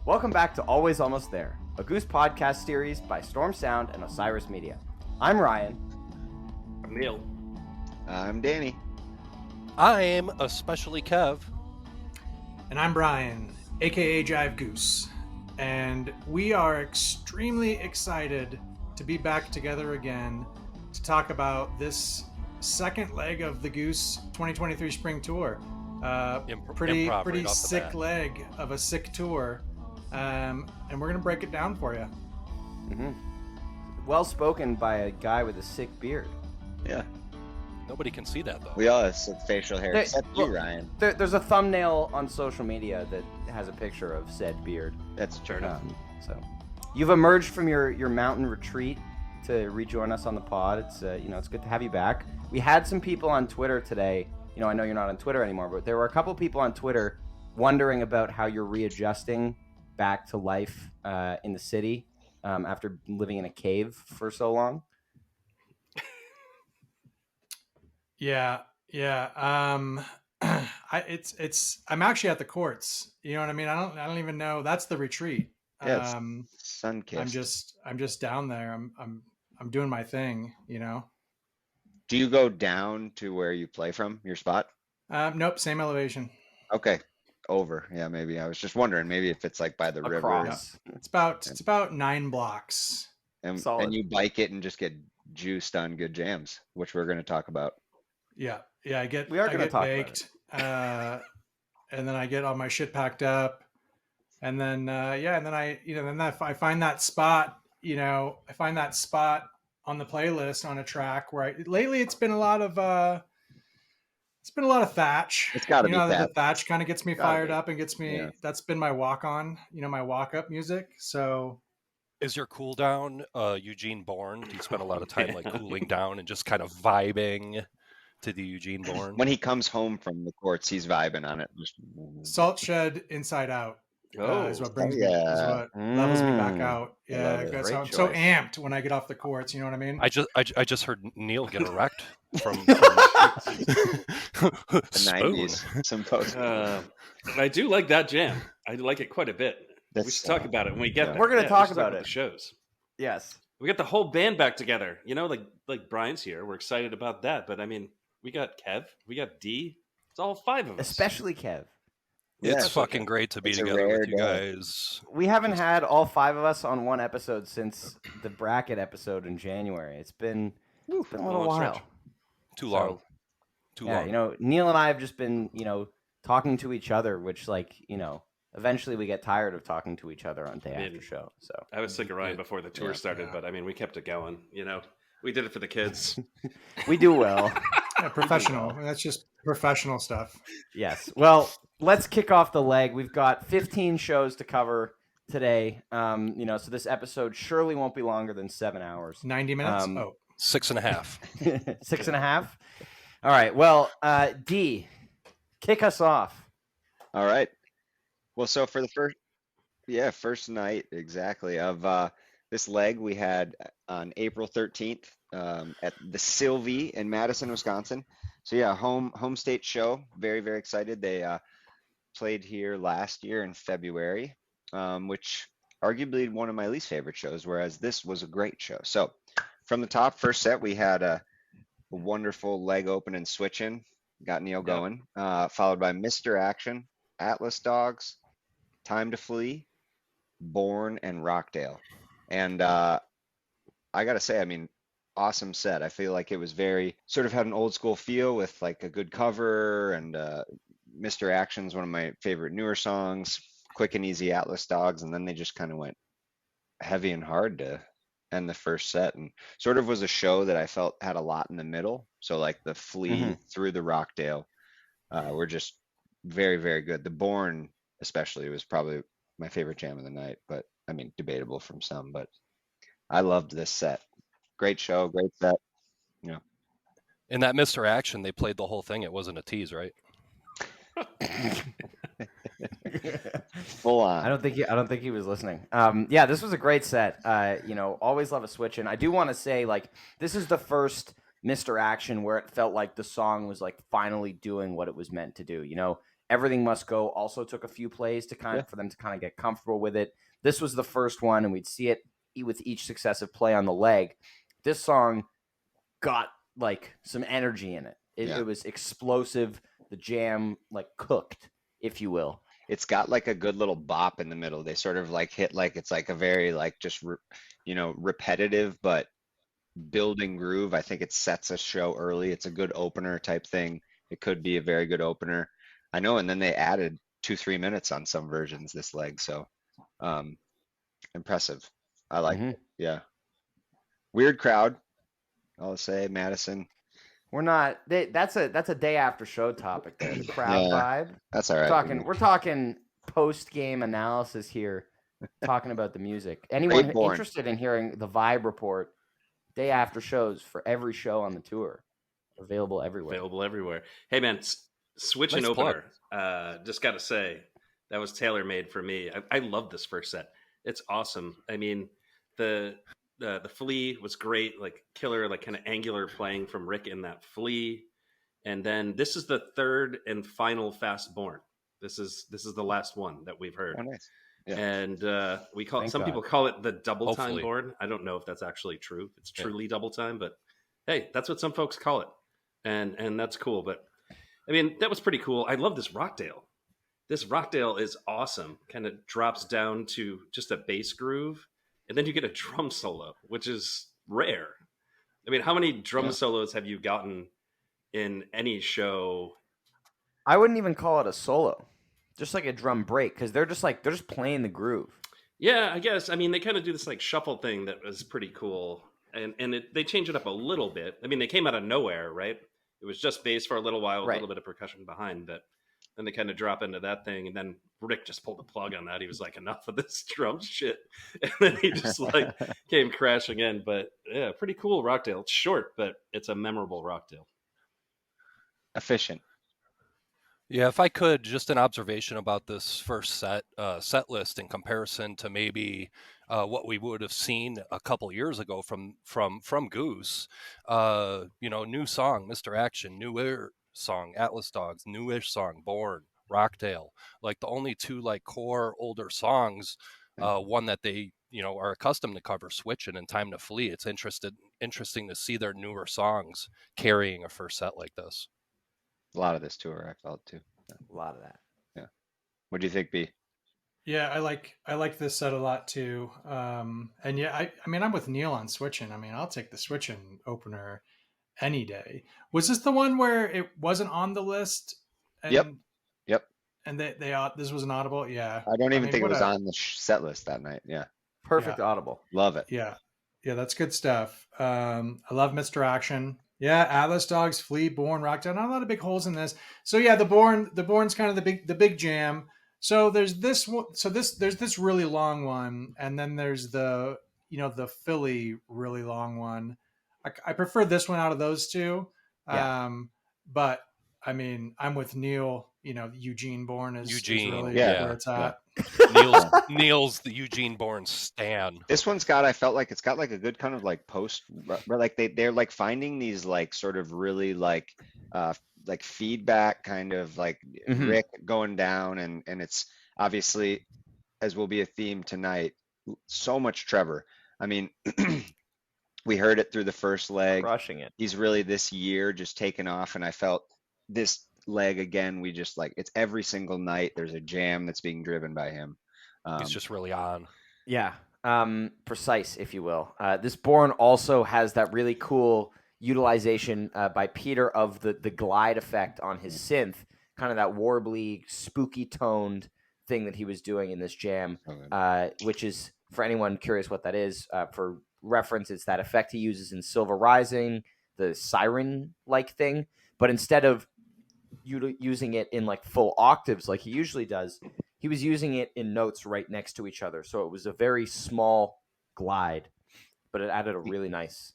Welcome back to Always Almost There, a Goose podcast series by Storm Sound and Osiris Media. I'm Ryan. I'm Neal. I'm Danny. I'm Especially Kev. And I'm Brian, aka Jive Goose. And we are extremely excited to be back together again to talk about this second leg of the Goose 2023 Spring Tour. Pretty right sick leg of a sick tour. And we're going to break it down for you. Mm-hmm. Well spoken by a guy with a sick beard. Yeah. Nobody can see that, though. We all have sick facial hair, except you, Ryan. There's a thumbnail on social media that has a picture of said beard. That's true. So, you've emerged from your mountain retreat to rejoin us on the pod. It's it's good to have you back. We had some people on Twitter today. I know you're not on Twitter anymore, but there were a couple people on Twitter wondering about how you're readjusting back to life in the city after living in a cave for so long. Yeah. I'm actually at the courts. You know what I mean? I don't even know. That's the retreat. Yeah, sun kissed. I'm just down there. I'm doing my thing, Do you go down to where you play from, your spot? Nope, same elevation. Okay. Over. Yeah, maybe. I was just wondering, maybe if it's like by the river. Yeah. It's about 9 blocks. And Solid. you bike it and just get juiced on good jams, which we're going to talk about. Yeah, I get baked, and then I get all my shit packed up, and then I find that spot. I find that spot on the playlist on a track where lately it's been a lot of Thatch. It's got to be the Thatch kind of gets me fired up and gets me. Yeah. That's been my walk on, my walk up music. So. Is your cool down Eugene Bourne? Do you spend a lot of time like cooling down and just kind of vibing to the Eugene Bourne? When he comes home from the courts, he's vibing on it. Salt Shed Inside Out. Is what brings me, is what levels me back out. Yeah, Great I'm choice. so amped when I get off the courts. You know what I mean? I just heard Neal get erect from The Spoon. 90s. Some post. I do like that jam. I like it quite a bit. We should talk about it when we get there. We're gonna we talk should about it. The shows. Yes. We got the whole band back together. Like Brian's here. We're excited about that. But I mean, we got Kev. We got D. It's all 5 of us. Especially Kev. It's Yeah. fucking great to be It's a together rare with you day. guys. We haven't had all 5 of us on one episode since the bracket episode in January. It's been a little long while. stretch. Too long. Yeah, Neal and I have just been, talking to each other, which eventually we get tired of talking to each other on day after show. So I was sick of Ryan before the tour started, but I mean, we kept it going. We did it for the kids. we do well. Yeah, professional. That's just professional stuff. Yes. Well, let's kick off the leg. We've got 15 shows to cover today. So this episode surely won't be longer than 7 hours. 90 minutes. 6.5. 6.5. All right. Well, D, kick us off. All right. Well, so for the first night exactly of this leg we had on April 13th at the Sylvie in Madison, Wisconsin. So yeah, home state show. Very, very excited. They played here last year in February, which arguably one of my least favorite shows, whereas this was a great show. So from the top, first set, we had a wonderful leg open and switch in. Got Neal going, followed by Mr. Action, Atlas Dogs, Time to Flee, Bourne, and Rockdale. And I got to say, I mean, awesome set. I feel like it was very sort of had an old school feel with like a good cover, and Mr. Action's one of my favorite newer songs, quick and easy Atlas Dogs. And then they just kind of went heavy and hard to end the first set, and sort of was a show that I felt had a lot in the middle. So like the Flea through the Rockdale were just very, very good. The Bourne especially was probably my favorite jam of the night, but I mean, debatable from some, but I loved this set. Great show, great set. In that Mr. Action, they played the whole thing. It wasn't a tease, right? Full on. I don't think he was listening. Yeah, this was a great set. Always love a switch in. I do want to say, like, this is the first Mr. Action where it felt like the song was like finally doing what it was meant to do. Everything Must Go also took a few plays for them to kind of get comfortable with it. This was the first one, and we'd see it with each successive play on the leg. This song got like some energy in it. It was explosive. The jam like cooked, if you will. It's got like a good little bop in the middle. They sort of like hit like it's like a very like just repetitive but building groove. I think it sets a show early. It's a good opener type thing. It could be a very good opener. I know, and then they added 2-3 minutes on some versions this leg, so impressive. I like it. Yeah. Weird crowd, I'll say, Madison. We're not. That's a day after show topic there. The crowd Yeah, vibe. that's all right. We're talking post game analysis here, talking about the music. Anyone Great Born. interested in hearing the vibe report, day after shows for every show on the tour, available everywhere. Available everywhere. Hey man, switching Nice plug. opener. Just gotta say, that was tailor made for me. I love this first set. It's awesome. I mean, the flea was great, like killer, like kind of angular playing from Rick in that flea. And then this is the third and final Fast Born. This is the last one that we've heard. Oh, nice. Yeah. And we call Thank some God. people call it the double time Hopefully. board. I don't know if that's actually true. If it's truly double time, but hey, that's what some folks call it. And that's cool. But I mean, that was pretty cool. I love this Rockdale. This Rockdale is awesome. Kind of drops down to just a bass groove, and then you get a drum solo, which is rare. I mean, how many drum solos have you gotten in any show? I wouldn't even call it a solo, just like a drum break, because they're just playing the groove. Yeah, I guess. I mean, they kind of do this like shuffle thing that was pretty cool, and they change it up a little bit. I mean, they came out of nowhere, right? It was just bass for a little while, with a little bit of percussion behind, but then they kind of drop into that thing, and then Rick just pulled the plug on that. He was like, enough of this drum shit. And then he just like came crashing in. But yeah, pretty cool Rockdale. It's short, but it's a memorable Rockdale. Efficient. Yeah, if I could, just an observation about this first set list in comparison to maybe what we would have seen a couple years ago from Goose. New song, Mr. Action, newer song, Atlas Dogs, newish song, Born, Rockdale. Like the only two like core older songs, one that they are accustomed to cover, Switching and Time to Flee. It's interesting to see their newer songs carrying a first set like this. A lot of this tour, I felt too. A lot of that. Yeah. What do you think, B? Yeah, I like this set a lot too. And yeah, I mean, I'm with Neal on Switching. I mean, I'll take the Switching opener any day. Was this the one where it wasn't on the list? And, Yep. And they this was an audible. Yeah. I don't even think it was what on the set list that night. Yeah. Perfect audible. Love it. Yeah, that's good stuff. I love Mr. Action. Yeah, Atlas Dogs, Flea, Born, Rockdown. Not a lot of big holes in this. So yeah, the Born's kind of the big jam. So there's this one. So there's this really long one, and then there's the Philly really long one. I prefer this one out of those two. Yeah. But I mean, I'm with Neal. Eugene Born is really yeah, where it's at. Neal's the Eugene Born stan. This one's got, I felt like it's got like a good kind of like post, where like they're like finding these like sort of really like feedback kind of like Rick going down, and it's obviously, as will be a theme tonight, so much Trevor. I mean, we heard it through the first leg. Crushing it. He's really this year just taken off, and I felt this leg again, we just like, it's every single night there's a jam that's being driven by him. He's just really on. Yeah. Precise, if you will. This Born also has that really cool utilization by Peter of the glide effect on his synth, kind of that warbly, spooky toned thing that he was doing in this jam, which is, for anyone curious what that is, for reference, it's that effect he uses in Silver Rising, the siren-like thing, but instead of using it in like full octaves like he usually does, he was using it in notes right next to each other. So it was a very small glide, but it added a really nice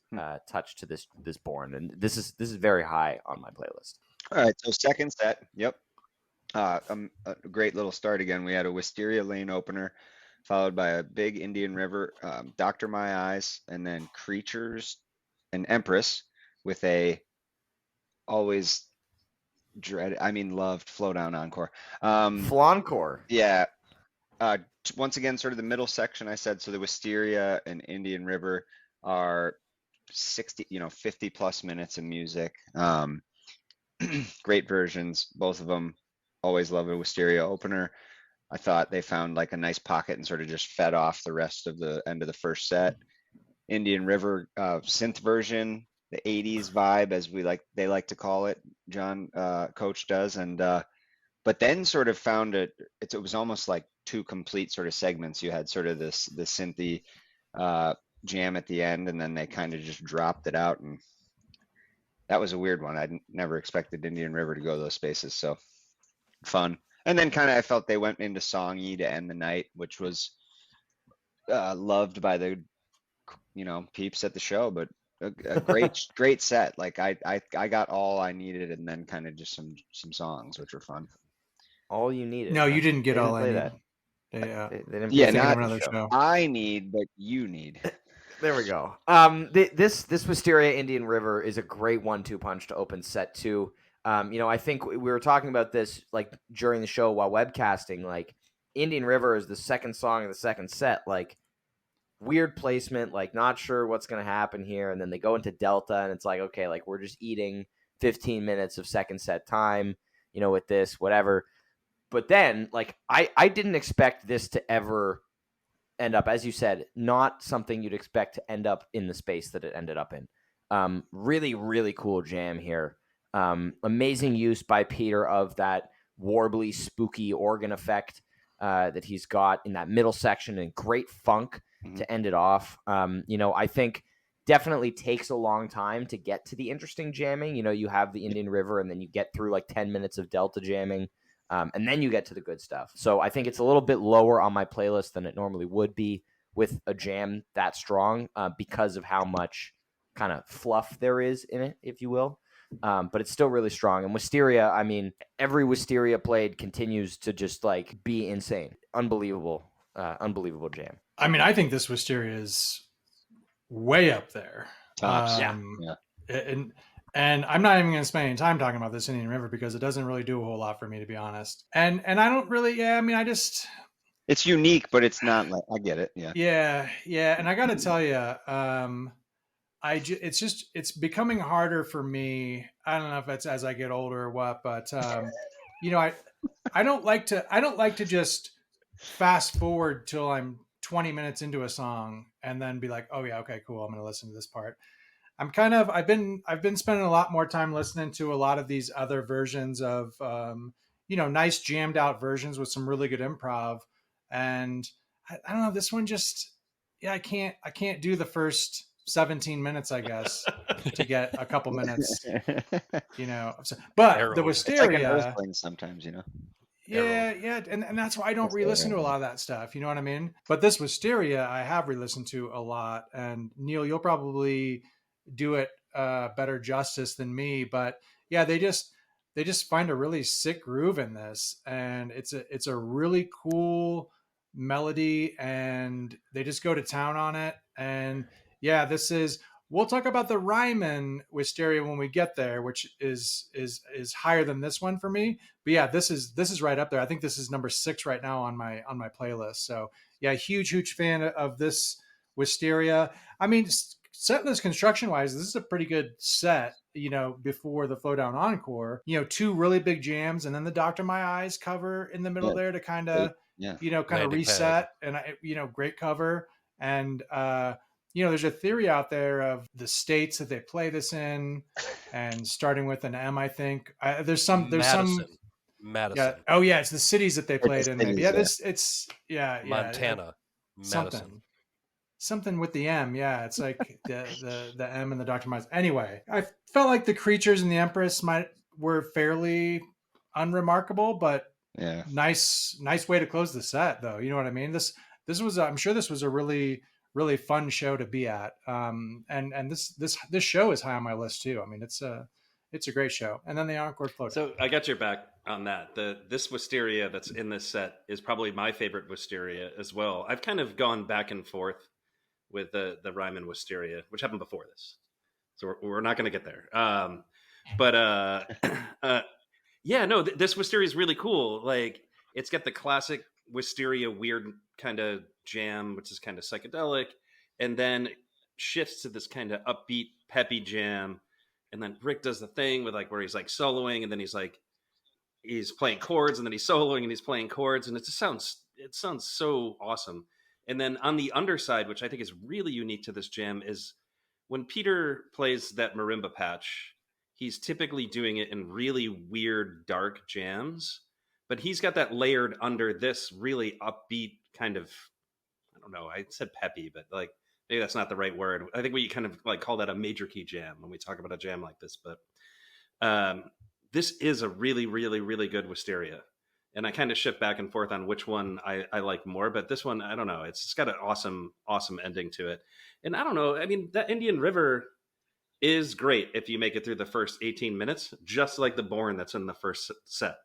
touch to this Born. And this is very high on my playlist. All right, so second set. Yep. A great little start again. We had a Wisteria Lane opener, followed by a big Indian River, Dr. My Eyes, and then Creatures and Empress with a always loved Flow Down Encore. Flancore. Yeah. Once again, sort of the middle section I said, so the Wisteria and Indian River are 60, 50 plus minutes of music. Great versions, both of them. Always love a Wisteria opener. I thought they found like a nice pocket and sort of just fed off the rest of the end of the first set. Indian River synth version, the 80s vibe, as they like to call it, John Coach does. And but then sort of found it was almost like two complete sort of segments. You had sort of the synthy jam at the end, and then they kind of just dropped it out, and that was a weird one. I never expected Indian River to go those spaces, so fun. And then kind of I felt they went into songy to end the night, which was loved by the peeps at the show, but a great set. Like I got all I needed, and then kind of just some songs which were fun. All you needed. No, you didn't get all I need. That. They didn't Yeah, play not another show. I need, but you need. There we go. This Wisteria Indian River is a great 1-2 punch to open set 2. I think we were talking about this like during the show while webcasting. Like Indian River is the second song of the second set. Like weird placement, like not sure what's gonna happen here, and then they go into Delta, and it's like okay, like we're just eating 15 minutes of second set time, with this whatever. But then, like I didn't expect this to ever end up, as you said, not something you'd expect to end up in the space that it ended up in. Really, really cool jam here. Amazing use by Peter of that warbly, spooky organ effect that he's got in that middle section, and great funk to end it off. I think definitely takes a long time to get to the interesting jamming. You have the Indian River, and then you get through like 10 minutes of Delta jamming. And then you get to the good stuff. So I think it's a little bit lower on my playlist than it normally would be with a jam that strong because of how much kind of fluff there is in it, if you will. But it's still really strong. And Wisteria, I mean, every Wisteria played continues to just like be insane. Unbelievable jam. I mean, I think this Wisteria is way up there. Tops. Yeah. And I'm not even going to spend any time talking about this Indian River because it doesn't really do a whole lot for me, to be honest. And I don't really, it's unique, but it's not like, I get it. Yeah. And I got to tell you, it's becoming harder for me. I don't know if it's as I get older or what, but I don't like to just fast forward till I'm 20 minutes into a song and then be like, oh yeah, okay, cool, I'm going to listen to this part. I've been spending a lot more time listening to a lot of these other versions of nice jammed out versions with some really good improv. And I don't know, this one just I can't do the first 17 minutes, I guess, to get a couple minutes. But the Wisteria, it's like sometimes, Yeah, and that's why I don't re-listen to a lot of that stuff. You know what I mean? But this Wisteria, I have re-listened to a lot. And Neal, you'll probably do it better justice than me. But yeah, they just find a really sick groove in this, and it's a really cool melody, and they just go to town on it. And yeah, we'll talk about the Ryman Wisteria when we get there, which is higher than this one for me. But yeah, this is right up there. I think this is number 6 right now on my playlist. So yeah, huge fan of this Wisteria. I mean, set list construction wise, this is a pretty good set. Before the Flow Down Encore, 2 really big jams, and then the Doctor My Eyes cover in the middle there to kind of kind of reset. And great cover. And there's a theory out there of the states that they play this in, and starting with an M, I think. There's Madison. Yeah. Oh yeah, it's the cities that they played in. Maybe. Yeah, Montana. Something with the M. Yeah, it's like the M and the Dr. Miles. Anyway, I felt like the Creatures and the Empress were fairly unremarkable, but nice way to close the set, though. You know what I mean? This was, I'm sure this was a really fun show to be at. And this show is high on my list too. I mean, it's a great show. And then the Encore Float. So I got your back on that. This Wisteria that's in this set is probably my favorite Wisteria as well. I've kind of gone back and forth with the Ryman Wisteria, which happened before this, so we're not going to get there. But Yeah, no, this Wisteria is really cool. Like, it's got the classic Wisteria weird kind of jam, which is kind of psychedelic, and then shifts to this kind of upbeat, peppy jam. And then Rick does the thing with like where he's like soloing, and then he's playing chords, and then he's soloing, and he's playing chords, and it sounds so awesome. And then on the underside, which I think is really unique to this jam, is when Peter plays that marimba patch, he's typically doing it in really weird, dark jams, but he's got that layered under this really upbeat kind of, I don't know, I said peppy, but like maybe that's not the right word. I think we kind of like call that a major key jam when we talk about a jam like this, but this is a really, really, really good Wisteria. And I kind of shift back and forth on which one I like more, but this one, I don't know. It's got an awesome, awesome ending to it. And I don't know. I mean, that Indian River is great if you make it through the first 18 minutes, just like the Born that's in the first set.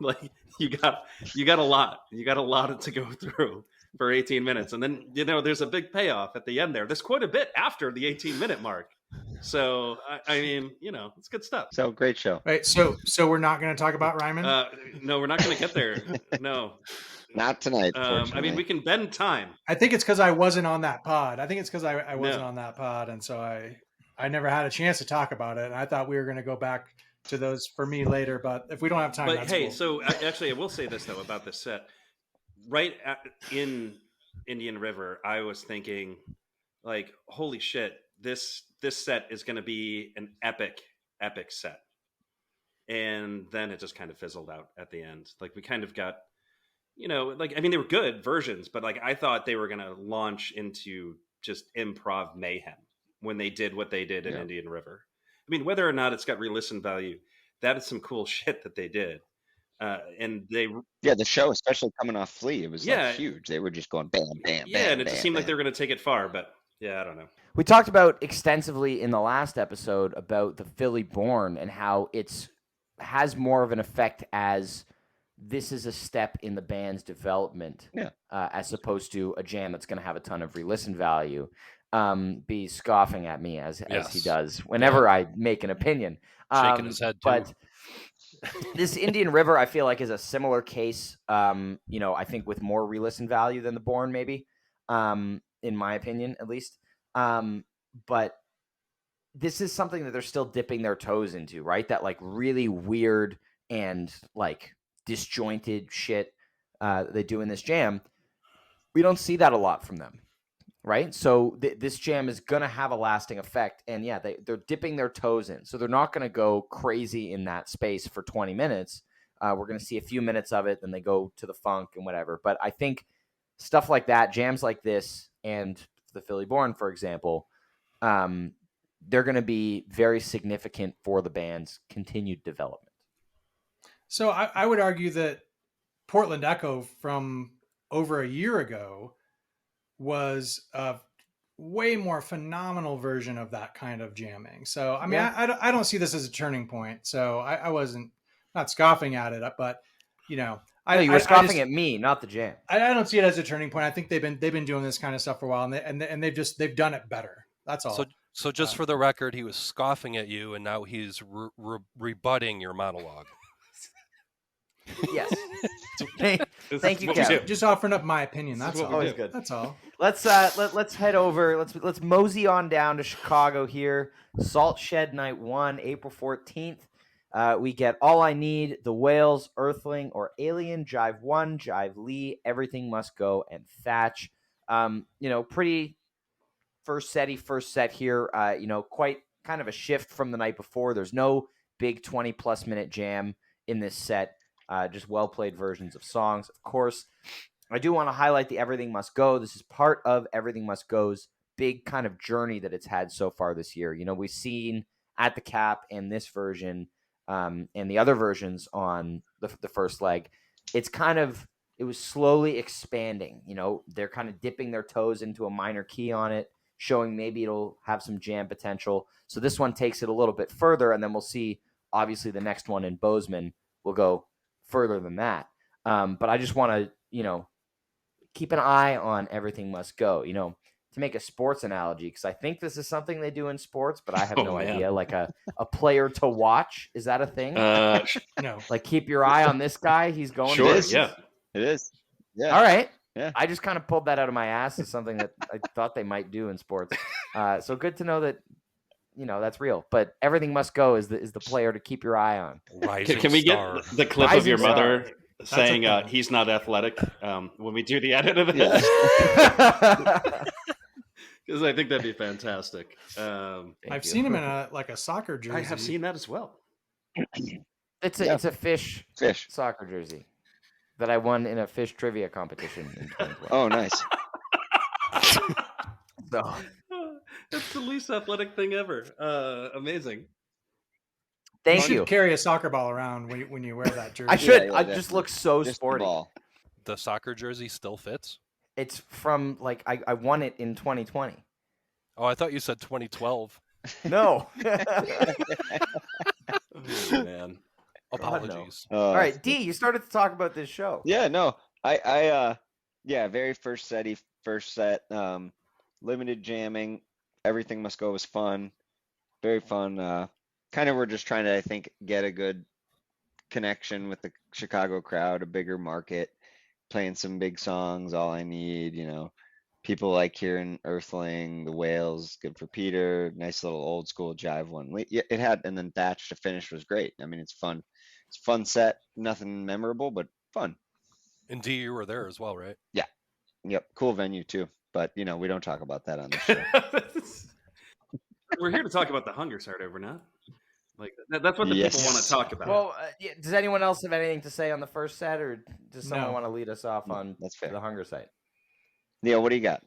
Like you got a lot. You got a lot to go through for 18 minutes. And then, there's a big payoff at the end there. There's quite a bit after the 18-minute mark. So, I mean, it's good stuff. So great show. Right. So we're not going to talk about Ryman? No, we're not going to get there. No. Not tonight, I mean, we can bend time. I think it's because I wasn't on that pod. I think it's because I wasn't on that pod. And so I never had a chance to talk about it. And I thought we were going to go back to those for me later. But if we don't have time, but that's hey, cool. So actually, I will say this, though, about this set. Right in Indian River, I was thinking, like, holy shit, this set is going to be an epic set. And then it just kind of fizzled out at the end. Like, we kind of got, like, I mean, they were good versions, but like, I thought they were going to launch into just improv mayhem when they did what they did in Indian River. I mean, whether or not it's got re-listen value, that is some cool shit that they did. And the show, especially coming off Flea, it was like huge. They were just going bam, bam, bam, and it just seemed like they were going to take it far, but I don't know. We talked about extensively in the last episode about the Philly Born and how has more of an effect as this is a step in the band's development, as opposed to a jam that's going to have a ton of re-listen value. Be scoffing at me as he does whenever I make an opinion. Shaking his head too. But this Indian River, I feel like, is a similar case. I think with more re-listen value than the Born, maybe, in my opinion, at least. But this is something that they're still dipping their toes into, right? That like really weird and like disjointed shit they do in this jam. We don't see that a lot from them, right? So this jam is going to have a lasting effect. And they're dipping their toes in. So they're not going to go crazy in that space for 20 minutes. We're going to see a few minutes of it, then they go to the funk and whatever. But I think stuff like that, jams like this and the Philly Born, for example, they're going to be very significant for the band's continued development. So I would argue that Portland Echo from over a year ago was a way more phenomenal version of that kind of jamming. So, I mean, I don't see this as a turning point. So I wasn't not scoffing at it, but you were scoffing at me, not the jam. I don't see it as a turning point. I think they've been doing this kind of stuff for a while, and they've done it better. That's all. So just for the record, he was scoffing at you, and now he's rebutting your monologue. Yes. Thank you, Kev. Just offering up my opinion. That's all. Always good. That's all. Let's head over. Let's mosey on down to Chicago here. Salt Shed Night 1, April 14th. We get All I Need, The Whales, Earthling or Alien, Jive 1, Jive Lee, Everything Must Go, and Thatch. Pretty first set here. Quite kind of a shift from the night before. There's no big 20-plus minute jam in this set. Just well-played versions of songs. Of course, I do want to highlight the Everything Must Go. This is part of Everything Must Go's big kind of journey that it's had so far this year. We've seen At the Cap and this version and the other versions on the first leg. It was slowly expanding. They're kind of dipping their toes into a minor key on it, showing maybe it'll have some jam potential. So this one takes it a little bit further, and then we'll see, obviously, the next one in Bozeman will go further than that. But I just want to, keep an eye on Everything Must Go. to make a sports analogy, because I think this is something they do in sports, but I have Oh, no man. idea. Like a player to watch, is that a thing? No. Like keep your eye on this guy. He's going. Sure, places? yeah. It is. Yeah. All right. Yeah. I just kind of pulled that out of my ass as something that I thought they might do in sports. So good to know that, that's real. But everything must go is the player to keep your eye on. Rising Can we star. get the clip Rising of your star. mother saying a thing. he's not athletic when we do the edit of this? Because I think that'd be fantastic. I've seen him in a soccer jersey. I have seen that as well. It's a fish Fish. soccer jersey that I won in a fish trivia competition in 2012. Oh, nice. So That's the least athletic thing ever. Amazing. thank should you. carry a soccer ball around when you wear that jersey. I should. Yeah, I definitely. just look so Just the sporty. ball. The soccer jersey still fits? It's from I won it in 2020. Oh, I thought you said 2012. No. Oh, man. Apologies. All right, D, you started to talk about this show. Yeah, no. Very first set, limited jamming, everything must go was fun. Very fun. Kind of we're just trying to, I think, get a good connection with the Chicago crowd, a bigger market, playing some big songs, All I Need, people like hearing Earthling, The Whales, Good for Peter, nice little old school jive one. It had, and then Thatch to finish was great. I mean, it's fun. It's a fun set, nothing memorable, but fun. And D, you were there as well, right? Yep, cool venue too. But we don't talk about that on the show. We're here to talk about the hunger start over, not like that's what the people want to talk about. Well, does anyone else have anything to say on the first set, or does someone No. want to lead us off on That's fair. the hunger site? Neal, what do you got?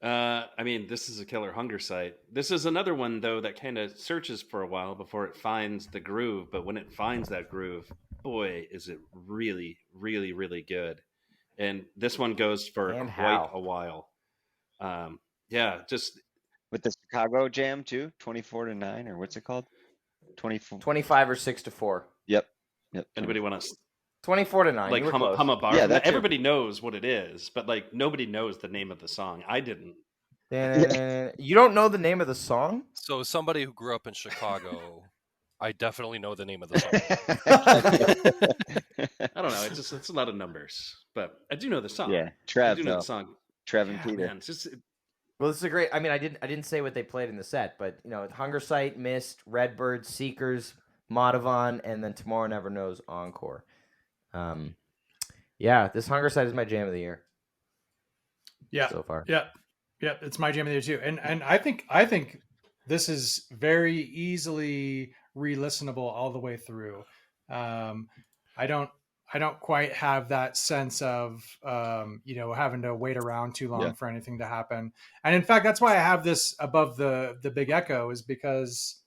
I mean, this is a killer hunger site. This is another one though that kind of searches for a while before it finds the groove. But when it finds that groove, boy, is it really, really, really good. And this one goes for quite a while. Just With the Chicago Jam too, 24-9, or what's it called? 25 or 6-4. Yep. anybody want to 24-9. like you were close. hum a bar? Yeah, that's everybody knows what it is, but like nobody knows the name of the song. I didn't. You don't know the name of the song? So, as somebody who grew up in Chicago, I definitely know the name of the song. I don't know. It's a lot of numbers, but I do know the song. Yeah, I Trev do know though. the song. Trev and Peter. Man, it's just Well, this is a great. I mean, I didn't say what they played in the set, but Hunger Site, Mist, Redbird, Seekers, Madavon, and then Tomorrow Never Knows Encore. This Hunger Site is my jam of the year. Yeah. So far. Yeah. It's my jam of the year too, and I think this is very easily re-listenable all the way through. I don't quite have that sense of having to wait around too long for anything to happen. And in fact, that's why I have this above the Big Echo, is because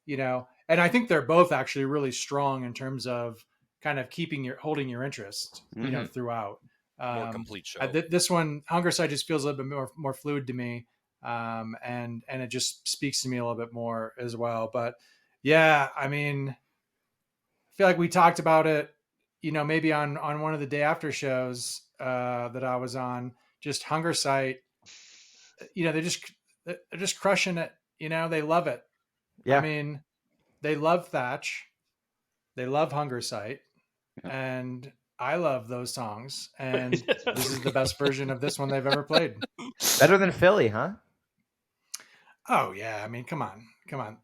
and I think they're both actually really strong in terms of kind of holding your interest throughout. More complete show. This one, Hunger Site, just feels a little bit more fluid to me, and it just speaks to me a little bit more as well. But yeah, I mean, I feel like we talked about it, maybe on one of the day after shows that I was on. Just Hunger Site, they're just crushing it. They love it. Yeah. I mean, they love Thatch, they love Hunger Site, and I love those songs, and this is the best version of this one they've ever played. Better than Philly, huh? Oh yeah, I mean, come on.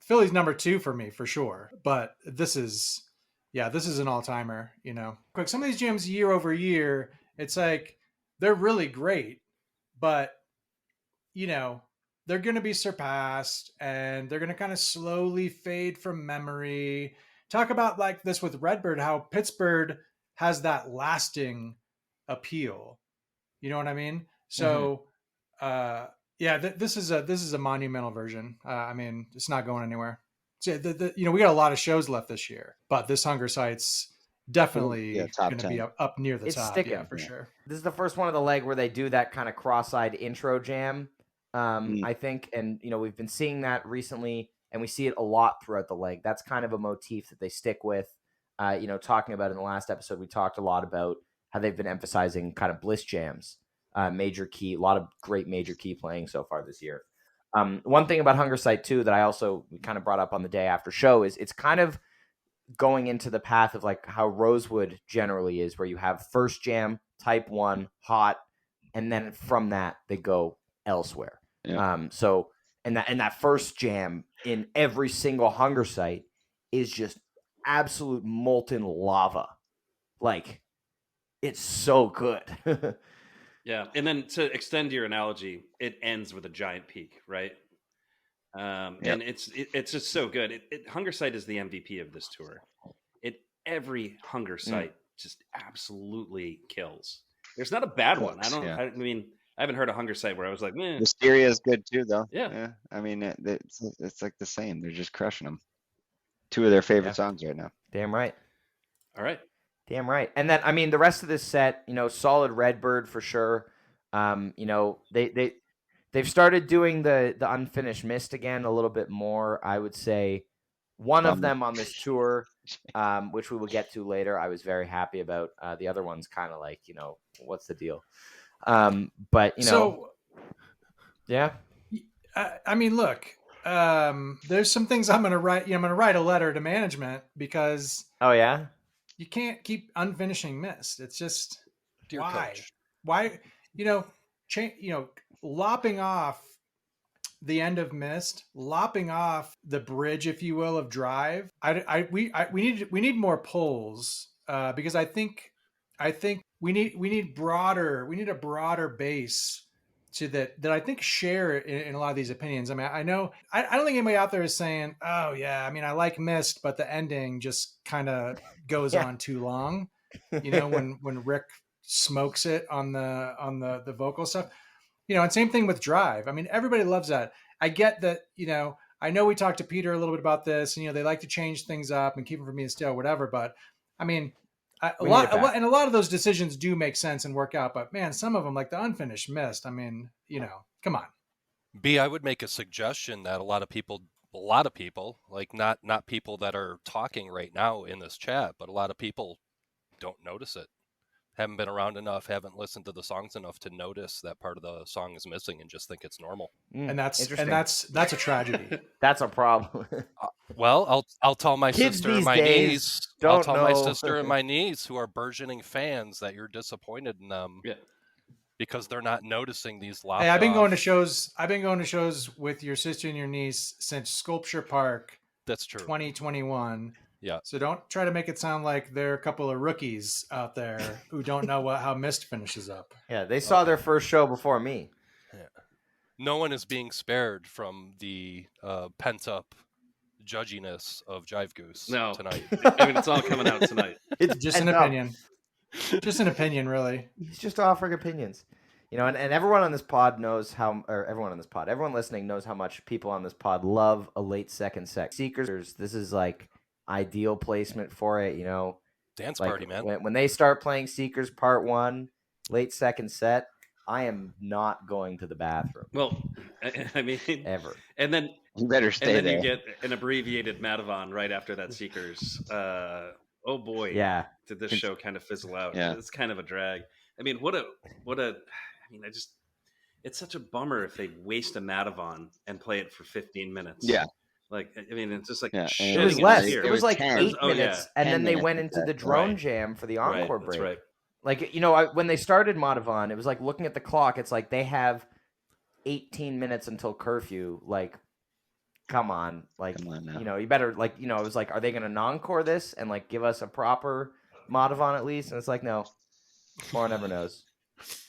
Philly's number 2 for me for sure, but this is an all-timer. Quick, some of these jams year over year, it's like they're really great, but they're going to be surpassed, and they're going to kind of slowly fade from memory. Talk about like this with Redbird, how Pittsburgh has that lasting appeal. You know what I mean? So, this is a monumental version. I mean, it's not going anywhere. So we got a lot of shows left this year, but this Hunger Site's definitely going to be up near the top. Sticking. Yeah, for sure. This is the first one of the leg where they do that kind of cross-eyed intro jam, I think. And, we've been seeing that recently, and we see it a lot throughout the leg. That's kind of a motif that they stick with. Talking about in the last episode, we talked a lot about how they've been emphasizing kind of bliss jams major key, a lot of great major key playing so far this year. One thing about Hunger Site too that I also kind of brought up on the day after show is it's kind of going into the path of like how Rosewood generally is, where you have first jam, type 1, hot, and then from that they go elsewhere. Yeah. So and that first jam in every single Hunger Site is just absolute molten lava. Like, it's so good. Yeah, and then to extend your analogy, it ends with a giant peak, right? And it's just so good. Hunger Site is the MVP of this tour. Every Hunger Site just absolutely kills. There's not a bad one. I mean, I haven't heard a Hunger Site where I was like, meh. Wisteria is good too, though. Yeah. I mean, it's like the same. They're just crushing them. 2 of their favorite songs right now. Damn right. All right. Damn right. And then, I mean, the rest of this set, solid Redbird for sure. They've started doing the Unfinished Mist again a little bit more. I would say one of them on this tour, which we will get to later, I was very happy about. The other one's kind of like, what's the deal? But yeah. I mean, look, there's some things I'm going to write. I'm going to write a letter to management because. Oh yeah. You can't keep unfinishing Mist. It's just Dear coach. Why? Lopping off the end of Mist, lopping off the bridge, if you will, of Drive. We need more polls because I think we need a broader base to that I think share in a lot of these opinions. I mean, I don't think anybody out there is saying, oh yeah, I mean, I like Mist, but the ending just kind of goes on too long. When Rick smokes it on the vocal stuff, and same thing with Drive. I mean, everybody loves that. I get that, I know we talked to Peter a little bit about this, and they like to change things up and keep them from being stale, whatever. But I mean, a lot of those decisions do make sense and work out. But man, some of them, like the Unfinished Mist, I mean, come on. B, I would make a suggestion that a lot of people, like not people that are talking right now in this chat, but a lot of people don't notice it. Haven't been around enough, haven't listened to the songs enough to notice that part of the song is missing and just think it's normal. And that's a tragedy. That's a problem. Well, I'll tell my sister and my niece. I'll tell my sister and my niece who are burgeoning fans that you're disappointed in them. Yeah. Because they're not noticing these Hey, I've been going to shows with your sister and your niece since Sculpture Park. That's true. 2021. Yeah. So don't try to make it sound like they're a couple of rookies out there who don't know how Mist finishes up. Yeah, they saw their first show before me. Yeah. No one is being spared from the pent-up judginess of Jive Goose tonight. I mean, it's all coming out tonight. It's just an opinion. Just an opinion, really. He's just offering opinions. And everyone on this pod knows everyone listening knows how much people on this pod love a late second set. Seekers, this is like ideal placement for it, Dance like, party, man. When they start playing Seekers Part 1, late second set, I am not going to the bathroom. Well, I mean, ever. And then you better stay there. And then you get an abbreviated Madavon right after that Seekers. Oh boy. Yeah. Did this show kind of fizzle out? Yeah. It's kind of a drag. I mean, it's such a bummer if they waste a Madavon and play it for 15 minutes. Yeah. Like, I mean, it's just like it was less. It was like 8 minutes, yeah. and then they went into the drone jam for the encore break. That's right. Like, when they started Madavon, it was like looking at the clock. It's like they have 18 minutes until curfew. Like, come on. Like, come on now. You better, like, it was like, are they going to non-core this and, like, give us a proper Madavon at least? And it's like, no. Or never knows.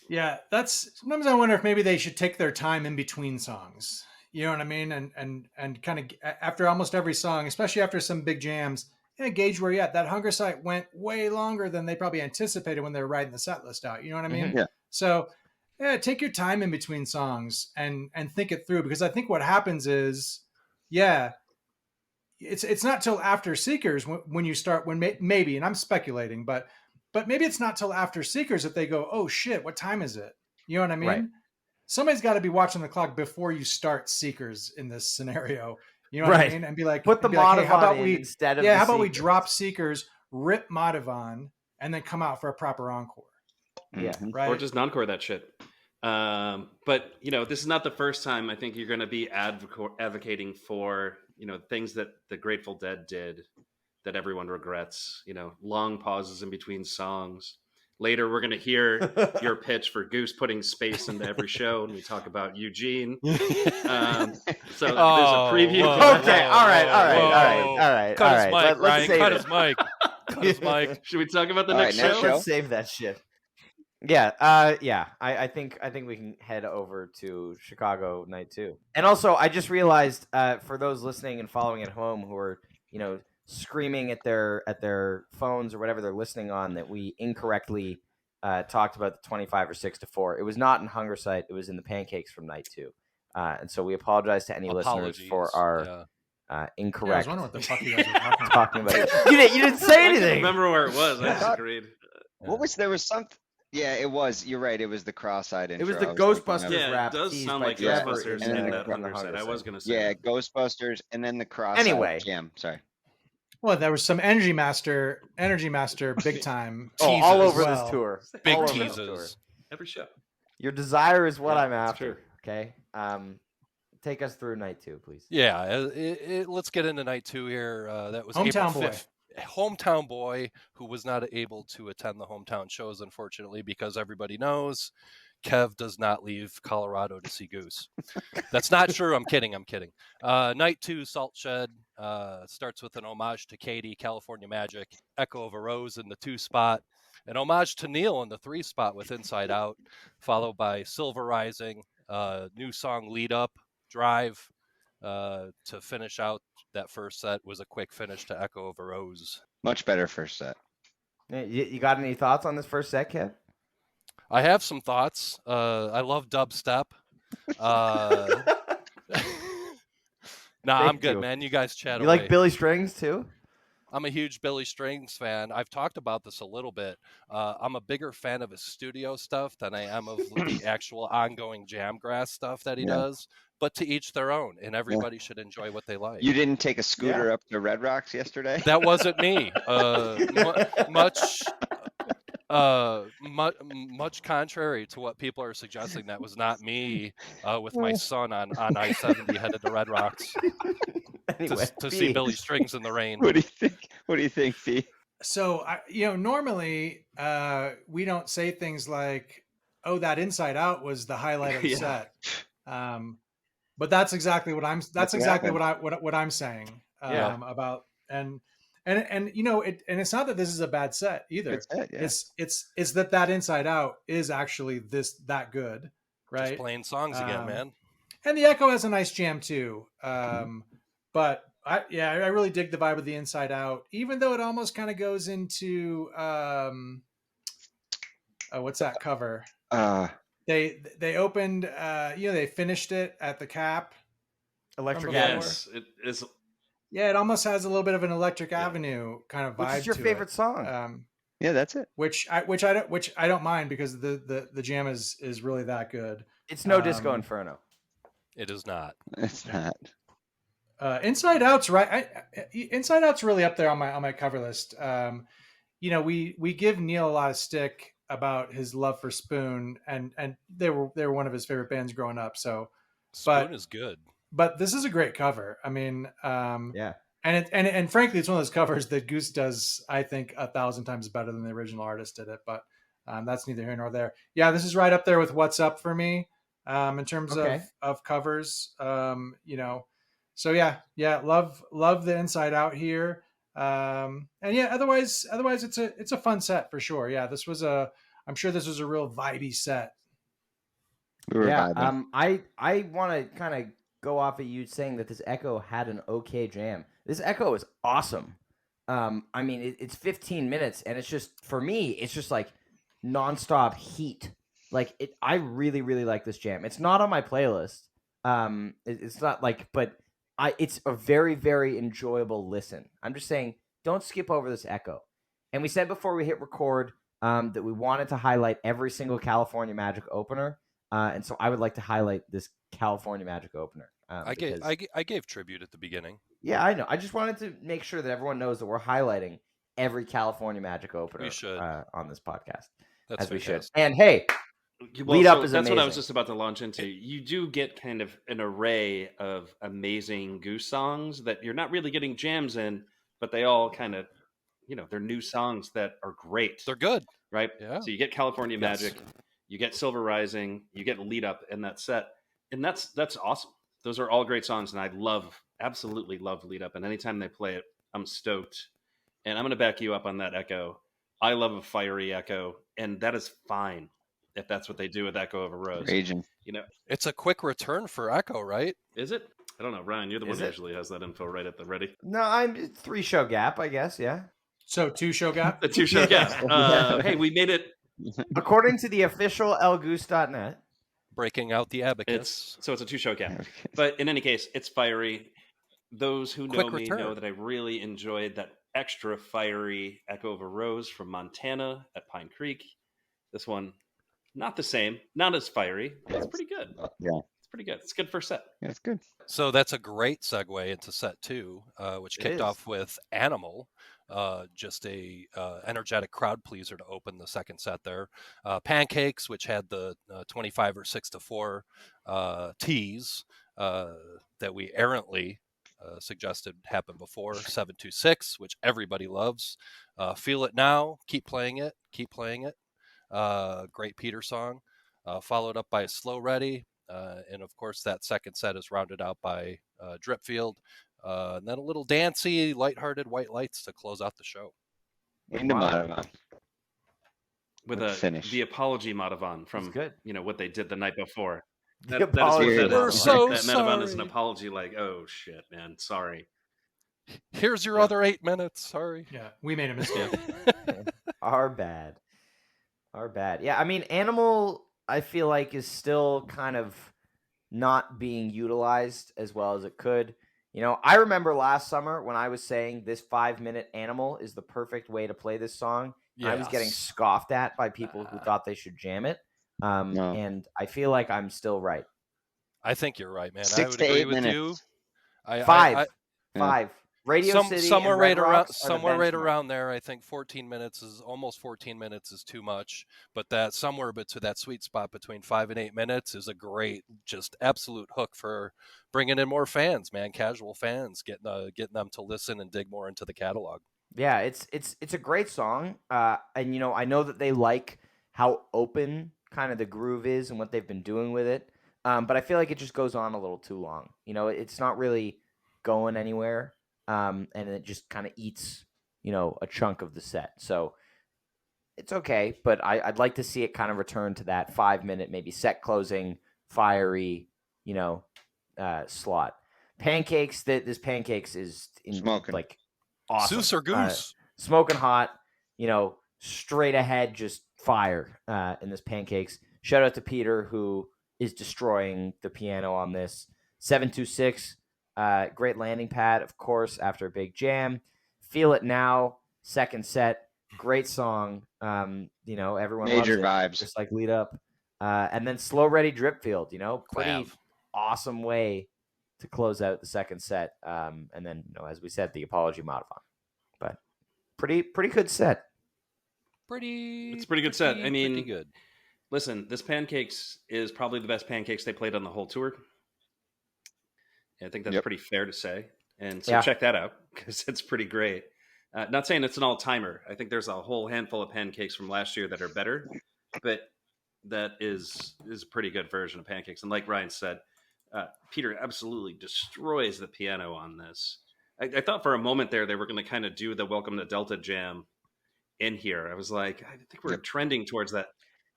Yeah, sometimes I wonder if maybe they should take their time in between songs. You know what I mean? And kind of after almost every song, especially after some big jams, gauge where you're at. That Hunger Site went way longer than they probably anticipated when they were writing the set list out. You know what I mean? Mm-hmm. Yeah. So, take your time in between songs and think it through, because I think what happens is, it's not till after Seekers when you start, maybe, and I'm speculating, but maybe it's not till after Seekers that they go, oh shit, what time is it? You know what I mean? Right. Somebody's got to be watching the clock before you start Seekers in this scenario. You know what I mean? And be like, put the Madavon in instead of how about we drop Seekers, rip Madavon, and then come out for a proper encore? Yeah. Right. Or just non-core that shit. But this is not the first time I think you're going to be advocating for things that the Grateful Dead did that everyone regrets. Long pauses in between songs. Later, we're going to hear your pitch for Goose putting space into every show, and we talk about Eugene. So there's a preview. Okay, all right. Cut his mic, Let's Ryan. save Cut it. his mic. Cut his mic. Should we talk about the All next right, next show? show? Let's save that shit. Yeah, I think we can head over to Chicago night 2. And also, I just realized for those listening and following at home who are screaming at their phones or whatever they're listening on, that we incorrectly talked about the 25 or 6-4. It was not in Hunger Site. It was in the Pancakes from night 2. And so we apologize to any listeners for our incorrect. I was wondering what the fuck you guys were talking about. You didn't say anything. I remember where it was. I disagreed. There was something. Yeah, it was. You're right. It was the cross-eyed intro. It was the I was thinking of. Ghostbusters rap. It does teased sound by like Trevor Ghostbusters in in the that Hunger Hunger Site. I Site. was going to say. Yeah, Ghostbusters, and then the cross-eyed Anyway. jam. Sorry. Well, there was some Energy Master, big time. All teases over as well. this tour. Big All over this teases. tour. Every show. Your desire is what Yeah, I'm that's after. true. Okay. Take us through night 2, please. Yeah, let's get into night 2 here. That was Hometown April boy. 5th. Hometown boy who was not able to attend the hometown shows, unfortunately, because everybody knows Kev does not leave Colorado to see Goose. That's not true. I'm kidding. Night 2, Salt Shed, starts with an homage to Katie, California Magic, Echo of a Rose in the 2 spot, an homage to Neal in the 3 spot with Inside Out, followed by Silver Rising, new song Lead Up, Drive, to finish out that first set was a quick finish to Echo of a Rose. Much better first set. You got any thoughts on this first set, Kev? I have some thoughts. I love dubstep. I'm good, man. You guys chat You away. like Billy Strings too? I'm a huge Billy Strings fan. I've talked about this a little bit. I'm a bigger fan of his studio stuff than I am of the actual ongoing Jamgrass stuff that he does. But to each their own, and everybody should enjoy what they like. You didn't take a scooter up to Red Rocks yesterday? That wasn't me. Much contrary to what people are suggesting, that was not me with my son on I-70 headed to Red Rocks Anyway, to see Billy Strings in the rain. What do you think, Fee? So, normally we don't say things like, "Oh, that Inside Out was the highlight of the set," but that's exactly what I'm. That's exactly what I'm saying about and it's not that this is a bad set either. It's that Inside Out is actually that good, right? Just playing songs again, man. And the Echo has a nice jam too. But I really dig the vibe of the Inside Out, even though it almost kind of goes into what's that cover? They opened, they finished it at the Cap. Electric Avenue. Yes, it is. Yeah, it almost has a little bit of an Electric Avenue kind of vibe. Which is your to favorite it. song? Yeah, that's it. Which I don't mind because the jam is really that good. It's no Disco Inferno. It is not. It's not. Inside Out's right. Inside Out's really up there on my cover list. We give Neal a lot of stick about his love for Spoon, and they were one of his favorite bands growing up. So, Spoon is good. But this is a great cover. I mean, yeah. And frankly, it's one of those covers that Goose does, I think, 1,000 times better than the original artist did it. But that's neither here nor there. Yeah, this is right up there with What's Up for me in terms of covers. So yeah, love the Inside Out here. And yeah, otherwise it's a fun set for sure. Yeah, I'm sure this was a real vibey set. Yeah, I want to kind of go off of you saying that this Echo had an okay jam. This Echo is awesome. I mean, it's 15 minutes, and it's just, for me, it's just like nonstop heat. Like I really, really like this jam. It's not on my playlist. It's not like, but it's a very, very enjoyable listen. I'm just saying, don't skip over this Echo. And we said before we hit record that we wanted to highlight every single California Magic opener. And so I would like to highlight this California Magic opener. I gave tribute at the beginning. Yeah, I know. I just wanted to make sure that everyone knows that we're highlighting every California Magic opener We should. On this podcast. That's as we should. fantastic. And hey, Well, Lead up so is that's what I was amazing. just about to launch into. You do get kind of an array of amazing Goose songs that you're not really getting jams in, but they all kind of, they're new songs that are great, They're good. right? Yeah. So you get California Yes. Magic, you get Silver Rising, you get Lead Up in that set, and that's awesome. Those are all great songs, and I absolutely love Lead Up, and anytime they play it, I'm stoked. And I'm going to back you up on that, Echo. I love a fiery Echo, and that is fine if that's what they do with Echo of a Rose. Raging. It's a quick return for Echo, right? Is it? I don't know. Ryan, you're the one Is who it? usually has that info right at the ready. No, I'm 3-show gap, I guess. Yeah. So 2-show gap. The 2-show gap. Hey, we made it. According to the official elgoose.net. Breaking out the abacus. It's a 2-show gap. But in any case, it's fiery. Those who know me know that I really enjoyed that extra fiery Echo of a Rose from Montana at Pine Creek. This one, not the same, not as fiery. It's pretty good. Yeah. It's pretty good. It's good first set. Yeah, it's good. So that's a great segue into set 2, which It kicked is. off with Animal, just a energetic crowd pleaser to open the second set there. Pancakes, which had the 25 or 6-4 tees that we errantly suggested happened before. 726, which everybody loves. Feel It Now, keep playing it. Great Peter song, followed up by Slow Ready. And of course, that second set is rounded out by Dripfield. And then a little dancey, lighthearted White Lights to close out the show. Into Madison. With finish. The Apology Madison from good. What they did the night before. The apology. That is. We're so that Madison is an sorry. apology, like, oh shit, man, sorry. Here's your other 8 minutes. Sorry. Yeah, we made a mistake. Our bad. Yeah, I mean, Animal, I feel like, is still kind of not being utilized as well as it could. I remember last summer when I was saying this 5-minute Animal is the perfect way to play this song. Yes. I was getting scoffed at by people who thought they should jam it. No. And I feel like I'm still right. I think you're right, man. 6 I would to agree 8 with minutes. you. Five. Radio City somewhere and right Red around Rocks are the somewhere right benchmark. around there. I think 14 minutes is too much, but that somewhere to that sweet spot between 5 and 8 minutes is a great, just absolute hook for bringing in more fans, man, casual fans, getting them to listen and dig more into the catalog. Yeah, it's a great song, and I know that they like how open kind of the groove is and what they've been doing with it, but I feel like it just goes on a little too long. It's not really going anywhere, and it just kind of eats a chunk of the set. So it's okay, but I'd like to see it kind of return to that 5-minute, maybe set closing, fiery, slot. Pancakes. This Pancakes is Smoking. like. Awesome. Goose or Goose? Smoking hot, straight ahead, just fire in this Pancakes. Shout out to Peter, who is destroying the piano on this. 726, great landing pad, of course, after a big jam. Feel It Now, second set, great song. Everyone Major loves it, vibes. just like Lead Up. And then Slow Ready Dripfield, pretty Clav. awesome way to close out the second set, and then as we said, the Apology Madison. But pretty good set. It's a pretty good set. I mean, pretty good. Listen, this Pancakes is probably the best Pancakes they played on the whole tour. I think that's pretty fair to say. And so check that out because it's pretty great. Not saying it's an all-timer. I think there's a whole handful of Pancakes from last year that are better, but that is a pretty good version of Pancakes. And like Ryan said, Peter absolutely destroys the piano on this. I thought for a moment there they were going to kind of do the Welcome to Delta jam in here. I was like, I think we're trending towards that.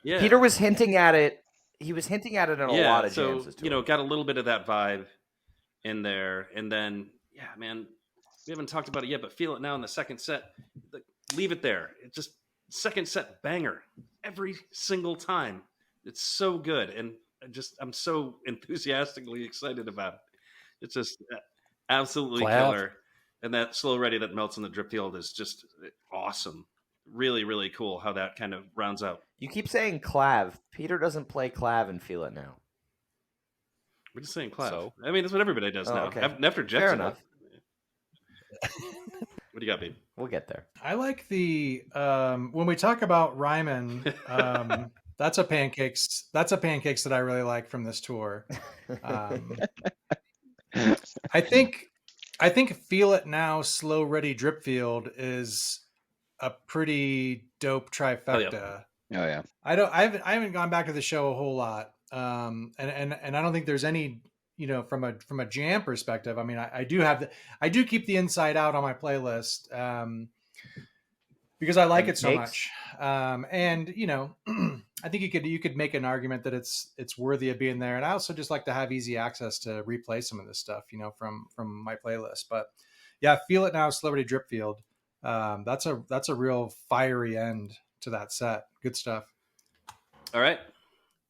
Yeah, Peter was hinting at it. He was hinting at it in a lot of jams. So, got a little bit of that vibe in there. And then, man, we haven't talked about it yet, but Feel It Now in the second set. Leave it there. It's just second set banger every single time. It's so good. And I'm so enthusiastically excited about it. It's just absolutely killer. And that Slow Ready that melts in the Dripfield is just awesome. Really, really cool how that kind of rounds out. You keep saying clav. Peter doesn't play clav and Feel It Now. We're just saying clav. So? I mean, that's what everybody does now. Okay. After Jets. Fair enough. What do you got, babe? We'll get there. I like the when we talk about Ryman, That's a pancakes. That's a pancakes that I really like from this tour. I think Feel It Now, Slow Ready Dripfield is a pretty dope trifecta. Oh yeah. I haven't gone back to the show a whole lot. And I don't think there's any, from a jam perspective. I mean, I do keep the Inside Out on my playlist. Because I like it so much. And I think you could make an argument that it's worthy of being there. And I also just like to have easy access to replay some of this stuff, from my playlist. But yeah, Feel It Now, Celebrity Dripfield. That's a real fiery end to that set. Good stuff. All right.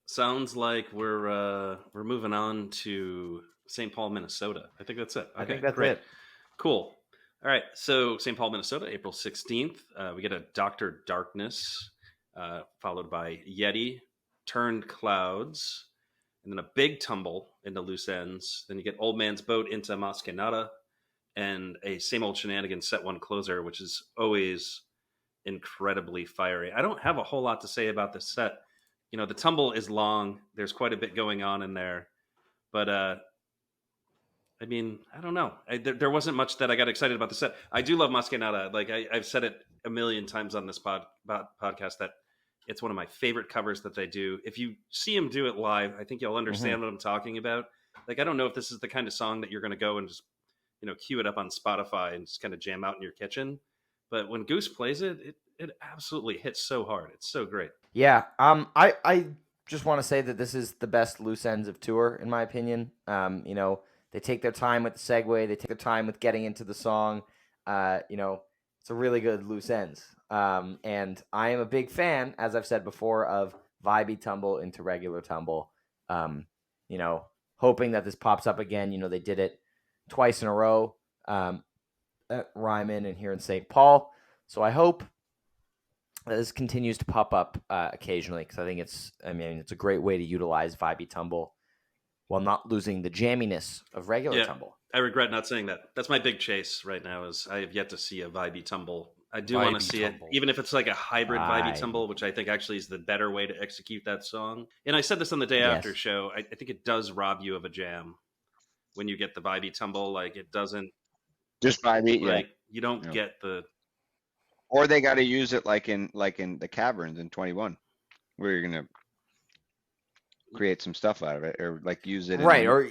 Sounds like we're moving on to St. Paul, Minnesota. I think that's it. Okay, I think that's great. it. Cool. All right. So St. Paul, Minnesota, April 16th. We get a Dr. Darkness, followed by Yeti, Turned Clouds, and then a big tumble into Loose Ends. Then you get Old Man's Boat into Mascanada, and a Same Old Shenanigans set one closer, which is always incredibly fiery. I don't have a whole lot to say about this set. The tumble is long. There's quite a bit going on in there. But, I mean, I don't know. There wasn't much that I got excited about the set. I do love Mascanada. Like, I've said it a million times on this podcast that it's one of my favorite covers that they do. If you see him do it live, I think you'll understand what I'm talking about. Like, I don't know if this is the kind of song that you're going to go and just, cue it up on Spotify and just kind of jam out in your kitchen. But when Goose plays it absolutely hits so hard. It's so great. Yeah. I just want to say that this is the best Loose Ends of tour, in my opinion. They take their time with the segue. They take their time with getting into the song. It's a really good Loose Ends. And I am a big fan, as I've said before, of vibey tumble into regular tumble. Hoping that this pops up again. They did it twice in a row at Ryman and here in St. Paul. So I hope this continues to pop up occasionally, because I think it's a great way to utilize vibey tumble while not losing the jamminess of regular tumble. I regret not saying that. That's my big chase right now, is I have yet to see a vibey tumble. I do want to see it, even if it's like a hybrid vibey tumble, which I think actually is the better way to execute that song. And I said this on the day after show. I think it does rob you of a jam when you get the vibey tumble. Like, it doesn't just vibey. Like, you don't get the. Or they got to use it like in the caverns in 21, where you're gonna create some stuff out of it, or like use it right, or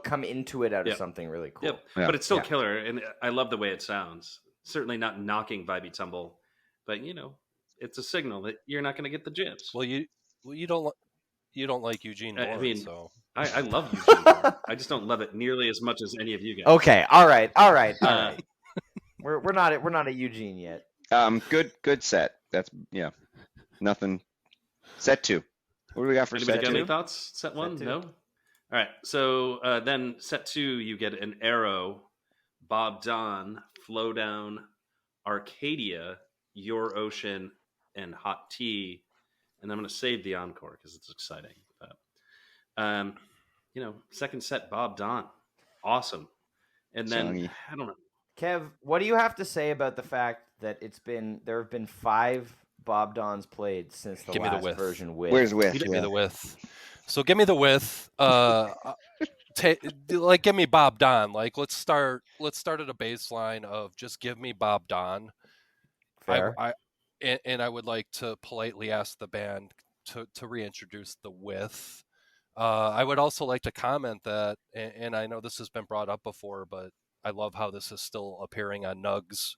come into it out of something really cool. Yep. Yeah. But it's still killer, and I love the way it sounds. Certainly not knocking vibey tumble, but it's a signal that you're not going to get the jams. Well, you don't like Eugene Bourne, I mean, so I love Eugene Bourne. I just don't love it nearly as much as any of you guys. Okay, all right. We're not at Eugene yet. Good set. That's nothing. Set 2. What do we got for Anybody set got 2? any thoughts? Set 1? No? All right. So then set 2, you get an Arrow, Bob Don, Flow Down, Arcadia, Your Ocean, and Hot Tea. And I'm going to save the encore because it's exciting. But, second set, Bob Don. Awesome. And then, Songy. I don't know. Kev, what do you have to say about the fact that there have been 5 Bob Dons played since the last version with? Where's with? Give me the with. So give me the with. Give me Bob Don. Like, let's start at a baseline of just give me Bob Don. Fair. And I would like to politely ask the band to reintroduce the with. I would also like to comment that, and I know this has been brought up before, but I love how this is still appearing on Nug's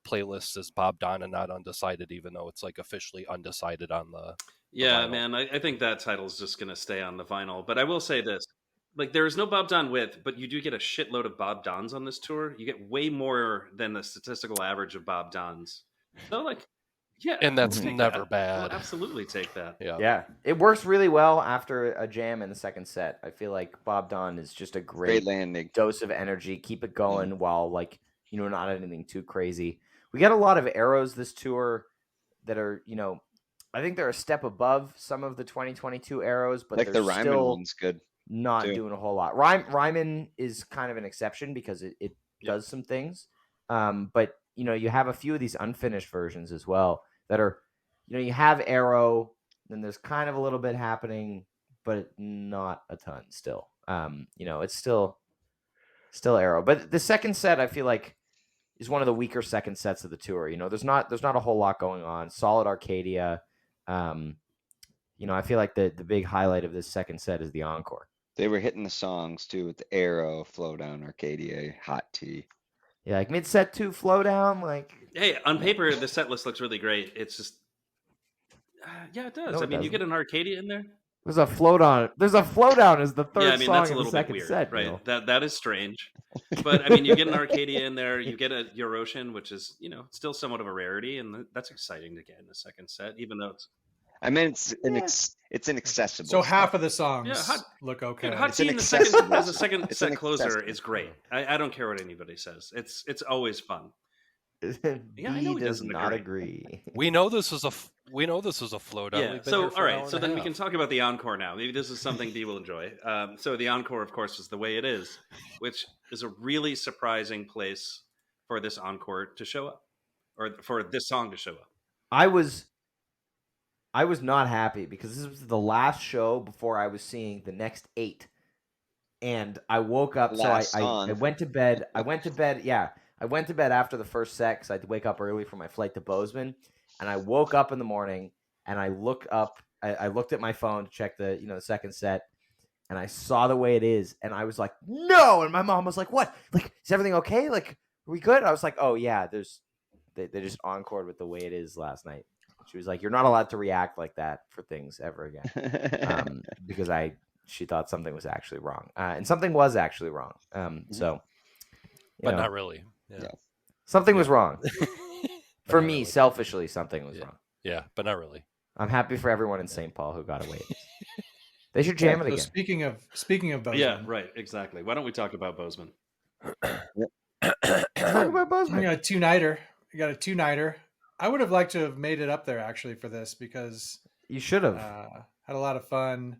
playlist as Bob Don and not Undecided, even though it's like officially undecided on the Yeah, vinyl. man, I think that title is just going to stay on the vinyl. But I will say this. Like, there is no Bob Don with, but you do get a shitload of Bob Dons on this tour. You get way more than the statistical average of Bob Dons. So, like, yeah. And that's never bad. I'll absolutely take that. Yeah. It works really well after a jam in the second set. I feel like Bob Don is just a great landing dose of energy. Keep it going while, not anything too crazy. We got a lot of arrows this tour that are, I think they're a step above some of the 2022 arrows, but like the Ryman still one's good. Not doing a whole lot. Ryman is kind of an exception because it does some things. But you have a few of these unfinished versions as well that are, you have Arrow, then there's kind of a little bit happening, but not a ton still. It's still Arrow. But the second set, I feel like, is one of the weaker second sets of the tour. There's not a whole lot going on. Solid Arcadia. I feel like the big highlight of this second set is the encore. They were hitting the songs too with the Arrow, Flow Down, Arcadia, Hot Tea. Yeah, like mid set 2, Flow Down. Like, hey, on paper the set list looks really great. It's just, yeah, it does. No, I it mean, you doesn't. get an Arcadia in there. There's a flow down. There's a flow down as the third Yeah, I mean song that's a in the little bit second weird, set, right? Neal. That is strange. But I mean, you get an Arcadia in there, you get a Eurasian, which is still somewhat of a rarity, and that's exciting to get in the second set, even though it's. I mean, it's inaccessible. So half of the songs Yeah, look okay. Hot It's Tea an in the second accessible as a song. second It's set an closer accessible is great. I don't care what anybody says. It's always fun. Yeah, I know he he does doesn't not agree. agree. We know this is a flow down. Yeah. We've been So here for all an hour right. and So a then we half. can talk about the encore now. Maybe this is something B will enjoy. So the encore, of course, is The Way It Is, which is a really surprising place for this encore to show up, or for this song to show up. I was not happy because this was the last show before I was seeing the next 8. And I woke up, so I went to bed. Yeah, I went to bed after the first set because I had to wake up early for my flight to Bozeman. And I woke up in the morning and I looked up. I looked at my phone to check the second set, and I saw The Way It Is, and I was like, no. And my mom was like, what? Like, is everything okay? Like, are we good? I was like, oh yeah, they just encored with The Way It Is last night. She was like, you're not allowed to react like that for things ever again, because she thought something was actually wrong, and something was actually wrong. So, but not really. Yeah. Something was wrong for me. Really. Selfishly, something was wrong. Yeah, but not really. I'm happy for everyone in St. Paul who got away. They should jam it So again. speaking of Bozeman, Yeah, right. Exactly. Why don't we talk about Bozeman? Talk about Bozeman. we got a two-nighter. I would have liked to have made it up there actually for this because You should have. had a lot of fun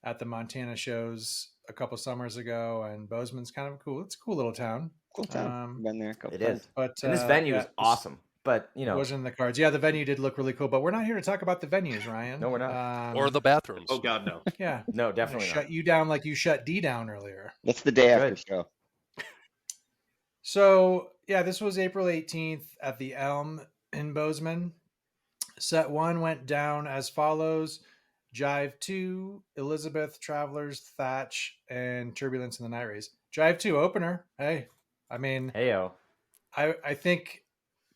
at the Montana shows a couple summers ago, and Bozeman's kind of cool. It's a cool little town. Cool town. Been there a couple It times. is. But And this venue is awesome. But wasn't in the cards. Yeah, the venue did look really cool, but we're not here to talk about the venues, Ryan. No, we're not. Or the bathrooms. Oh God, no. Yeah, no, definitely not. shut you down like you shut D down earlier. That's the day after Good. show. So yeah, this was April 18th at the Elm in Bozeman. Set 1 went down as follows: Jive 2, Elizabeth, Travelers, Thatch, and Turbulence in the Night Race. Jive 2 opener. Hey, I mean, Heyo.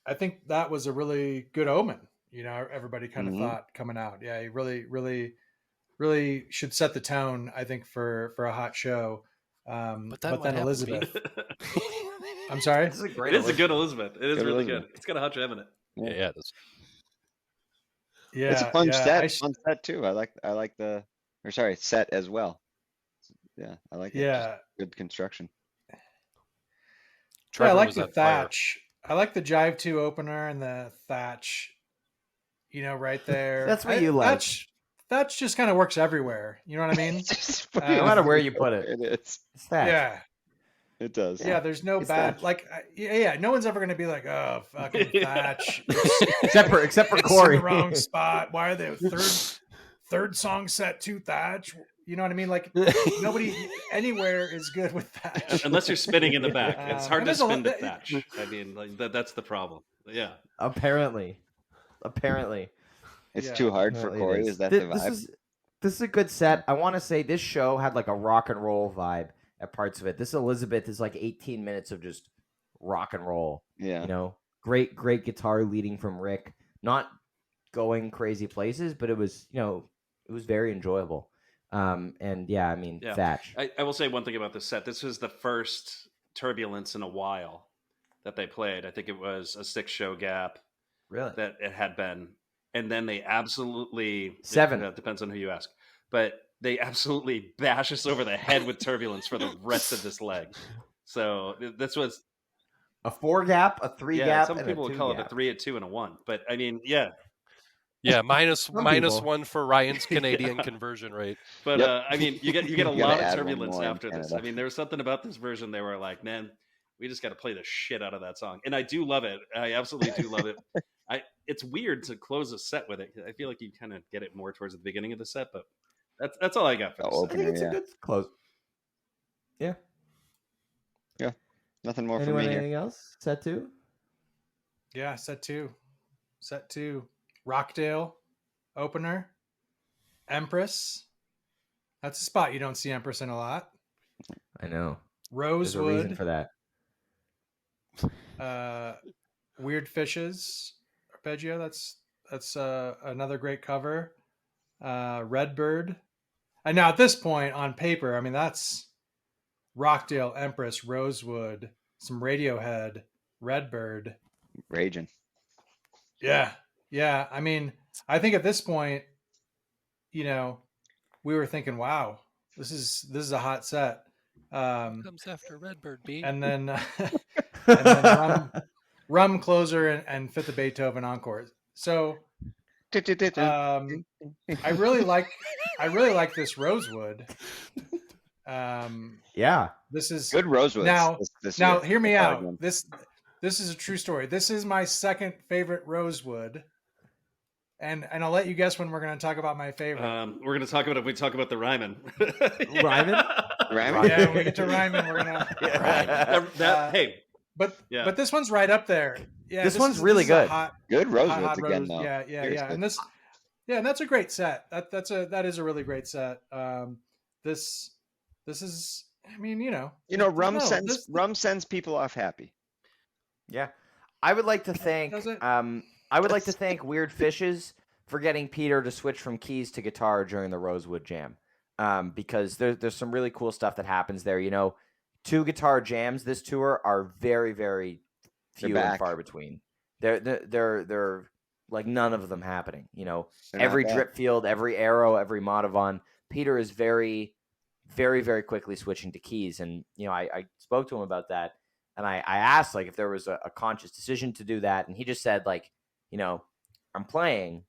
I think that was a really good omen. Everybody kind of thought coming out. Yeah, he really should set the tone, I think, for a hot show. But then Elizabeth. I'm sorry. This is a great. It is a good Elizabeth. It is Good really Elizabeth. good. It's got a hot rev in it. Yeah, it is. Yeah, It's a fun yeah, set. Fun set too. I like the set as well. Yeah, I like it. Yeah. Just good construction. Yeah, I Trevor like was the on fire. Thatch. I like the Jive 2 opener and the Thatch, right there. That's what you like. Thatch just kind of works everywhere. You know what I mean? No matter where you put it. It is. It's that. Yeah. It does. Yeah, there's no It's bad Thatch. no one's ever gonna be like, oh fucking Thatch. Except for It's in Corey. the wrong spot. Why are they third song set to Thatch? You know what I mean? Like nobody anywhere is good with Thatch. Unless you're spinning in the back. It's hard and to there's a spin lot- to Thatch. I mean, like, that's the problem. Yeah. Apparently. It's Yeah. too hard for Apparently it Corey. is. Is that the This vibe? is a good set. I want to say this show had like a rock and roll vibe at parts of it. This Elizabeth is like 18 minutes of just rock and roll. Yeah. Great guitar leading from Rick. Not going crazy places, but it was, it was very enjoyable. And yeah, I mean, Yeah. Thatch. I will say one thing about this set. This was the first Turbulence in a while that they played. I think it was a 6-show gap Really? that it had been. And then they absolutely 7. It depends on who you ask. But they absolutely bash us over the head with Turbulence for the rest of this leg. So this was A 4 gap, a 3 gap, some and people a would 2 call it gap. a 3, a 2, and a 1. But I mean, yeah. Yeah, minus Some minus people. 1 for Ryan's Canadian conversion rate. But Yep. I mean, you get a You gotta lot of add one Turbulence more in after this. Canada. I mean, there was something about this version they were like, man, we just got to play the shit out of that song, and I do love it. I absolutely do love it. it's weird to close a set with it. I feel like you kind of get it more towards the beginning of the set, but that's all I got for The this set. I think it's a good close. Yeah. Yeah. Nothing more from Anyone? me here. Anything else? Set 2. Yeah, set 2. Set 2. Rockdale opener. Empress. That's a spot you don't see Empress in a lot. I know. Rosewood. There's a reason for that. Weird Fishes. Arpeggio. That's another great cover. Redbird. And now at this point on paper, I mean, that's Rockdale, Empress, Rosewood, some Radiohead, Redbird. Raging. Yeah. Yeah. I mean, I think at this point, you know, we were thinking, wow, this is a hot set. Comes after Redbird, B. And then and then Rum Closer and Fifth of Beethoven Encore. So I really like this Rosewood. Yeah. This is good Rosewood. Now year. hear me out. This is a true story. This is my second favorite Rosewood. And I'll let you guess when we're going to talk about my favorite. We're going to talk about it when we talk about the Ryman. Ryman? Ryman? Yeah, when we get to Ryman, we're going to... hey. But this one's right up there. Yeah, this one's really good. Good Rosewoods hot again, rose. though. Yeah. And this... Yeah, and that's a great set. That is a really great set. This is, I mean, Rum sends people off happy. Yeah, I would like to thank Weird Fishes for getting Peter to switch from keys to guitar during the Rosewood Jam, because there's some really cool stuff that happens there. 2 guitar jams this tour are very, very few and far between. They're like none of them happening. Every drip field, every arrow, every Modavon. Peter is very, very, very quickly switching to keys, and I spoke to him about that, and I asked if there was a conscious decision to do that, and he just said I'm playing,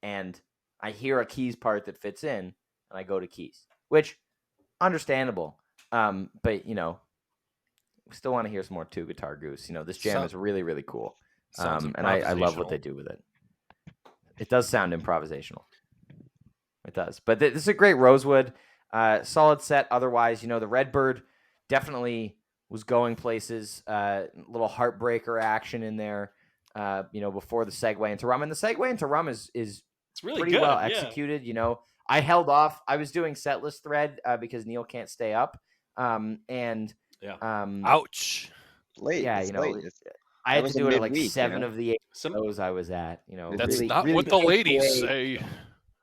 and I hear a keys part that fits in, and I go to keys, which understandable, but we still want to hear some more 2 guitar Goose. This jam is really, really cool, and I love what they do with it. It does sound improvisational. It does. But this is a great Rosewood. Solid set otherwise. The Redbird definitely was going places. Little heartbreaker action in there, before the segue into Rum. And the segue into Rum is it's really pretty well executed. I held off. I was doing setlist thread because Neal can't stay up. Ouch. Late. Yeah, late. I had to do it at 7 of the 8 shows I was at. That's really, not really what the ladies say.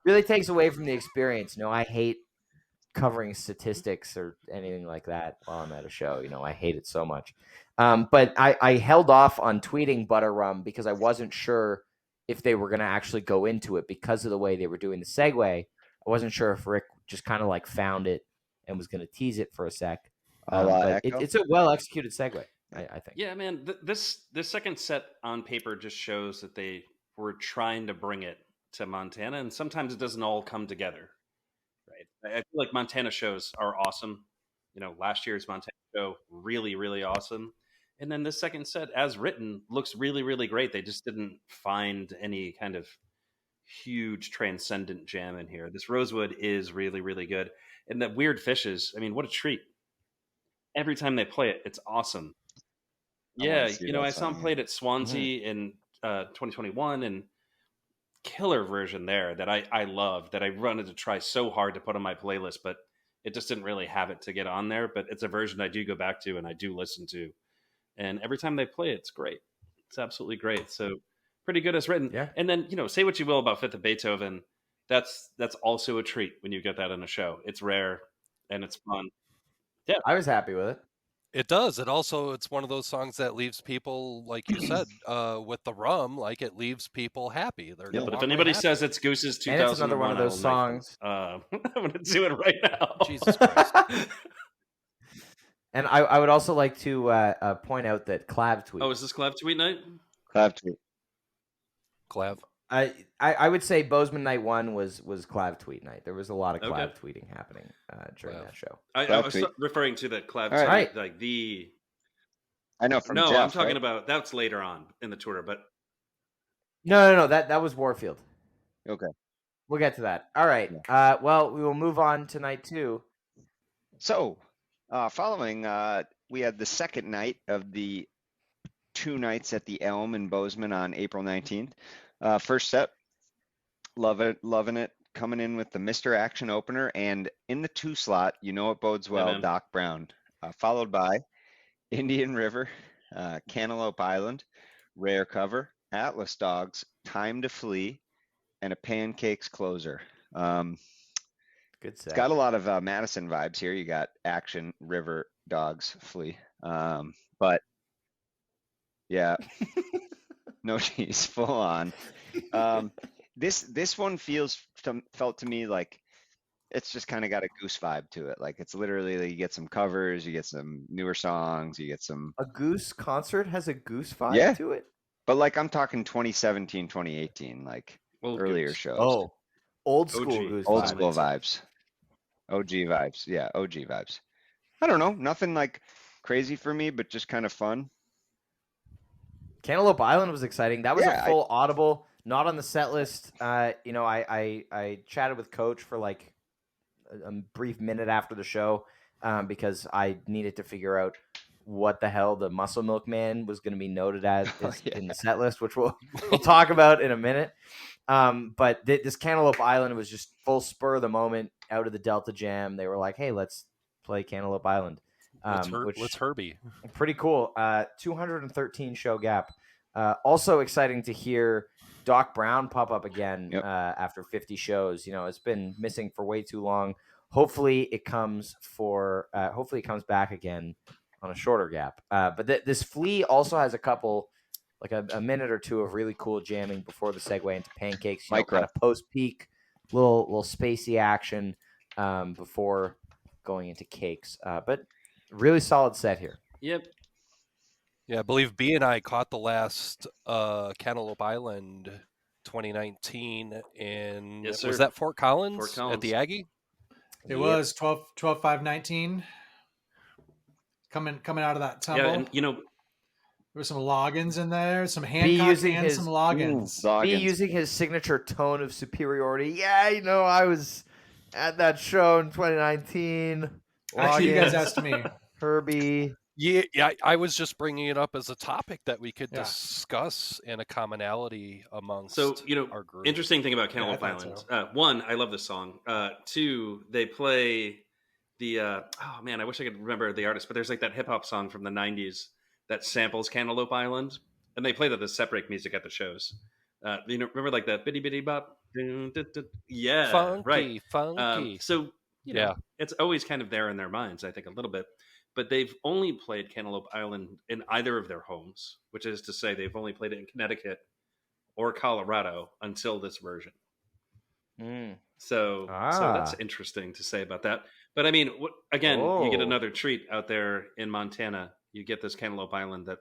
Really takes away from the experience. I hate covering statistics or anything like that while I'm at a show. I hate it so much. But I held off on tweeting Butter Rum because I wasn't sure if they were going to actually go into it because of the way they were doing the segue. I wasn't sure if Rick just kind of found it and was going to tease it for a sec. But it's a well-executed segue, I think. Yeah, man. This second set on paper just shows that they were trying to bring it to Montana, and sometimes it doesn't all come together, right? I feel like Montana shows are awesome. Last year's Montana show, really, really awesome. And then this second set, as written, looks really, really great. They just didn't find any kind of huge transcendent jam in here. This Rosewood is really, really good. And the Weird Fishes, I mean, what a treat. Every time they play it, it's awesome. I saw them played at Swansea in 2021, and killer version there that I loved, that I wanted to try so hard to put on my playlist, but it just didn't really have it to get on there. But it's a version I do go back to and I do listen to. And every time they play it, it's great. It's absolutely great. So pretty good as written. Yeah. And then, say what you will about Fifth of Beethoven. That's also a treat when you get that in a show. It's rare and it's fun. Yeah. I was happy with it. It does. It's one of those songs that leaves people, like you said, with the Rum, it leaves people happy. But if anybody says it's Goose's 2001, and it's another one of those songs. I'm going to do it right now. Jesus Christ. And I would also like to point out that Clav tweet. Oh, is this Clav tweet night? Clav tweet. Clav. I would say Bozeman Night 1 was Clav tweet night. There was a lot of Clav tweeting happening during that show. I was referring to the Clav tweet, right. the. I know from No, Jeff, I'm talking about that's later on in the tour, but No. That was Warfield. Okay. We'll get to that. All right. Yeah. Well, we will move on to night 2. So, following, we had the second night of the 2 nights at the Elm in Bozeman on April 19th. First set, loving it. Coming in with the Mr. Action opener, and in the 2 slot, you know it bodes well, man. Doc Brown, followed by Indian River, Cantaloupe Island, Rare Cover, Atlas Dogs, Time to Flee, and a Pancakes closer. Good It's set. got a lot of Madison vibes here. You got Action, River, Dogs, Flee. But yeah, no cheese, full on. This one felt to me like it's just kind of got a Goose vibe to it. Like it's literally you get some covers, you get some newer songs, you get some. A Goose concert has a Goose vibe Yeah. to it? But like I'm talking 2017, 2018, like Old earlier Goose. shows. Oh, old school OG. Goose Old vibe. school vibes. OG vibes. Yeah, OG vibes. I don't know, nothing like crazy for me, but just kind of fun. Cantaloupe Island was exciting. That was Yeah, a full audible, not on the set list. I chatted with Coach for like a brief minute after the show because I needed to figure out what the hell the Muscle Milk Man was going to be noted as in the set list, which we'll talk about in a minute. But this Cantaloupe Island was just full spur of the moment out of the Delta Jam. They were like, "Hey, let's play Cantaloupe Island." Let's Herbie. Pretty cool. 213 show gap. Also exciting to hear Doc Brown pop up again after 50 shows. You know, it's been missing for way too long. Hopefully it comes back again on a shorter gap. But this Flea also has a couple, like a minute or two of really cool jamming before the segue into Pancakes. You know, kind of post peak, little spacey action before going into Cakes. But really solid set here. Yep. Yeah, I believe B and I caught the last Cantaloupe Island 2019 in Yes, sir. was that Fort Collins, Fort Collins. at the Aggie? It was 12/5/19. Coming out of that tumble. Yeah, and you know, there were some logins in there, some Hancock and some logins. B using his signature tone of superiority. Yeah, you know, I was at that show in 2019. Actually, you guys asked me. Herbie. Yeah, I was just bringing it up as a topic that we could discuss and a commonality amongst our group. Interesting thing about Cantaloupe Island. So. One, I love this song. 2, they play the oh man, I wish I could remember the artist, but there's like that hip hop song from the 90s that samples Cantaloupe Island, and they play that as set break music at the shows. You know, remember like that bitty bitty bop? Yeah, funky, funky. So you know, it's always kind of there in their minds, I think, a little bit. But they've only played Cantaloupe Island in either of their homes, which is to say they've only played it in Connecticut or Colorado until this version. So that's interesting to say about that. But I mean, again, you get another treat out there in Montana. You get this Cantaloupe Island that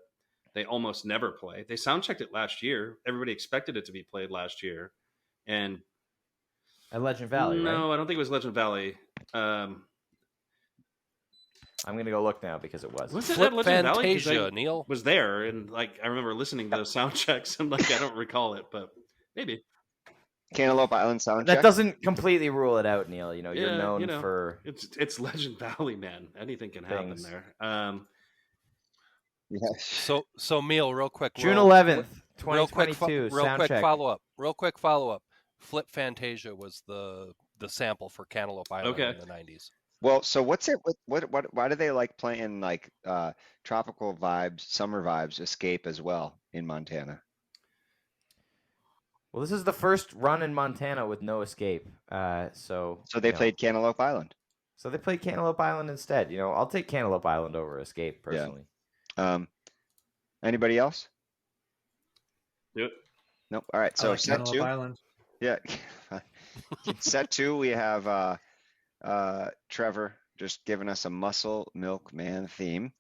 they almost never play. They sound checked it last year. Everybody expected it to be played last year. And at Legend Valley, right? No, I don't think it was Legend Valley. I'm gonna go look now because it was. Was it at Legend Valley? Neal was there, and like I remember listening to those sound checks, and like I don't recall it, but maybe Cantaloupe Island sound check. That doesn't completely rule it out, Neal. You know, you're known for it's Legend Valley, man. Anything can happen there. So Neal, real quick. June 11th, 2022. Real quick follow up. Flip Fantasia was the sample for Cantaloupe Island in the 90s. Well, so what's it? Why do they like playing like tropical vibes, summer vibes, Escape as well in Montana? Well, this is the first run in Montana with no Escape. So they played Cantaloupe Island. So they played Cantaloupe Island instead. You know, I'll take Cantaloupe Island over Escape personally. Yeah. Anybody else? Yep. Nope. All right. So like set Cantaloupe 2. Island. Yeah. Set 2, we have Trevor just giving us a Muscle Milk Man theme,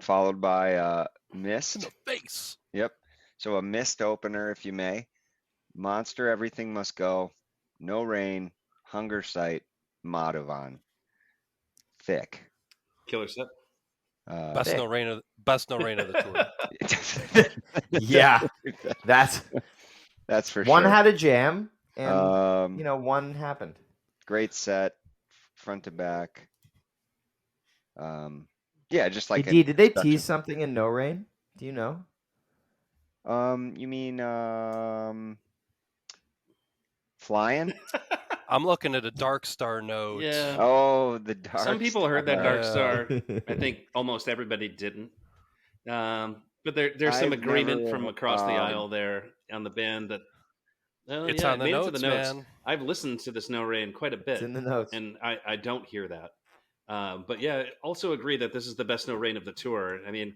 followed by Mist. In the face. Yep. So a Mist opener, if you may. Monster, Everything Must Go. No Rain. Hunger Sight. Madovan. Thick. Killer set. Best no rain of the tour. Yeah, that's for one sure. had a jam, and one happened. Great set, front to back. Yeah, just like Did they tease something in No Rain? Do you know? You mean flying? I'm looking at a Dark Star note. Yeah. Oh, the Dark Some people heard that Star. Dark Star. I think almost everybody didn't. But there's some I've agreement never, from across the aisle there on the band that It's yeah, on it the made it notes, to the notes. man. I've listened to this No Rain quite a bit, It's in the notes. and I don't hear that. But yeah, also agree that this is the best No Rain of the tour. I mean,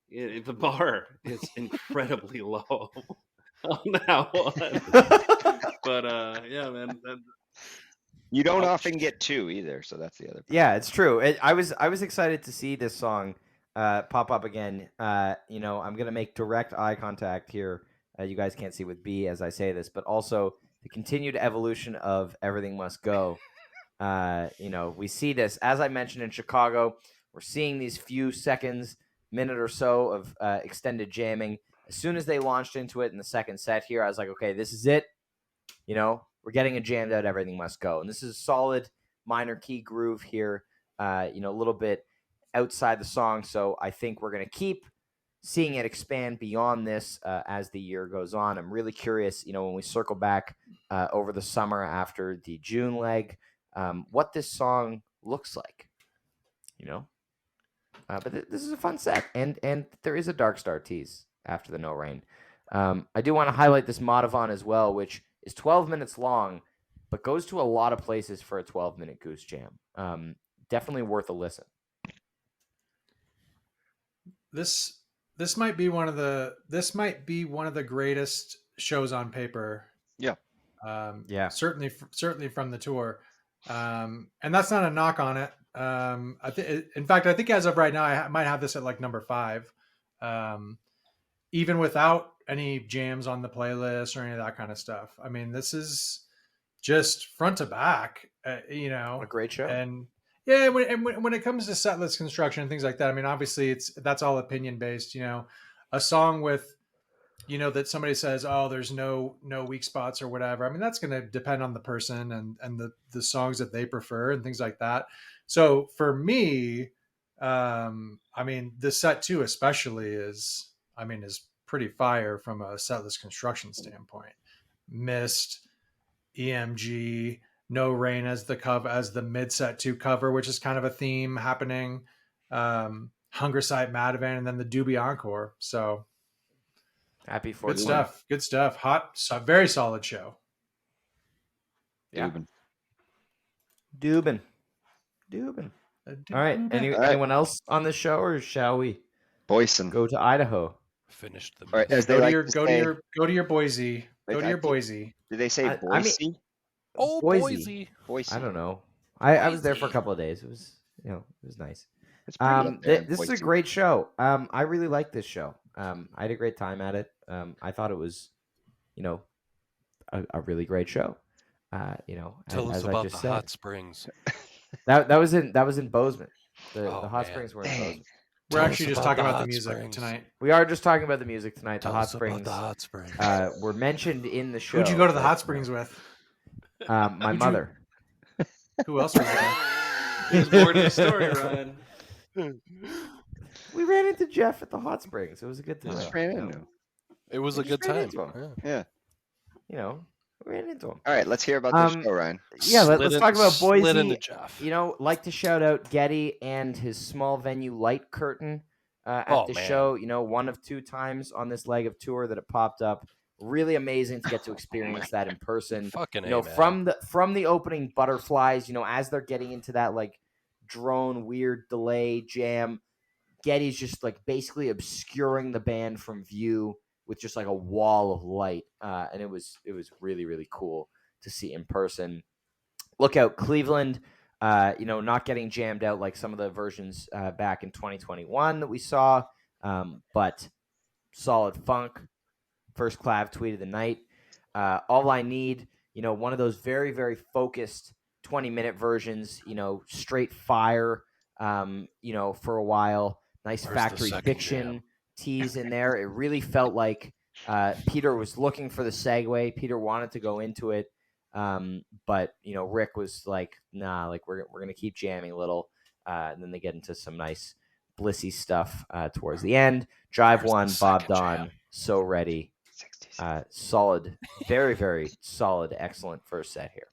the bar is incredibly low on that one. But yeah, man. You don't often get two either, so that's the other part. Yeah, it's true. I was excited to see this song pop up again. I'm gonna make direct eye contact here. You guys can't see with B as I say this, but also the continued evolution of Everything Must Go. We see this, as I mentioned, in Chicago. We're seeing these few seconds, minute or so of extended jamming. As soon as they launched into it in the second set here, I was like, okay, this is it. We're getting a jammed out Everything Must Go. And this is a solid minor key groove here, a little bit outside the song. So I think we're going to keep seeing it expand beyond this as the year goes on. I'm really curious, when we circle back over the summer after the June leg, what this song looks like, But this is a fun set, and there is a Dark Star tease after the No Rain. I do want to highlight this Madison as well, which is 12 minutes long, but goes to a lot of places for a 12-minute Goose Jam. Definitely worth a listen. This might be one of the greatest shows on paper. Yeah. Yeah. Certainly from the tour. And that's not a knock on it. In fact, I think as of right now, I might have this at like number 5, even without any jams on the playlist or any of that kind of stuff. I mean, this is just front to back, a great show. And yeah, when it comes to set list construction and things like that, I mean, obviously that's all opinion based. A song with, that somebody says, oh, there's no weak spots or whatever. I mean, that's going to depend on the person and the songs that they prefer and things like that. So for me, I mean, the set 2 especially is pretty fire from a setlist construction standpoint. Mist, EMG, No Rain as the mid set 2 cover, which is kind of a theme happening. Hunger Site Madavan, and then the Doobie Encore. So happy for good stuff. Good stuff. Hot, very solid show. Yeah. Dubin. All right. Anyone else on the show, or shall we Boyson go to Idaho? Finished the. Right, go to your Boise. Go to your Boise. Did they say Boise? Boise. Boise. I don't know. I was there for a couple of days. It was it was nice. This is a great show. I really like this show. I had a great time at it. I thought it was, a really great show. Tell us about the hot springs. That was in Bozeman. The hot springs were in Bozeman. We're actually just talking about the music tonight. We are just talking about the music tonight. Tell the hot us springs. About the hot springs. Were mentioned in the show. Who'd you go to the hot springs with? My mother. Who else was there? There's more to the story, Ryan. We ran into Jeff at the hot springs. It was a good time. It was a good time. Yeah. We ran into him. All right, let's hear about this show, Ryan. Yeah, let's talk about Boise. Into Jeff. Like to shout out Getty and his small venue light curtain at the show. One of 2 times on this leg of tour that it popped up. Really amazing to get to experience that in person. Fucking from the opening butterflies, as they're getting into that like drone weird delay jam, Getty's just like basically obscuring the band from view with just like a wall of light, and it was really, really cool to see in person. Look out, Cleveland, not getting jammed out like some of the versions back in 2021 that we saw, but solid funk. First Clav tweet of the night. All I Need, one of those very, very focused 20-minute versions, straight fire, for a while. nice Where's the Factory second Fiction jam? tease in there. It really felt like Peter was looking for the segue. Peter wanted to go into it, but Rick was like, "Nah, like we're gonna keep jamming a little." And then they get into some nice blissy stuff towards the end. Drive Where's the one, Bob second Don, jam? so ready. 60. Solid, very, very solid, excellent first set here.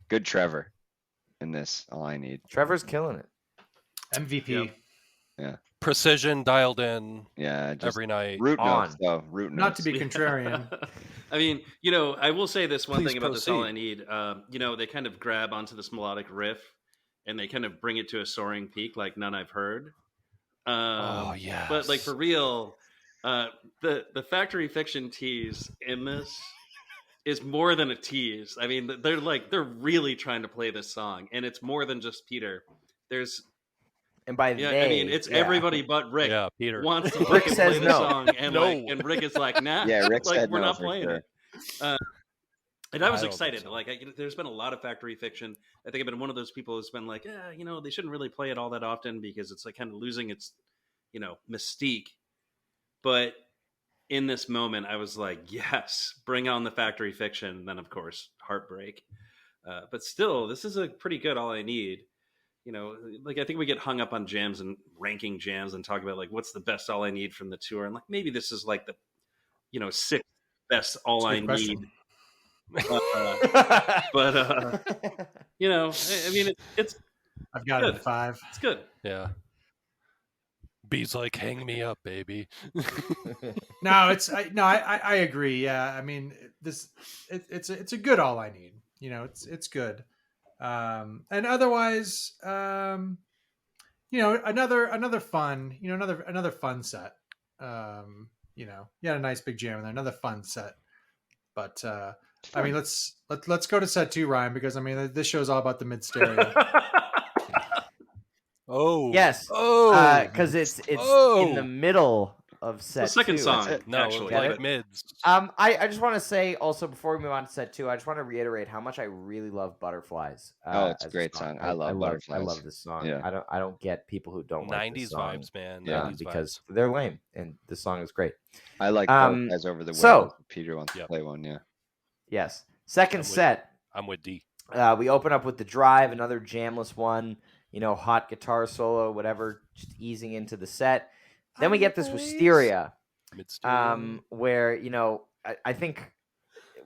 Good Trevor in this. All I need. Trevor's killing it. MVP. Yep. Yeah. Precision dialed in Yeah. Just every night. root notes, On. though. Root Not notes. to be contrarian. I mean, I will say this one Please thing about this All proceed. I Need. They kind of grab onto this melodic riff and they kind of bring it to a soaring peak like none I've heard. Oh, yes. But like for real, the Factory Fiction tease in this is more than a tease. I mean, they're really trying to play this song, and it's more than just Peter. And by It's everybody but Rick. Yeah, Peter. Wants to Rick fucking says play the no. song, and No. and Rick is like, nah, Yeah, Rick like said we're no not for playing sure. it. And I was I don't excited. think so. Like, there's been a lot of Factory Fiction. I think I've been one of those people who's been like, they shouldn't really play it all that often because it's like kind of losing its, mystique. But in this moment, I was like, yes, bring on the Factory Fiction. Then, of course, Heartbreak. But still, this is a pretty good All I Need. Like I think we get hung up on jams and ranking jams and talk about like what's the best All I Need from the tour, and like maybe this is like the, sixth best All I Need. But I mean, it's I've got it at 5. it's good. Yeah. B's like, hang me up, baby. No, I agree. Yeah, I mean, it's a good All I Need. It's good. And otherwise, another fun, another fun set. You had a nice big jam in there, another fun set. But I mean, let's go to set 2, Ryan, because I mean, this show is all about the mid stereo. Oh. Yes. Oh. Because it's in the middle of set The second 2. song, No, actually. like but- mids. I just want to say also before we move on to set 2, I just want to reiterate how much I really love Butterflies. It's a as great song. I love Butterflies. I love this song. Yeah. I don't get people who don't like this 90s song. vibes, man. Yeah. 90s Because vibes. they're lame, and this song is great. I like Butterflies over the so- Whales. Peter wants to play one. Yeah. Yes. Second I'm with- set, I'm with D. we open up with The Drive, another jamless one. Hot guitar solo, whatever, just easing into the set. Then we get this Wisteria, Mid-stereo. where I think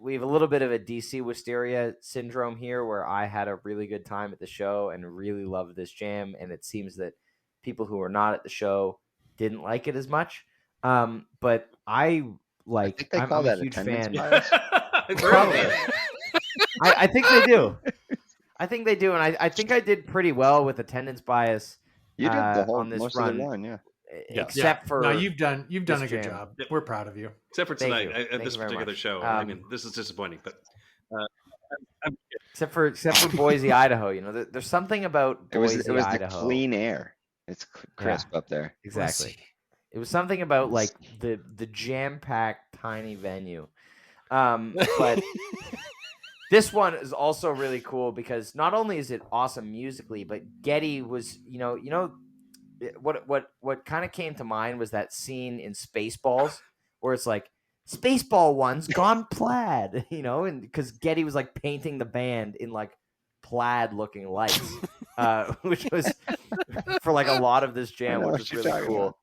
we have a little bit of a DC Wisteria syndrome here, where I had a really good time at the show and really loved this jam, and it seems that people who were not at the show didn't like it as much. But I like. think they I'm call a that huge attendance fan. bias. Probably. I think they do. I think they do, and I think I did pretty well with attendance bias. You did the whole on this most run. of the run, yeah. Except for no, you've done a this good jam. job. Yep. We're proud of you. Except for Thank tonight, you. at Thank this you very particular much. show. I mean, this is disappointing, but except for Boise, Idaho. There's something about It was Boise, the Idaho. clean air. It's crisp up there. Exactly. It was something about like the jam-packed tiny venue. But this one is also really cool because not only is it awesome musically, but Geddy was, what kind of came to mind was that scene in Spaceballs where it's like Spaceball one's gone plaid, and because Geddy was like painting the band in like plaid looking lights, which was for like a lot of this jam, which was really cool.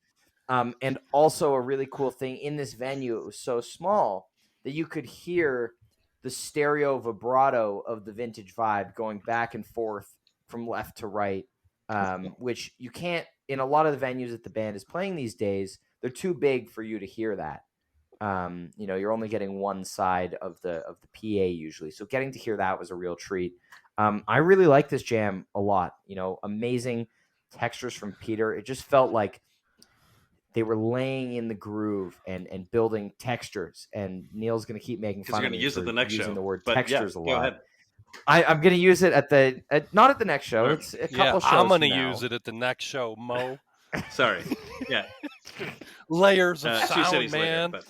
And also a really cool thing in this venue, it was so small that you could hear the stereo vibrato of the Vintage Vibe going back and forth from left to right, which you can't in a lot of the venues that the band is playing these days. They're too big for you to hear that. You're only getting one side of the PA usually, so getting to hear that was a real treat. I really like this jam a lot. Amazing textures from Peter. It just felt like they were laying in the groove and building textures. And Neal's going to keep making fun of me use it for the next using show. the word But textures a go lot. ahead. I'm going to use it not at the next show. Alright. It's a couple Yeah, shows. I'm going gonna to use it at the next show, Mo. Sorry. Yeah. Layers of Two sound, cities later, man. but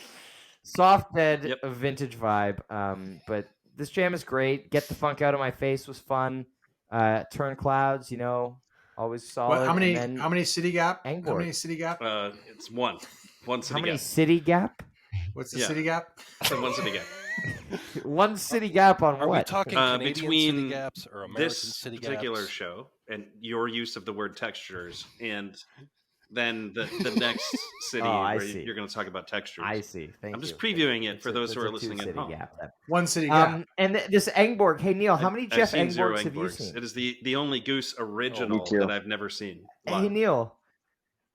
Soft bed, Yep. a Vintage Vibe. But this jam is great. Get the Funk Out of My Face was fun. Turn Clouds, always solid. What? How many? And then How many city gap? How Angborg. many city gap? It's one city how many gap. city gap? What's the Yeah. city gap? So one city gap. One city gap on Are what? we talking Canadian Between city gaps or American this city particular gaps? show and your use of the word textures, and then the next city I where see. you're going to talk about textures. I see. Thank I'm you. just previewing it It's for a- those it's who are a listening at two-city home. gap. One city gap. And this Engborg. Hey Neal, how many I've Jeff seen zero Engborgs have you Engborgs. seen? It is the only Goose original too. that I've never seen. Hey live. Neal.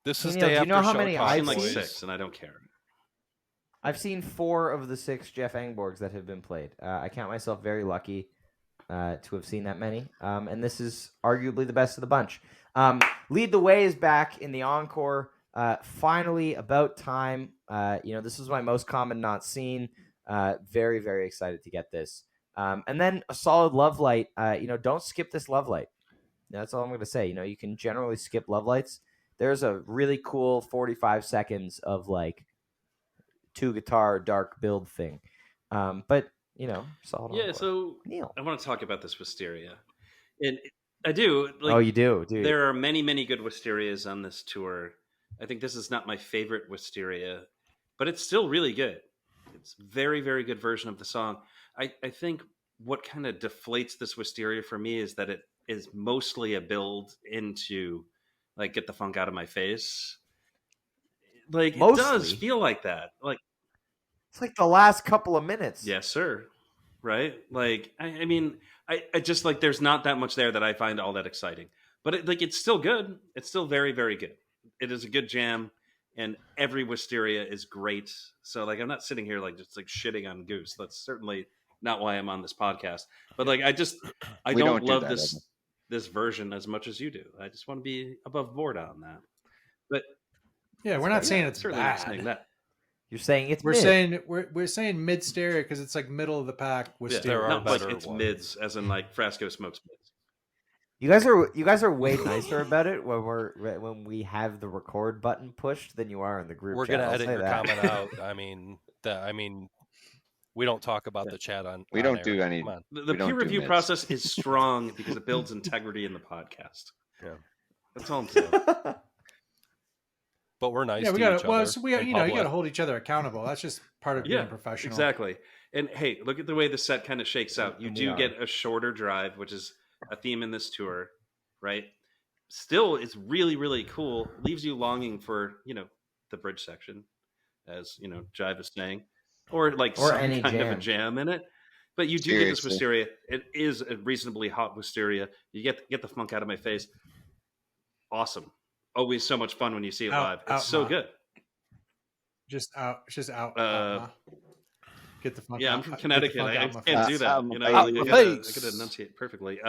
This Hey, is Neal, day do you after know how show many talk, I've I've seen like seen? 6, and I don't care. I've seen 4 of the 6 Jeff Engborgs that have been played. I count myself very lucky to have seen that many. And this is arguably the best of the bunch. Lead the Way is back in the encore. Finally, about time. This is my most common not seen. Very, very excited to get this. And then a solid Love Light. Don't skip this Love Light. That's all I'm going to say. You can generally skip Love Lights. There's a really cool 45 seconds of like 2-guitar dark build thing. But solid. Yeah, encore. so Neal. I want to talk about this wisteria. And I do. Oh, you do, dude. There are many, many good wisterias on this tour. I think this is not my favorite wisteria, but it's still really good. It's very, very good version of the song. I think what kind of deflates this wisteria for me is that it is mostly a build into like Get the Funk Out of My Face. Like it does Mostly? feel like that. Like It's like the last couple of minutes. yes, sir. Right? Like I mean, I just like there's not that much there that I find all that exciting. But it's still good. It's still very, very good. It is a good jam, and every wisteria is great. So like I'm not sitting here like just like shitting on Goose. That's certainly not why I'm on this podcast. But like I We don't don't do love that, this version as much as you do. I just want to be above board on that. But Yeah, we're not fair. saying it's certainly not bad. saying that. You're saying it's We're mid. saying we're saying mid stereo because it's like middle of the pack with Yeah, stereo. there are not like better it's ones. mids, as in like Frasco smokes mids. You guys are way nicer about it when we have the record button pushed than you are in the group We're chat. gonna I'll edit say your that. comment out. I mean, we don't talk about the chat on. We on don't air. do any. Come on. The We don't peer do review mids. process is strong because it builds integrity in the podcast. Yeah. That's all I'm saying. But we're nice Yeah, we to got each to. Well, other. so we in you got to public. hold each other accountable. That's just part of Yeah, being professional. exactly. And hey, look at the way the set kind of shakes out. You And we do are. get a shorter drive, which is a theme in this tour, right? Still, it's really, really cool. Leaves you longing for, the bridge section, as, Jive is saying, or like Or some any kind of a jam. jam in it. But you do get this Seriously. wisteria. It is a reasonably hot wisteria. You get the funk out of my face. Awesome. Always so much fun when you see it Out- live. It's out, so Ma. good. Just out. Uh, Get the funk Yeah, out. I'm from get the Connecticut. funk I out my can't face. do that. Out You my know, face. I Out my gotta face. enunciate perfectly.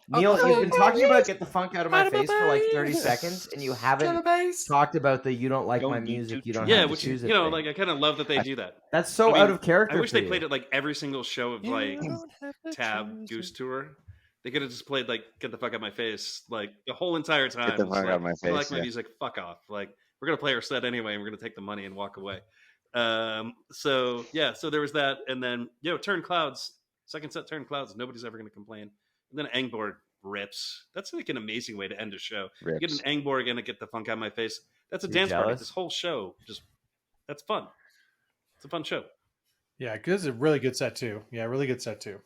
Neal, Okay. you've been talking about Get the Funk Out of My Face for like 30 seconds, and you haven't talked about the you don't like Don't my need music, to you don't choose yeah, have to which choose it. you know, thing. like I kind of love that they do that. That's so I mean, out of character. I wish for they you. played it like every single show of like You don't have to Tab choose Goose it. tour. They could have just played like "Get the Fuck Out of My Face" like the whole entire time. Get the It's fuck like, out of my "You don't face, like my yeah. music? Fuck off! Like we're gonna play our set anyway, and we're gonna take the money and walk away. So yeah, so there was that, and then Turn Clouds. Second set, Turn Clouds. Nobody's ever gonna complain. And then Angborg rips. That's like an amazing way to end a show. You Rips. get an Angborg and a Get the Funk Out of My Face. That's a You're dance party. jealous? This whole show that's fun. It's a fun show. Yeah, because it's a really good set too. Yeah, really good set too.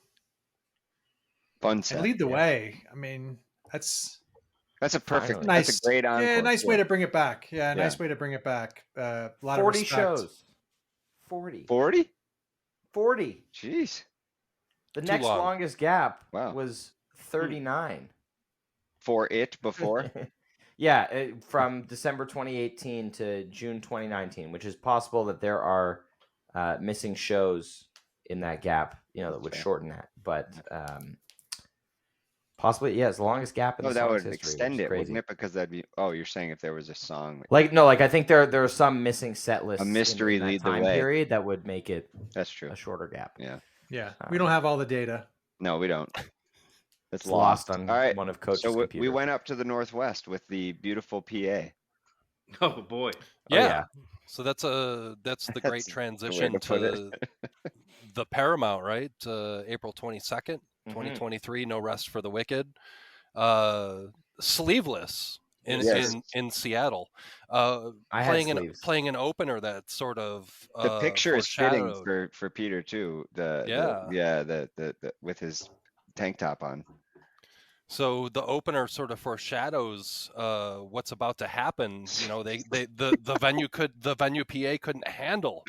Fun set. And lead the yeah. way. I mean, that's That's a perfect. Finally. nice. That's a great encore. Yeah, nice way too. to bring it back. Yeah, Yeah. nice way to bring it back. A lot 40 of respect. shows. 40. 40? 40. Jeez. The Too next long. longest gap Wow. was 39. For it before. Yeah, from December 2018 to June 2019, which is possible that there are missing shows in that gap, that would Okay. shorten that. But possibly, yeah, it's the longest gap in Oh, the that song's would history, extend which is it, crazy. wouldn't it? Because that'd be. Oh, you're saying if there was a song. Like I think there are some missing set lists. mystery in that lead the time way. period that would make it That's true. a shorter gap. Yeah. Yeah, we don't have all the data. No, we don't. It's lost. lost on All right. one of Coach's So we computers. went up to the northwest with the beautiful PA. Oh boy. Yeah. yeah. So that's the That's great the way transition to put to the Paramount, right? April 22nd, Mhm. 2023. No Rest for the Wicked. Sleeveless in Yes. in Seattle, I had sleeves. playing an opener that sort of The picture is fitting foreshadowed. for Peter too. Yeah. The with his tank top on. So the opener sort of foreshadows what's about to happen. You know, the venue PA couldn't handle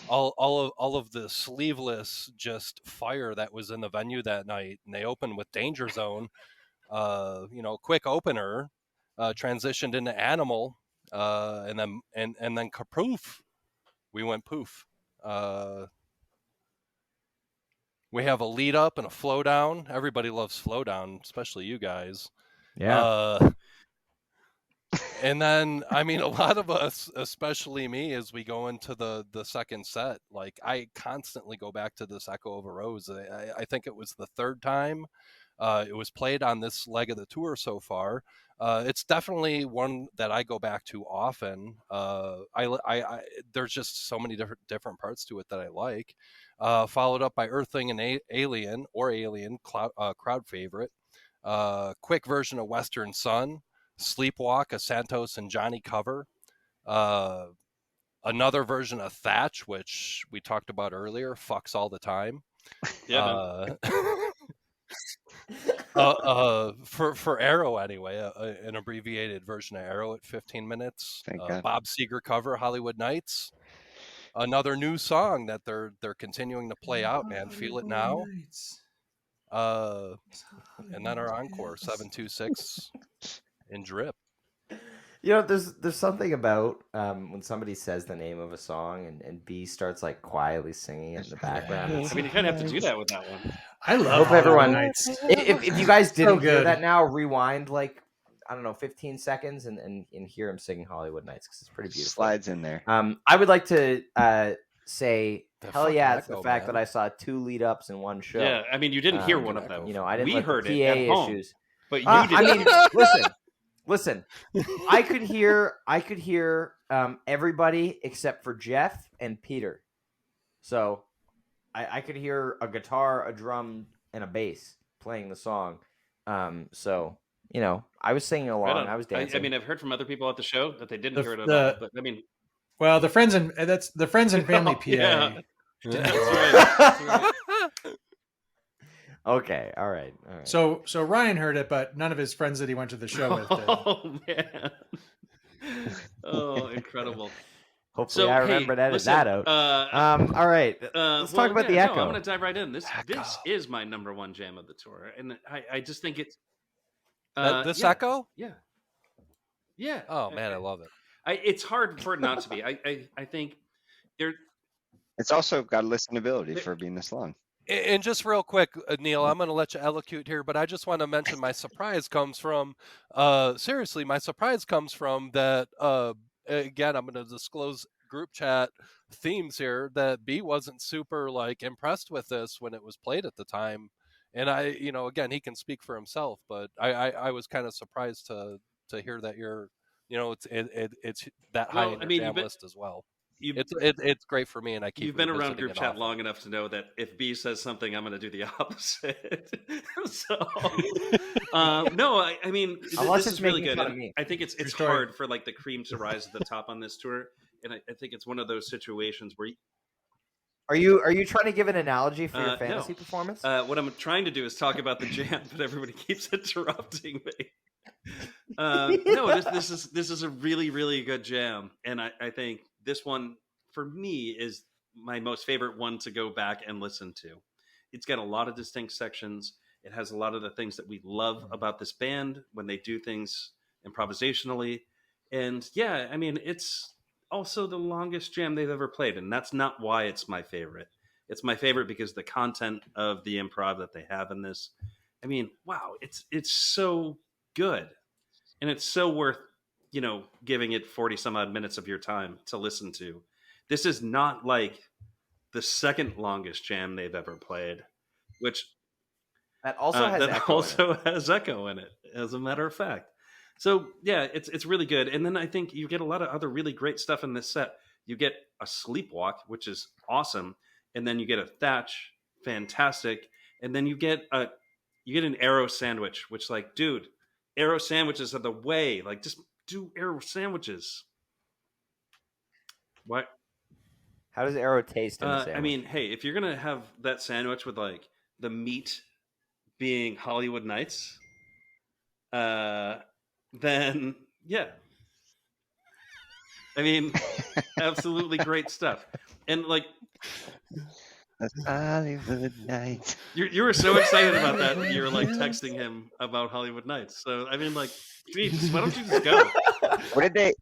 all of the sleeveless just fire that was in the venue that night, and they opened with Danger Zone. Quick opener, transitioned into Animal, and then Kapoof. We went poof. We have a lead up and a flow down. Everybody loves flow down, especially you guys. Yeah. And then, I mean, a lot of us, especially me, as we go into the second set, like I constantly go back to this Echo of a Rose. I think it was the third time it was played on this leg of the tour so far. It's definitely one that I go back to often. There's just so many different parts to it that I like. Followed up by Earthling and Alien crowd favorite. Quick version of Western Sun, Sleepwalk, a Santos and Johnny cover. Another version of Thatch, which we talked about earlier, fucks all the time. Yeah, For Arrow anyway, an abbreviated version of Arrow at 15 minutes. Thank God. Bob Seger cover, Hollywood Nights. Another new song that they're continuing to play out, man. Feel It Now. And then our encore, 726 in Drip. You know, there's something about when somebody says the name of a song and B starts like quietly singing it in the background. I mean, you kind of have to do that with that one. I I love hope everyone. Nights. If you guys didn't hear good. that now, rewind like I don't know 15 seconds and hear him singing Hollywood Nights because it's pretty beautiful. Slides in there. I would like to say The hell fucking yeah to the echo, fact man. that I saw 2 lead ups in one show. Yeah, I mean, you didn't hear Um, one of them. You know, I didn't We let heard the it PA at home, issues. but you I didn't. mean, listen. I could hear everybody except for Jeff and Peter. So I could hear a guitar, a drum, and a bass playing the song. So you know, I was singing Right along. on. I was dancing. I mean, I've heard from other people at the show that they didn't hear it at The- all. But I mean, Well, the friends and family PA. Yeah. didn't That's know. right. That's right. Okay, all right. So Ryan heard it, but none of his friends that he went to the show with did. Oh man. Oh, incredible. Hopefully, I remember to edit that out. All right, let's talk about the Echo. No, I'm going to dive right in. This is my number one jam of the tour, and I just think it's This Echo? Yeah. Yeah. Oh man, I love it. It's hard for it not to be. I think there. It's also got listenability for being this long. And just real quick, Neal, I'm going to let you elocute here, but I just want to mention my surprise comes from, seriously, my surprise comes from that, again, I'm going to disclose group chat themes here, that B wasn't super, like, impressed with this when it was played at the time. And again, he can speak for himself, but I was kind of surprised to hear that you're, it's that high in your jam list as well. It's great for me, and I keep. You've been around group chat often. long enough to know that if B says something, I'm going to do the opposite. So, no, I mean, this is really good. I think it's hard for like the cream to rise to the top on this tour, and I think it's one of those situations where. Are you trying to give an analogy for your fantasy performance? What I'm trying to do is talk about the jam, but everybody keeps interrupting me. No, this is a really, really good jam, and I think this one for me is my most favorite one to go back and listen to. It's got a lot of distinct sections. It has a lot of the things that we love about this band when they do things improvisationally, and yeah, I mean, it's also the longest jam they've ever played, and that's not why it's my favorite. It's my favorite because the content of the improv that they have in this. I mean, wow, it's so good. And it's so worth, giving it 40 some odd minutes of your time to listen to. This is not like the second longest jam they've ever played, which that also has echo in it, as a matter of fact. So yeah, it's really good. And then I think you get a lot of other really great stuff in this set. You get a Sleepwalk, which is awesome. And then you get a Thatch, fantastic. And then you get you get an arrow sandwich, which like, dude, arrow sandwiches are the way. Like, just do arrow sandwiches. What? How does arrow taste in a sandwich? I mean, hey, if you're gonna have that sandwich with like the meat being Hollywood Nights, then yeah. I mean, absolutely great stuff. And like, That's Hollywood Nights. you were so excited about that. You were like texting him about Hollywood Nights. So I mean, like, geez, why don't you just go? What did they?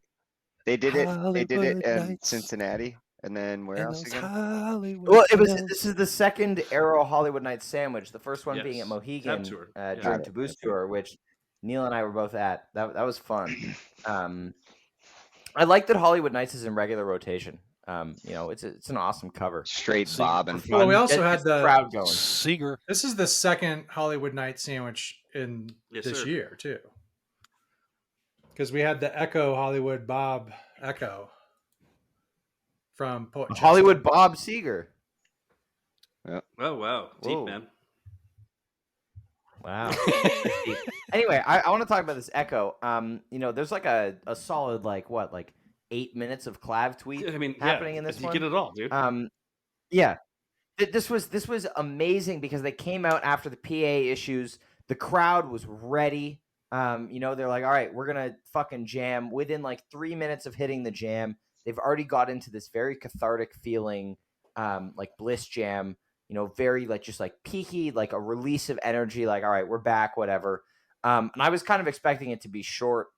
They did it. They Hollywood did it in Nights. Cincinnati, and then where And else those again? Hollywood Well, it was. hills. This is the second Arrow Hollywood Nights sandwich. The first one being Yes. at Mohegan Tab tour. Yeah. during Got it. Taboo's tour, which Neal and I were both at. That was fun. I like that Hollywood Nights is in regular rotation. You know, it's an awesome cover. Straight See, bobbing. Well, we also Gets had the the crowd going. Seeger. This is the second Hollywood Night sandwich in Yes, this sir. year too, because we had the Echo Hollywood Bob Echo from Port Chester. Hollywood Bob Seeger. Oh wow, deep Whoa. man. Wow. Anyway, I want to talk about this Echo. You know, there's like a solid like 8 minutes of clav tweet I mean, happening in this you one. get it all, dude. Yeah. This was amazing because they came out after the PA issues. The crowd was ready. You know, they're like, all right, we're gonna fucking jam. Within like 3 minutes of hitting the jam, they've already got into this very cathartic feeling, like bliss jam. You know, very like just like peaky, like a release of energy. Like, all right, we're back, whatever. And I was kind of expecting it to be short.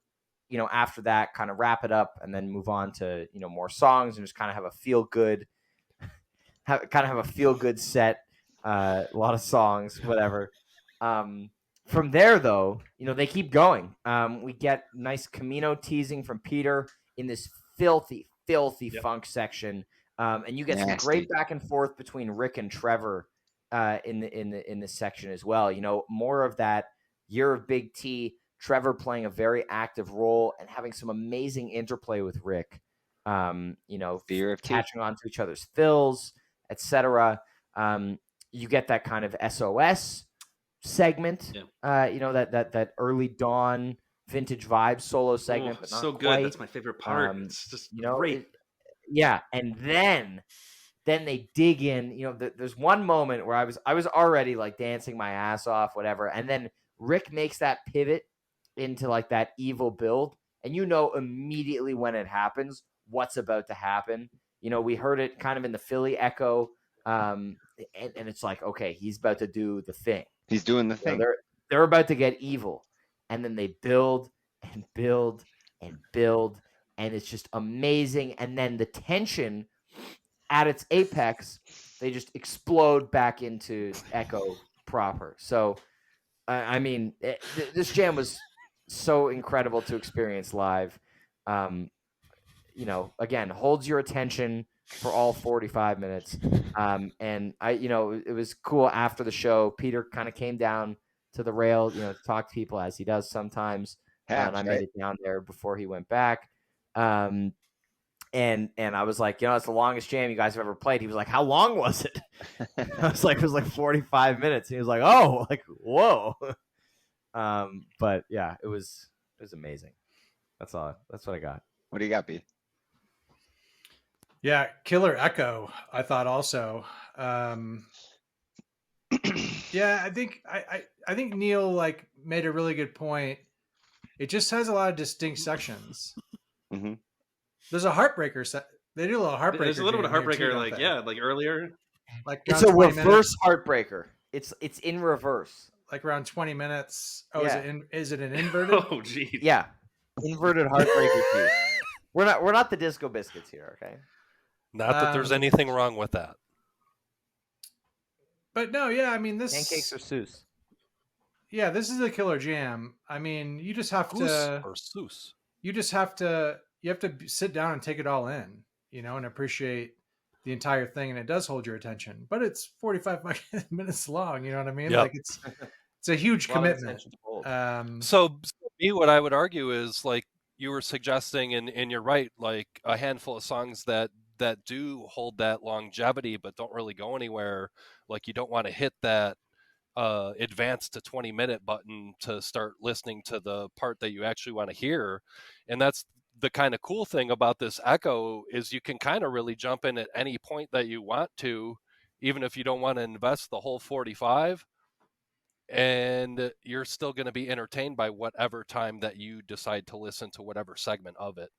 You know, after that, kind of wrap it up and then move on to more songs and just kind of have a feel good. Have a feel good set, a lot of songs, whatever. From there, though, they keep going. We get nice Camino teasing from Peter in this filthy funk section, and you get some great back and forth between Rick and Trevor in this section as well. More of that Year of Big T. Trevor playing a very active role and having some amazing interplay with Rick. Fear of catching on to each other's fills, etc. You get that kind of SOS segment. That early dawn vintage vibe solo segment. But not so good. quite. That's my favorite part. It's just great. And then they dig in. There's one moment where I was already like dancing my ass off, whatever, and then Rick makes that pivot into like that evil build, and immediately when it happens what's about to happen. We heard it kind of in the Philly echo, and it's like, okay, he's about to do the thing. He's doing the thing. They're about to get evil, and then they build and build and build, and it's just amazing. And then the tension at its apex, they just explode back into echo proper. So, I mean, this jam was so incredible to experience live. Again, holds your attention for all 45 minutes. And it was cool after the show. Peter kind of came down to the rail, to talk to people as he does sometimes. And I made it down there before he went back. And I was like, it's the longest jam you guys have ever played. He was like, how long was it? I was like, it was like 45 minutes. And he was like, oh, like, whoa. But yeah, it was amazing. That's all. That's what I got. What do you got, B? Yeah, killer echo. I thought also. Yeah, I think Neal like made a really good point. It just has a lot of distinct sections. Mm-hmm. There's a heartbreaker set. They do a little heartbreaker. There's a little bit of heartbreaker, too, like earlier. Like it's a reverse minutes. Heartbreaker. It's in reverse. Like around 20 minutes. Oh, yeah. Is it an inverted? Oh, geez. Yeah, inverted heartbreaker too. We're not the Disco Biscuits here, okay? Not that there's anything wrong with that. But no, yeah, I mean this. Pancakes or Seuss. Yeah, this is a killer jam. I mean, you just have Goose to. Or Seuss. You just have to. You have to sit down and take it all in, and appreciate the entire thing. And it does hold your attention, but it's 45 minutes long. You know what I mean? Yep. Like it's a huge commitment. So me, what I would argue is like you were suggesting, and you're right, like a handful of songs that do hold that longevity, but don't really go anywhere. Like you don't want to hit that advance to 20-minute button to start listening to the part that you actually want to hear. And that's the kind of cool thing about this Echo is you can kind of really jump in at any point that you want to, even if you don't want to invest the whole 45, and you're still going to be entertained by whatever time that you decide to listen to whatever segment of it.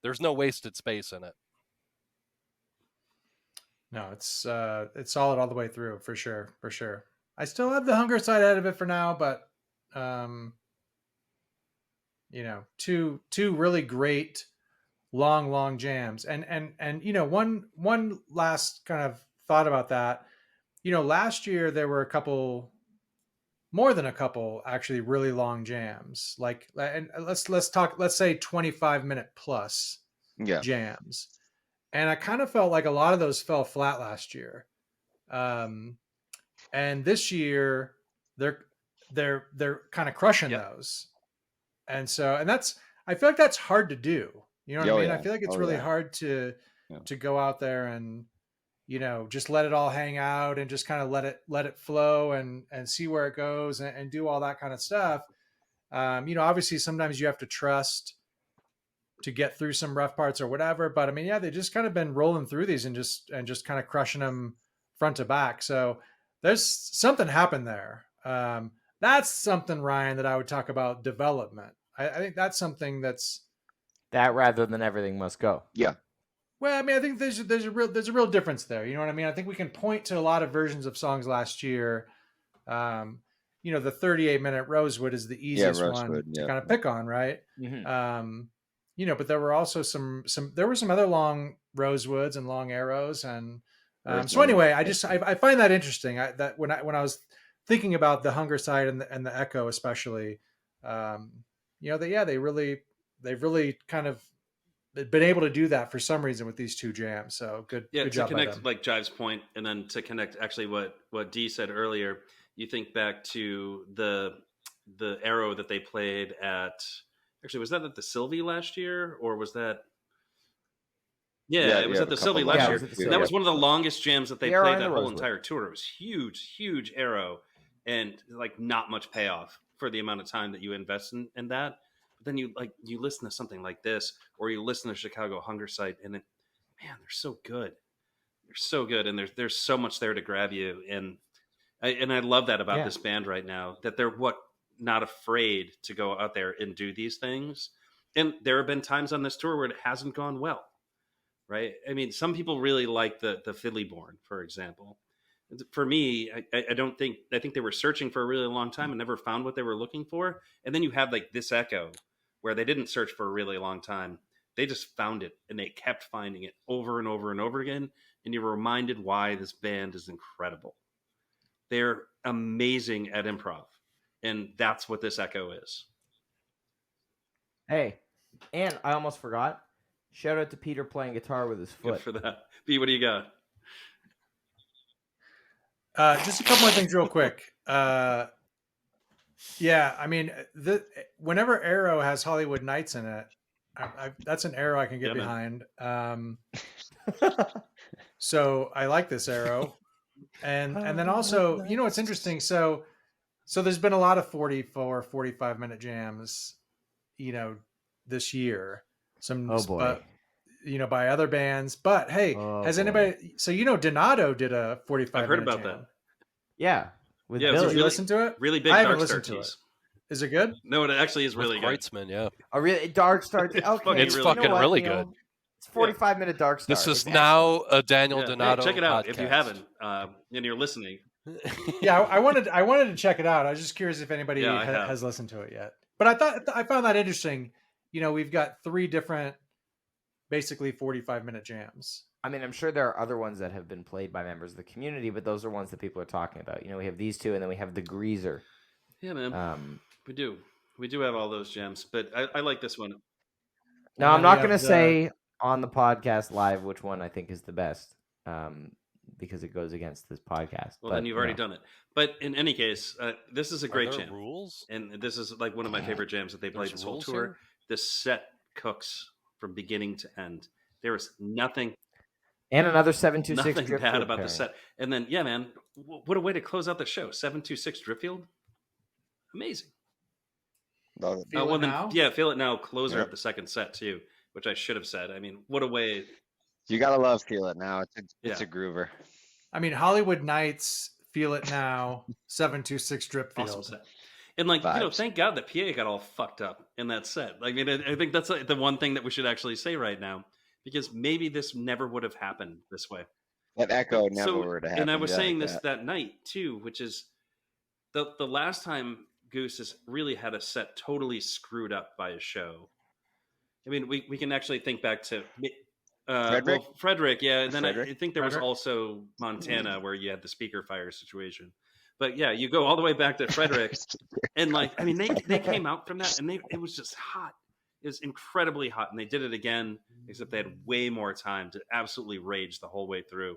There's no wasted space in it. No, it's solid all the way through for sure. I still have the hunger side out of it for now, but two really great long jams. And one last kind of thought about that. Last year there were more than a couple actually really long jams. And let's say 25-minute plus jams. And I kind of felt like a lot of those fell flat last year. And this year they're kind of crushing those. And that's, I feel like that's hard to do. You know what I mean? Yeah. I feel like it's really hard to go out there and, just let it all hang out and just kind of let it flow and see where it goes and do all that kind of stuff. Obviously sometimes you have to trust to get through some rough parts or whatever, but I mean, they've just kind of been rolling through these and just kind of crushing them front to back. So there's something happened there. That's something, Ryan, that I would talk about development. I think that's something that's that rather than everything must go. Yeah. Well, I mean, I think there's a real difference there. You know what I mean? I think we can point to a lot of versions of songs last year. The 38-minute Rosewood is the easiest one to kind of pick on, right? Mm-hmm. But there were also some other long Rosewoods and long Arrows, and so anyway, I find that interesting. That when I was thinking about the hunger side and the Echo especially, they've really kind of been able to do that for some reason with these two jams. So good. Yeah, good to job connect like Jive's point, and then to connect actually what Dee said earlier. You think back to the Arrow that they played at. Actually, was that at the Sylvie last year, or was that? Yeah, it was at the Sylvie last year. And that was one of the longest jams that they played that whole entire tour. It was huge Arrow, and like not much payoff for the amount of time that you invest in that. But then you listen to something like this, or you listen to Chicago Hunger Site, and they're so good. They're so good, and there's so much there to grab you. And I love that about this band right now, that they're not afraid to go out there and do these things. And there have been times on this tour where it hasn't gone well, right? I mean, some people really like the Fiddlyborn, for example. For me, I think they were searching for a really long time and never found what they were looking for. And then you have like this Echo, where they didn't search for a really long time. They just found it, and they kept finding it over and over and over again. And you're reminded why this band is incredible. They're amazing at improv. And that's what this Echo is. Hey, and I almost forgot. Shout out to Peter playing guitar with his foot. Good for that. B, what do you got? Just a couple more things real quick. Yeah, I mean, whenever Arrow has Hollywood Nights in it, that's an Arrow I can get behind. So I like this Arrow. And then also, it's interesting. So there's been a lot of 44, 45-minute jams, this year. By other bands. But hey, anybody? So Donato did a 45-minute I've heard about jam. that. Yeah. Did you listen to it? Really big Dark Star tease. Is it good? No, it actually is really good. Kreutzmann, yeah. A really Dark Star. Okay, it's fucking really good. It's 45-minute Dark Star. This is now a Daniel Donato. Check it out podcast. if you haven't, and you're listening. Yeah, I wanted to check it out. I was just curious if anybody has listened to it yet. But I found that interesting. We've got 3 different, basically 45-minute jams. I mean, I'm sure there are other ones that have been played by members of the community, but those are ones that people are talking about. We have these 2, and then we have the Greaser. Yeah, man. We do have all those jams, but I like this one. No, I'm not going to say on the podcast live which one I think is the best, because it goes against this podcast. Well, then you've already done it. But in any case, this is a great jam. Rules? And this is like one of my favorite jams that they played this whole tour. This set cooks from beginning to end. There is nothing. And another 726 nothing bad about the set. And then, man, what a way to close out the show. 726 Dripfield. Amazing. Love it. Feel it now? Yeah, Feel It Now, closer Yep. of the second set too, which I should have said. I mean, what a way. You gotta love Feel It Now. It's Yeah. a groover. I mean, Hollywood Nights, Feel It Now, 726 Dripfield. Awesome set. And like, Vibes. thank God that PA got all fucked up in that set. I mean, I think that's like the one thing that we should actually say right now, because maybe this never would have happened this way. That echo never would have happened. And I was saying like this that night too, which is the last time Goose has really had a set totally screwed up by a show. I mean, we can actually think back to Frederick? Frederick, yeah. And then I Frederick? think there was also Montana where you had the speaker fire situation. But yeah, you go all the way back to Frederick, and like, I mean, they came out from that, and it was just hot. It was incredibly hot, and they did it again, except they had way more time to absolutely rage the whole way through.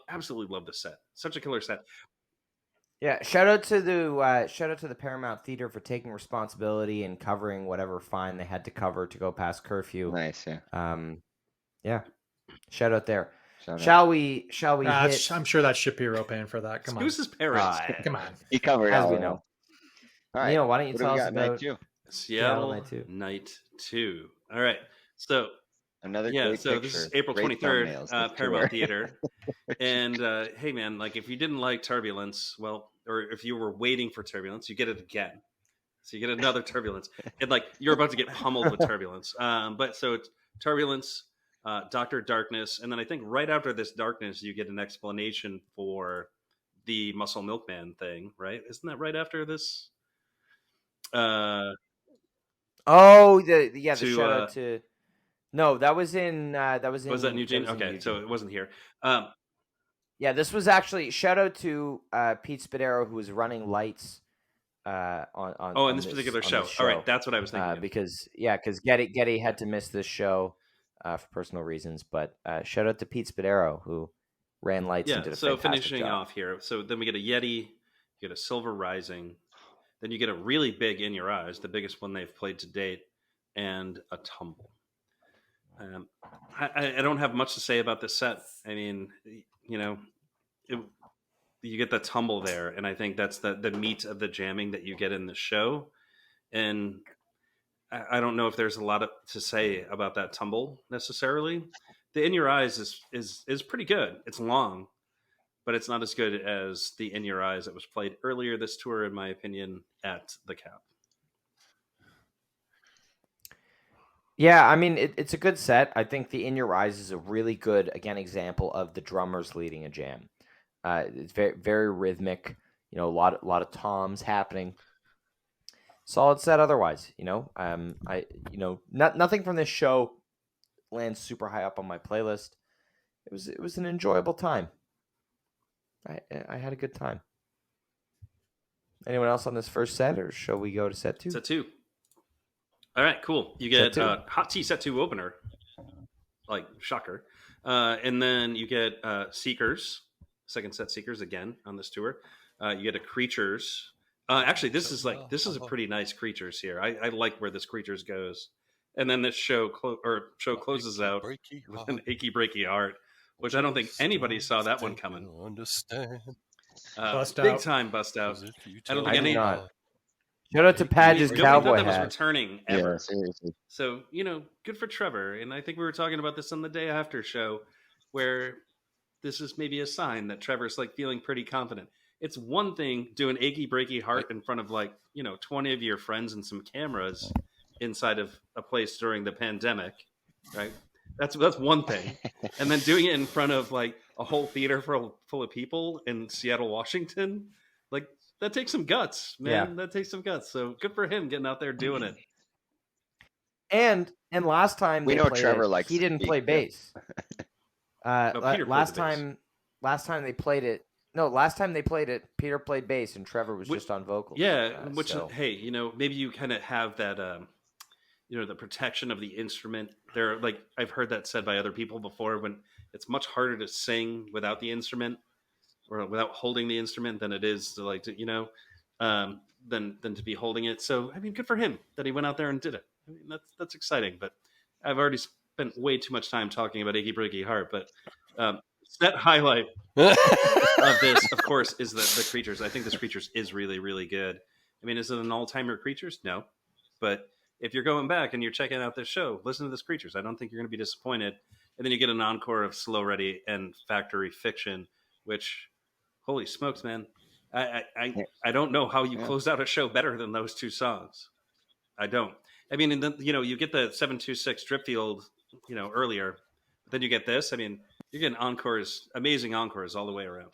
Absolutely love the set. Such a killer set. Yeah, shout out to the Paramount Theater for taking responsibility and covering whatever fine they had to cover to go past curfew. Nice, yeah. Yeah, shout out there. Shout out. Shall we hit? I'm sure that's Shapiro paying for that. Come on. Goose's parents. Come on. He covered As all we of know. them. All right. Neal, why don't you What do tell we us got night about two? Seattle Night 2. Night 2. All right. So Another yeah, great so picture. this is April Great 23rd, thumbnails, this Paramount tour. Theater. And hey, man, like if you didn't like Turbulence, well, or if you were waiting for Turbulence, you get it again. So you get another Turbulence, and like you're about to get pummeled with Turbulence. But so it's Turbulence, Doctor Darkness, and then I think right after this Darkness, you get an explanation for the Muscle Milkman thing, right? Isn't that right after this? The To, shout out to. No, that was in was that Eugene? that was in Okay, so Eugene. it wasn't here. Yeah, this was actually shout out to Pete Spadaro, who was running lights on In this particular show. All right, that's what I was thinking. Of. Because Getty had to miss this show for personal reasons, but shout out to Pete Spadaro, who ran lights and did a fantastic finishing job. off here. So then we get a Yeti, you get a Silver Rising, then you get a really big In Your Eyes, the biggest one they've played to date, and a Tumble. I don't have much to say about this set. I mean, you know, you get the Tumble there, and I think that's the meat of the jamming that you get in the show. And I don't know if there's a lot to say about that Tumble necessarily. The In Your Eyes is pretty good. It's long, but it's not as good as the In Your Eyes that was played earlier this tour, in my opinion, at the Cap. Yeah, I mean, it's a good set. I think the In Your Eyes is a really good, again, example of the drummers leading a jam. It's very, very rhythmic. You know, a lot of toms happening. Solid set otherwise. You know, nothing from this show lands super high up on my playlist. It was an enjoyable time. I had a good time. Anyone else on this first set, or shall we go to set 2? Set 2. All right, cool. You get Hot Tea Set 2 opener, like shocker, and then you get Seekers, second set Seekers again on this tour. You get a Creatures. Actually, this is a pretty nice Creatures here. I like where this Creatures goes, and then this show closes out with an Achy Breaky Heart, which I don't think anybody saw that one coming. Understand. Bust big out. time bust out. I don't I think did any. not. Shout out to Padge's Nobody cowboy thought that was hat. returning ever. Yeah, seriously. So, good for Trevor. And I think we were talking about this on the day after show, where this is maybe a sign that Trevor's like feeling pretty confident. It's one thing doing Achy Breaky Heart in front of 20 of your friends and some cameras inside of a place during the pandemic, right? That's one thing. And then doing it in front of like a whole theater full of people in Seattle, Washington, like that takes some guts, man. Yeah. That takes some guts. So good for him getting out there doing it. And last time We they know played Trevor it, likes he to didn't speak, play yeah. bass. Peter played the Last time they played it. No, last time they played it, Peter played bass and Trevor was just on vocals. Yeah, so. Hey, maybe you kind of have that, the protection of the instrument. There, like I've heard that said by other people before, when it's much harder to sing without the instrument or without holding the instrument than it is to than to be holding it. So I mean, good for him that he went out there and did it. I mean, that's exciting. But I've already spent way too much time talking about Achy Breaky Heart. But set highlight of this, of course, is the Creatures. I think this Creatures is really, really good. I mean, is it an all-timer Creatures? No. But if you're going back and you're checking out this show, listen to this Creatures. I don't think you're going to be disappointed. And then you get an encore of Slow Ready and Factory Fiction, which, holy smokes, man. I don't know how you close out a show better than those two songs. I don't. I mean, and then, you get the 726 Dripfield, earlier. But then you get this. I mean, you're getting encores, amazing encores all the way around.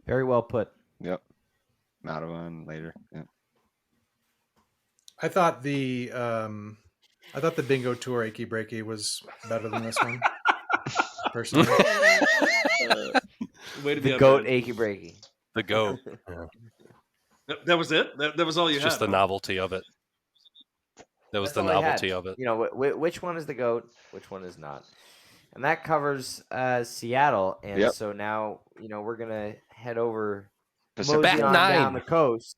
Very well put. Yep. Madison later. Yeah. I thought the Bingo Tour Achy Breaky was better than this one. Personally. Way to The be goat Achy Breaky. The goat. Yeah. That was it? That was all you It's had? just the novelty of it. That was That's the all I had. novelty of it. Which one is the goat, which one is not. And that covers Seattle. And so now, we're going to head over mosey on down the coast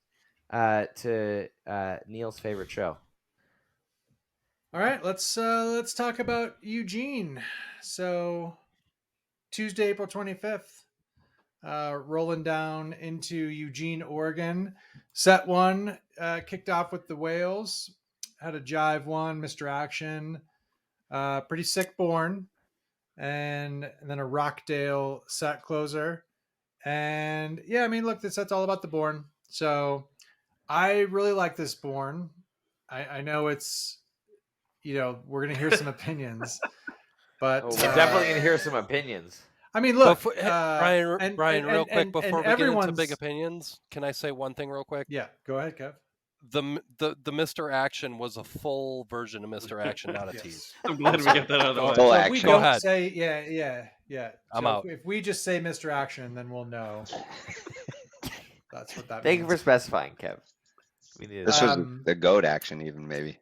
to Neal's favorite show. All right, let's talk about Eugene. So Tuesday, April 25th, rolling down into Eugene, Oregon. Set one kicked off with the Whales. Had a jive one, Mr. Action, pretty sick Born, and then a Rockdale set closer. And yeah, I mean, look, this set's all about the Born. So I really like this Born. I know it's, we're going to hear some opinions, but we're definitely going to hear some opinions. I mean, look, Brian, real quick before we get into big opinions, can I say one thing real quick? Yeah, go ahead, Kev. The Mr. Action was a full version of Mr. Action, not a tease. I'm glad we get that out of the way. Full So action. we Go don't ahead. say, yeah. I'm So out. If we just say Mr. Action, then we'll know. That's what that Thank you means. for specifying, Kev. We need This was the goat action, even maybe.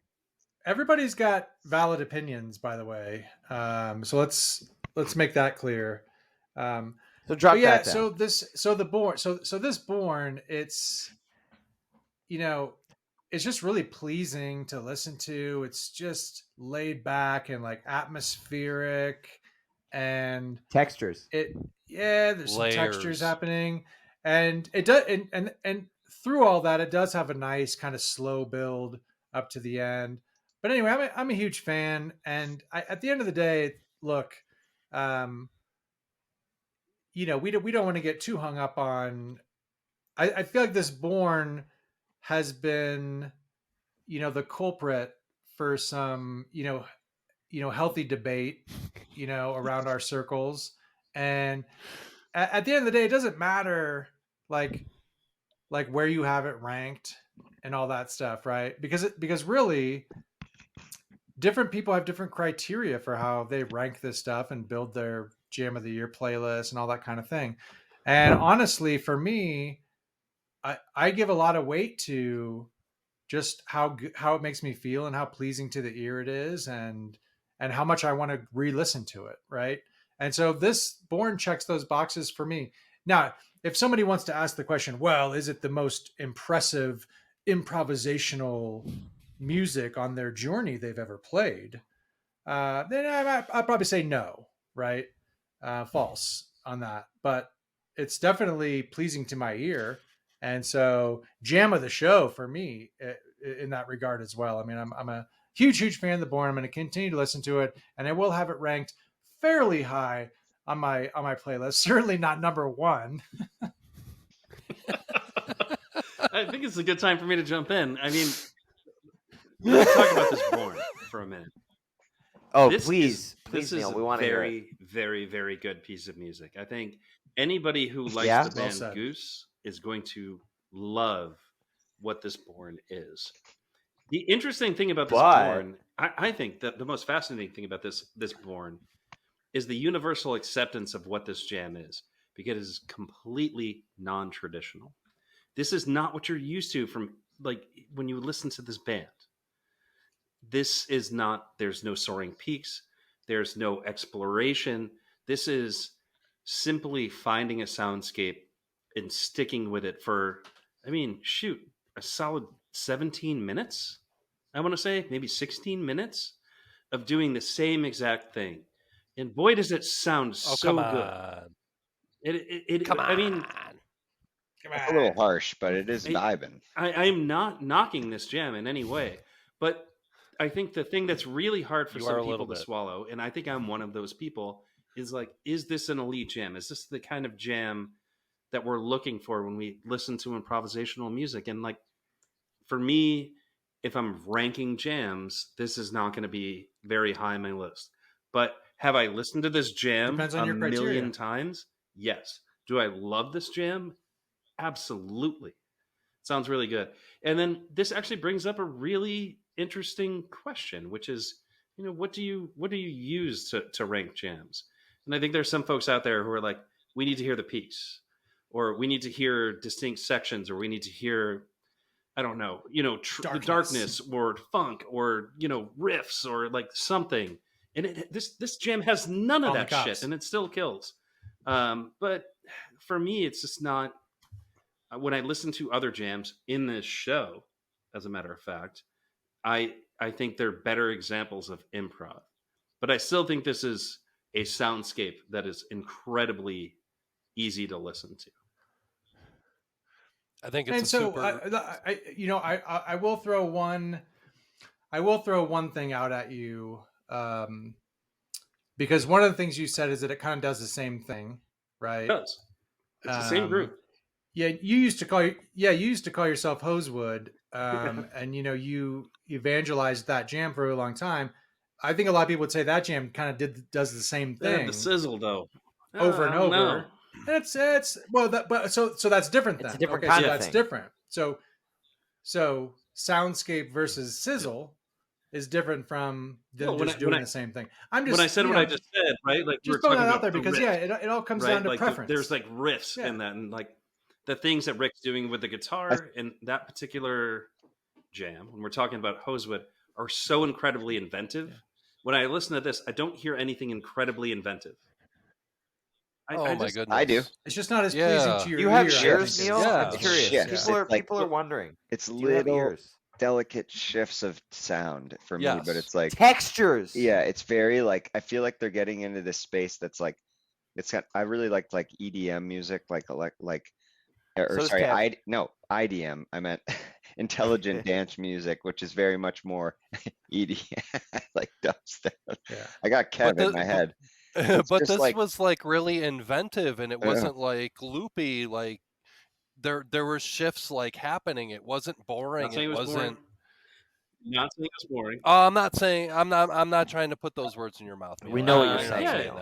Everybody's got valid opinions, by the way. So let's make that clear. so drop that down. So this Born, it's it's just really pleasing to listen to. It's just laid back and like atmospheric, and Textures. There's some textures happening, and it does, and through all that, it does have a nice kind of slow build up to the end. But anyway, I'm a huge fan, and at the end of the day, look, we don't want to get too hung up on. I feel like this Born has been, the culprit for some, healthy debate, around our circles. And at the end of the day, it doesn't matter like where you have it ranked and all that stuff, right? Because really different people have different criteria for how they rank this stuff and build their Jam of the Year playlist and all that kind of thing. And honestly, for me, I give a lot of weight to just how it makes me feel and how pleasing to the ear it is, and how much I want to re-listen to it, right? And so this Born checks those boxes for me. Now, if somebody wants to ask the question, well, is it the most impressive improvisational music on their journey they've ever played? Then I'd probably say no, right? False on that. But it's definitely pleasing to my ear. And so jam of the show for me in that regard as well. I mean, I'm a huge fan of the Born. I'm going to continue to listen to it, and I will have it ranked fairly high on my playlist. Certainly not number one. I think it's a good time for me to jump in. I mean, let's talk about this Born for a minute. Oh, This please, is Neal, we want to hear it. very, very, very good piece of music. I think anybody who likes Yeah? the Well band said. Goose is going to love what this Born is. The interesting thing about this But- Born, I think that the most fascinating thing about this Born is the universal acceptance of what this jam is, because it is completely non-traditional. This is not what you're used to from like when you listen to this band. This is not, there's no soaring peaks, there's no exploration. This is simply finding a soundscape and sticking with it for, a solid 17 minutes. I want to say maybe 16 minutes. of doing the same exact thing, and boy, does it sound so good. Come on. I mean, it's a little harsh, but it is vibing. I'm not knocking this jam in any way, but I think the thing that's really hard for some people to swallow, and I think I'm one of those people, is like, is this an elite jam? Is this the kind of jam that we're looking for when we listen to improvisational music? And like, for me, if I'm ranking jams, this is not going to be very high on my list. But have I listened to this jam Depends on your million criteria. times? Yes. Do I love this jam? Absolutely. Sounds really good. And then this actually brings up a really interesting question, which is, what do you use to rank jams? And I think there's some folks out there who are like, we need to hear the piece, or we need to hear distinct sections, or we need to hear, I don't know, the darkness or funk, or riffs, or like something. And this jam has none of that shit, and it still kills. But for me, it's just not. When I listen to other jams in this show, as a matter of fact, I think they're better examples of improv. But I still think this is a soundscape that is incredibly easy to listen to. I think it's super. I will throw one. I will throw one thing out at you, because one of the things you said is that it kind of does the same thing, right? It does. It's the same group. Yeah, you used to call yourself Hosewood, and you evangelized that jam for a long time. I think a lot of people would say that jam kind of does the same thing. The sizzle though, over and over. No. It's so that's different. Then it's a different kind of that's thing. different. So soundscape versus sizzle is different from them doing the same thing. When I said what I just said, right? Like, just throwing that out there because it all comes down to preference. There's like riffs in that, and like the things that Rick's doing with the guitar in that particular jam, when we're talking about Hosewood, are so incredibly inventive. Yeah. When I listen to this, I don't hear anything incredibly inventive. My goodness. I do. It's just not as pleasing to your ear. You have ears, Neal? Yeah. I'm curious. Yeah. People are wondering. It's little delicate shifts of sound for me, but it's like textures. Yeah, it's very like, I feel like they're getting into this space that's like, I really like EDM music, IDM. I meant intelligent dance music, which is very much more EDM, like dubstep. Yeah. I got Kev in my head. But this was like really inventive, and it wasn't like loopy. Like there were shifts like happening. It wasn't boring. It wasn't. Not saying it's boring. I'm not saying. I'm not trying to put those words in your mouth. We know what you're saying.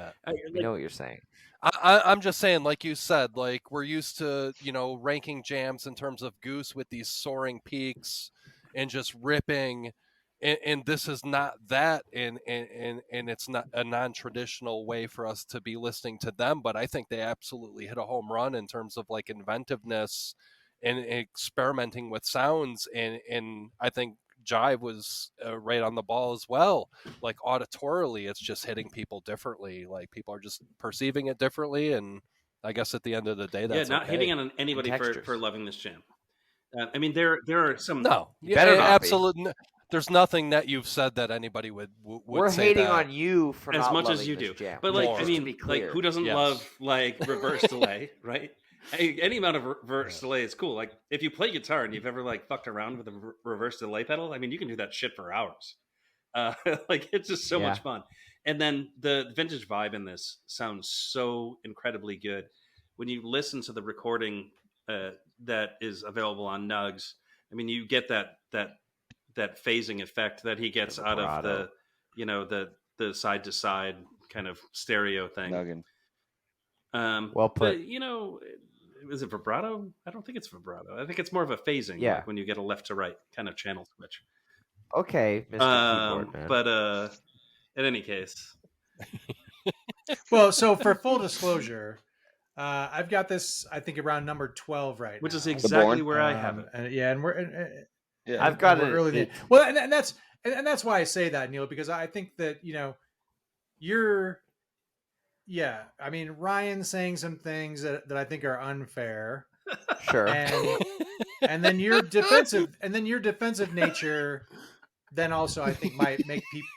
We know what you're saying. I'm just saying, like you said, like we're used to, ranking jams in terms of Goose with these soaring peaks and just ripping, and this is not that, and it's not a non-traditional way for us to be listening to them. But I think they absolutely hit a home run in terms of like inventiveness and experimenting with sounds, and I think Jive was right on the ball as well. Like auditorily, it's just hitting people differently. Like people are just perceiving it differently, and I guess at the end of the day, that's not hitting on anybody for loving this jam. I mean, there are some absolutely. There's nothing that you've said that anybody would We're say hating that. on you for as not much loving as you this do. Jam. But like, I mean, like who doesn't love like reverse delay, right? Any amount of reverse delay is cool. Like if you play guitar and you've ever like fucked around with a reverse delay pedal, I mean, you can do that shit for hours. Like it's just so much fun. And then the vintage vibe in this sounds so incredibly good. When you listen to the recording that is available on Nugs, I mean, you get that phasing effect that he gets out of the side to side kind of stereo thing. Nuggin. Well put. But, is it vibrato? I don't think it's vibrato. I think it's more of a phasing, like when you get a left to right kind of channel switch. Okay, Mr. Keyboard Man. But in any case. Well, so for full disclosure, I've got this, I think, around number 12 right Which now. is exactly where I have it. And we're I've got it early. Well, and that's why I say that, Neal, because I think that you're. Yeah, I mean, Ryan's saying some things that I think are unfair. Sure. And then your defensive nature then also I think might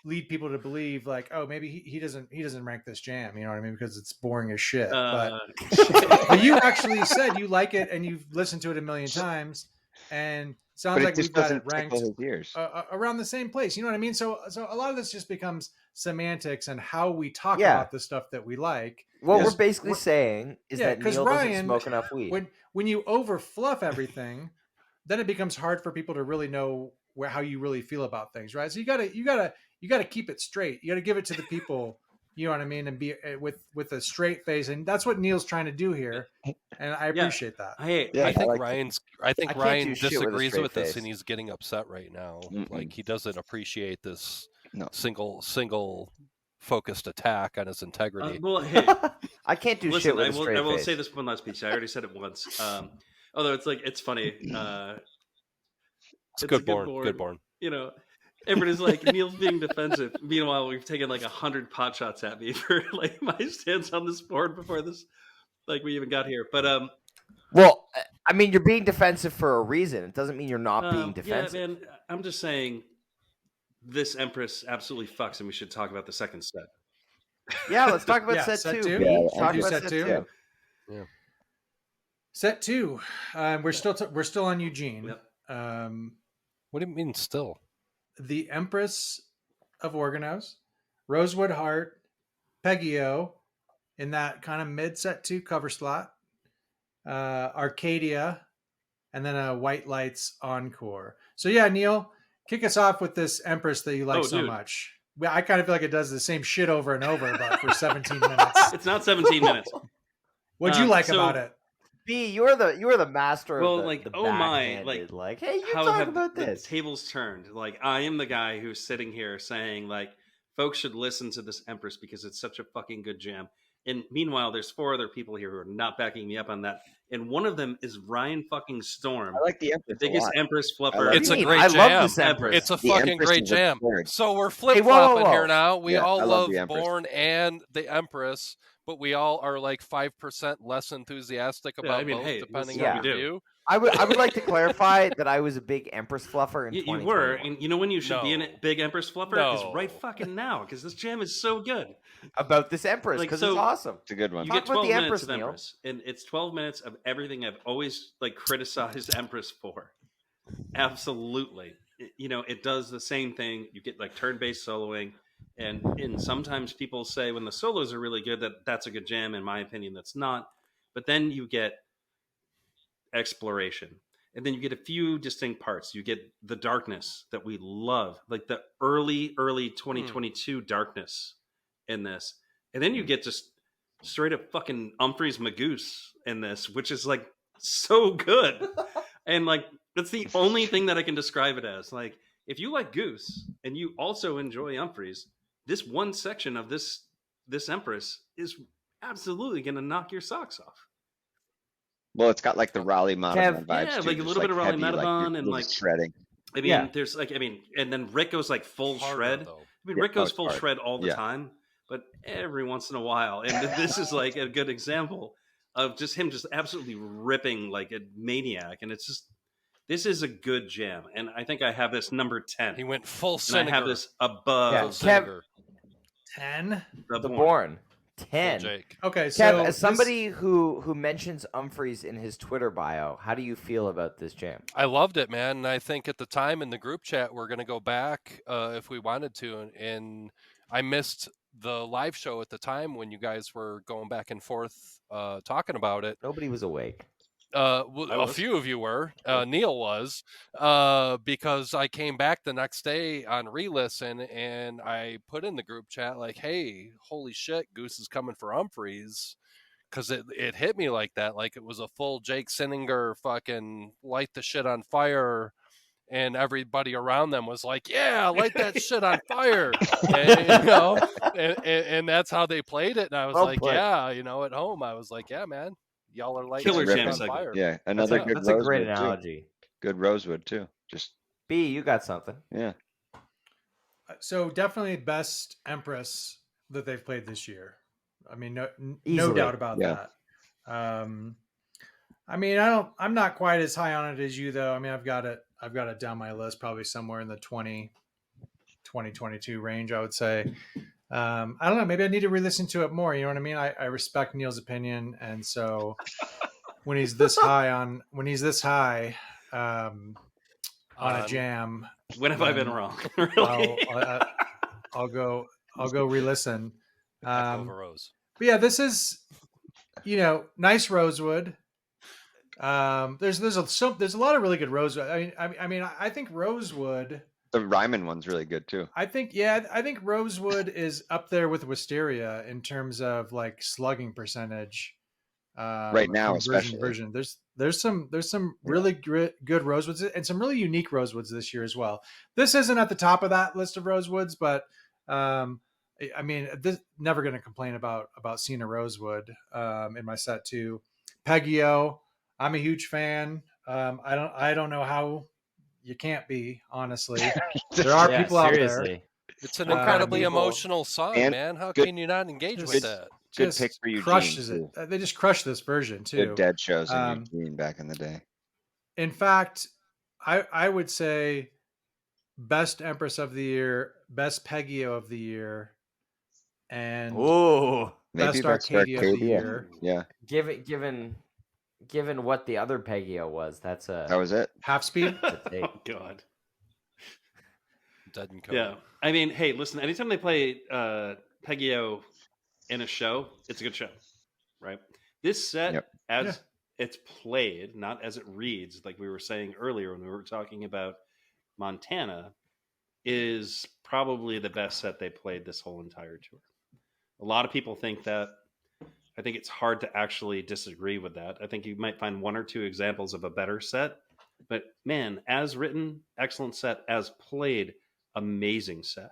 lead people to believe like, oh, maybe he doesn't rank this jam. You know what I mean? Because it's boring as shit. But you actually said you like it and you've listened to it a million times, and sounds like we've got it ranked around the same place. You know what I mean? So a lot of this just becomes semantics and how we talk about the stuff that we like. What we're basically saying is that Neal doesn't smoke enough weed. When you over fluff everything, then it becomes hard for people to really know how you really feel about things, right? So you gotta keep it straight. You gotta give it to the people, you know what I mean, and be with a straight face, and that's what Neal's trying to do here, and I appreciate that. I think Ryan disagrees with this, and he's getting upset right now. Like he doesn't appreciate this single focused attack on his integrity. Well, hey, I can't do shit with a straight face. I will say this one last piece. I already said it once. Although it's funny. It's good born. You know, everybody's like, Neal's being defensive. Meanwhile, we've taken like 100 pot shots at me for like my stance on this board before this, like we even got here. But well, I mean, you're being defensive for a reason. It doesn't mean you're not being defensive. Yeah, man. I'm just saying, this Empress absolutely fucks, and we should talk about the second set. Yeah, let's talk about set two. Yeah, talk about set two. Yeah. Set two. We're still on Eugene. Yep. What do you mean still? The Empress of Organos, Rosewood Heart, Peggy-O, in that kind of mid set two cover slot, Arcadia, and then a White Lights Encore. So yeah, Neal, kick us off with this Empress that you like so much. I kind of feel like it does the same shit over and over, but for 17 minutes. It's not 17 minutes. What'd you like about it? B, you are the master well, of like, the oh my, like, hey, you talk about this. The tables turned. Like, I am the guy who's sitting here saying, like, folks should listen to this Empress because it's such a fucking good jam. And meanwhile, there's 4 other people here who are not backing me up on that. And one of them is Ryan fucking Storm. I like the Empress. The biggest Empress fluffer. It's a great jam. I love this Empress. It's a fucking great jam. So we're flip-flopping here now. We all love Born and the Empress, but we all are like 5% less enthusiastic about both, depending on your view. I would like to clarify that I was a big Empress fluffer in 2021. You were, and you know when you should be a big Empress fluffer? Is right fucking now, because this jam is so good. About this Empress, because it's awesome. It's a good one. You get 12 minutes of Empress, and it's 12 minutes of everything I've always like criticized Empress for. Absolutely. It does the same thing. You get like turn-based soloing, and sometimes people say when the solos are really good that's a good jam. In my opinion, that's not. But then you get exploration, and then you get a few distinct parts. You get the darkness that we love, like the early 2022 darkness in this, and then you get just straight up fucking Humphreys Goose in this, which is like so good. And like that's the only thing that I can describe it as. Like, if you like Goose and you also enjoy Humphreys, this one section of this Empress is absolutely gonna knock your socks off. Well, it's got like the Raleigh Madison vibes. Yeah, too, like a little bit of Raleigh Madison, and like shredding. I mean, there's like, and then Rick goes like full shred. Though. I mean, Rick goes full shred all the time, but every once in a while, and this is like a good example of just him just absolutely ripping like a maniac, and it's just, this is a good jam, and I think I have this number 10. He went full Senegar. I have this above Kev, 10. The Born. 10. Okay, so Kev, as somebody who mentions Humphreys in his Twitter bio, how do you feel about this jam? I loved it, man. And I think at the time in the group chat, we're going to go back if we wanted to. And I missed the live show at the time when you guys were going back and forth talking about it. Nobody was awake. A few of you were. Neal was, because I came back the next day on re-listen and I put in the group chat like, "Hey, holy shit, Goose is coming for Humphreys," because it hit me like that, like it was a full Jake Sinninger fucking light the shit on fire, and everybody around them was like, "Yeah, light that shit on fire," and that's how they played it. And I was yeah, at home I was like, "Yeah, man. Y'all are like killer jam on fire." Yeah, another good. That's a great analogy. Too. Good Rosewood too. Just B, you got something. Yeah. So definitely best Empress that they've played this year. I mean, no doubt about that. I mean, I'm not quite as high on it as you though. I mean, I've got it down my list, probably somewhere in the 20 2022 range, I would say. I don't know. Maybe I need to re-listen to it more. You know what I mean? I respect Neal's opinion, and so when he's this high on a jam, when have I been wrong? Really? I'll go re-listen. Rose. But yeah, this is nice Rosewood. There's a lot of really good Rosewood. I think Rosewood. The Ryman one's really good too. I think Rosewood is up there with Wisteria in terms of like slugging percentage. Right now, especially. Version. There's some really good Rosewoods and some really unique Rosewoods this year as well. This isn't at the top of that list of Rosewoods, but this never going to complain about seeing a Rosewood in my set too. Peggio, I'm a huge fan. I don't know how you can't be, honestly. There are people out there. It's an incredibly emotional song, man. How can you not engage with that? Good pick for Eugene. Crushes it. They just crushed this version too. Good dead shows in Eugene back in the day. In fact, I would say best Empress of the year, best Peggio of the year, and best Arcadia of the year. Yeah. Given what the other Peggio was, that was it. Half speed. Oh God. Dead and cold. Yeah. I mean, hey, listen. Anytime they play Peggio in a show, it's a good show, right? This set, it's played, not as it reads, like we were saying earlier when we were talking about Montana, is probably the best set they played this whole entire tour. A lot of people think that. I think it's hard to actually disagree with that. I think you might find one or two examples of a better set, but man, as written, excellent set. As played, amazing set.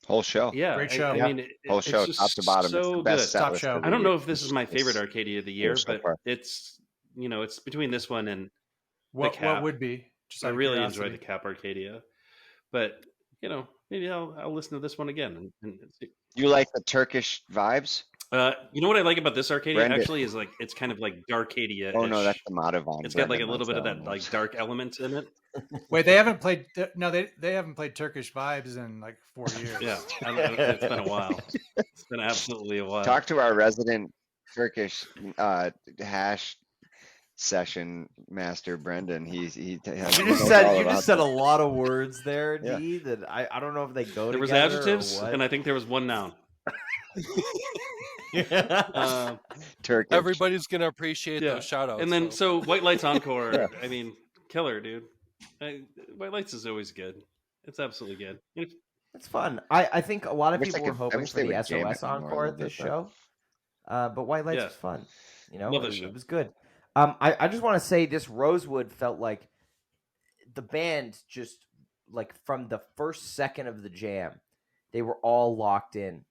Whole show. Yeah. Great show. I mean, whole show, top to bottom. So it's the best good. Top show. I don't know if this is my favorite Arcadia of the year, so but far. it's between this one and what Cap. would be. I really enjoy the Cap Arcadia, but maybe I'll listen to this one again and see. You like the Turkish vibes? You know what I like about this Arcadia actually is like it's kind of like Darkadia. Oh no, that's the Madison. It's got like a little bit of that like dark element in it. Wait, they haven't played. No, they haven't played Turkish vibes in like 4 years. Yeah, it's been a while. It's been absolutely a while. Talk to our resident Turkish hash session master, Brendan. You just said a lot of words there, D. That I don't know if they go together. There was adjectives, and I think there was one noun. Turkish. Everybody's gonna appreciate those shout outs. And then so White Lights Encore, I mean, killer, dude. White Lights is always good. It's absolutely good. It's fun. I think a lot of people were hoping for the SOS Encore at this show. But White Lights was fun. It was good. I just want to say this Rosewood felt like the band just like from the first second of the jam, they were all locked in,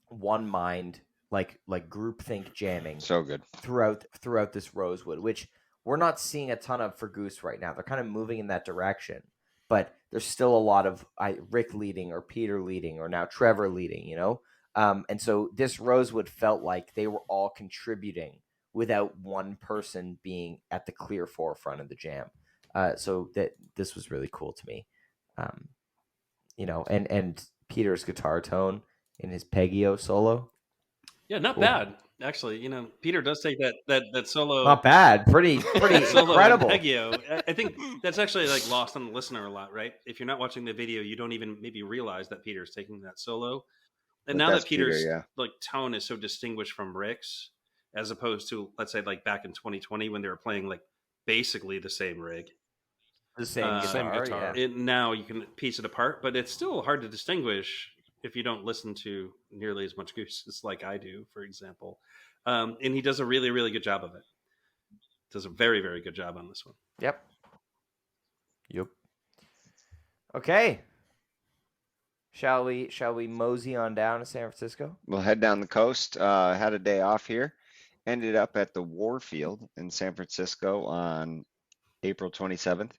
one mind, like groupthink jamming. So good throughout this Rosewood, which we're not seeing a ton of for Goose right now. They're kind of moving in that direction, but there's still a lot of Rick leading or Peter leading or now Trevor leading, and so this Rosewood felt like they were all contributing without one person being at the clear forefront of the jam. So that this was really cool to me. And Peter's guitar tone in his Peggio solo. Yeah, not bad. Actually, Peter does take that solo. Not bad. Pretty solo incredible. Peggio. I think that's actually like lost on the listener a lot, right? If you're not watching the video, you don't even maybe realize that Peter's taking that solo. And now that Peter's like tone is so distinguished from Rick's, as opposed to, let's say, like back in 2020 when they were playing like basically the same rig. The same guitar. Yeah. Now you can piece it apart, but it's still hard to distinguish if you don't listen to nearly as much Goose like I do, for example. And he does a really, really good job of it. Does a very, very good job on this one. Yep. Okay. Shall we mosey on down to San Francisco? We'll head down the coast. Had a day off here. Ended up at the Warfield in San Francisco on April 27th.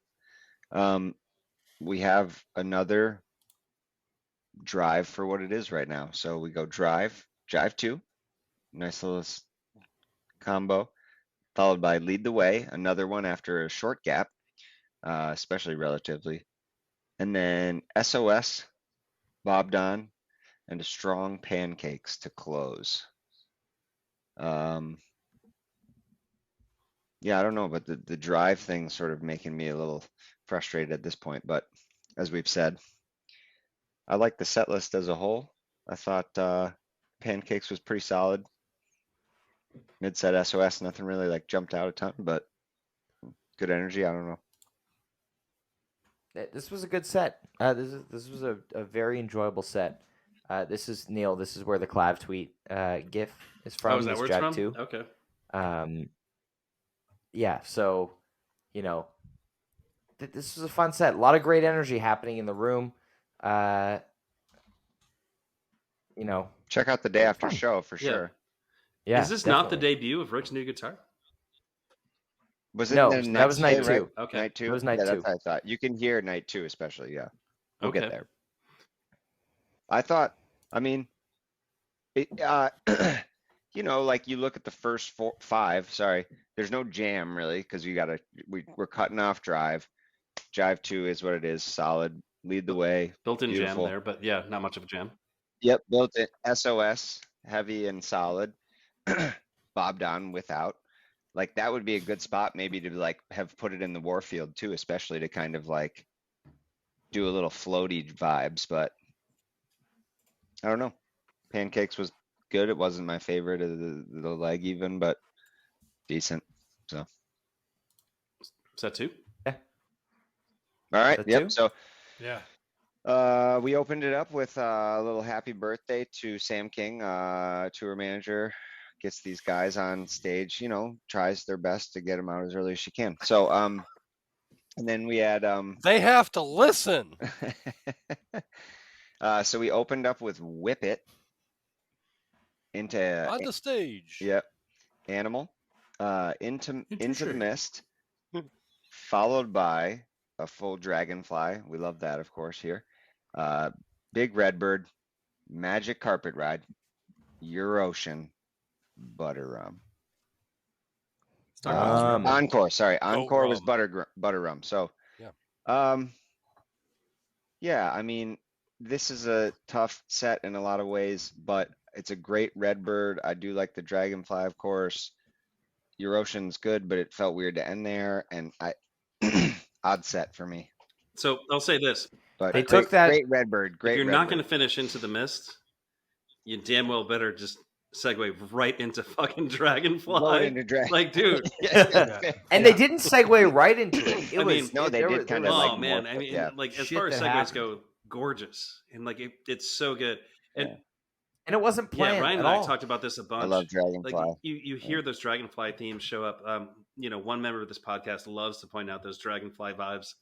We have another drive for what it is right now. So we go drive 2, nice little combo, followed by lead the way, another one after a short gap, especially relatively and then SOS, Bob Don, and a strong pancakes to close. Yeah, I don't know, but the drive thing's sort of making me a little frustrated at this point. But as we've said, I like the set list as a whole. I thought pancakes was pretty solid. Mid-set SOS, nothing really like jumped out a ton, but good energy. I don't know. This was a good set. This was a very enjoyable set. This is Neal. This is where the Clav tweet GIF is from. Oh, is that where it's from? Too. Okay. Yeah. So, you know, this was a fun set. A lot of great energy happening in the room. You know, check out the day after show for sure. Yeah. Is this definitely not the debut of Rick's new guitar? Was it no, that was night 2. Right? Okay. Night 2? It was night 2. That's what I thought. You can hear night 2 especially, yeah. We'll okay. get there. I thought, I mean, it, you know, like you look at the first 5, sorry, there's no jam really, because we're cutting off drive. Jive 2 is what it is, solid, lead the way. Built-in jam there, but yeah, not much of a jam. Yep, built-in SOS, heavy and solid. Bob Don without. Like that would be a good spot maybe to like have put it in the Warfield too, especially to kind of like do a little floaty vibes, but I don't know. Pancakes was good. It wasn't my favorite of the leg even, but decent. So is that 2? Yeah. All right. Yep. 2? So yeah. We opened it up with a little happy birthday to Sam King, tour manager. Gets these guys on stage, you know, tries their best to get them out as early as she can. So, and then we had they have to listen. So we opened up with Whip It into on the stage. Yep. Animal. Into the Mist. Followed by a full Dragonfly. We love that, of course, here. Big Redbird, Magic Carpet Ride, Eurocean, Butter Rum. Encore, sorry. Encore was butter rum. So, yeah, I mean, this is a tough set in a lot of ways, but it's a great Redbird. I do like the Dragonfly, of course. Eurocean's good, but it felt weird to end there, and odd set for me. So I'll say this: but they took that great Redbird. Great. If you're Redbird. not going to finish Into the Mist, you damn well better just segue right into fucking Dragonfly. Like, dude. And they didn't segue right into it. They did kind of like. Oh man, I mean, like as far as segues go, gorgeous, and like it's so good. And it wasn't planned. Yeah, Ryan and I talked about this a bunch. I love Dragonfly. Like you hear those Dragonfly themes show up. You know, one member of this podcast loves to point out those Dragonfly vibes.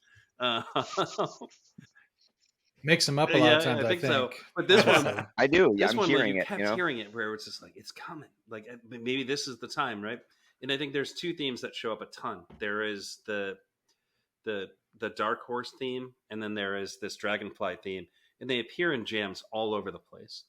Makes them up a lot of times. I think so. But this one, I do. This I'm one, hearing you it. kept hearing it, where it's just like it's coming. Like maybe this is the time, right? And I think there's 2 themes that show up a ton. There is the Dark Horse theme, and then there is this Dragonfly theme, and they appear in jams all over the place.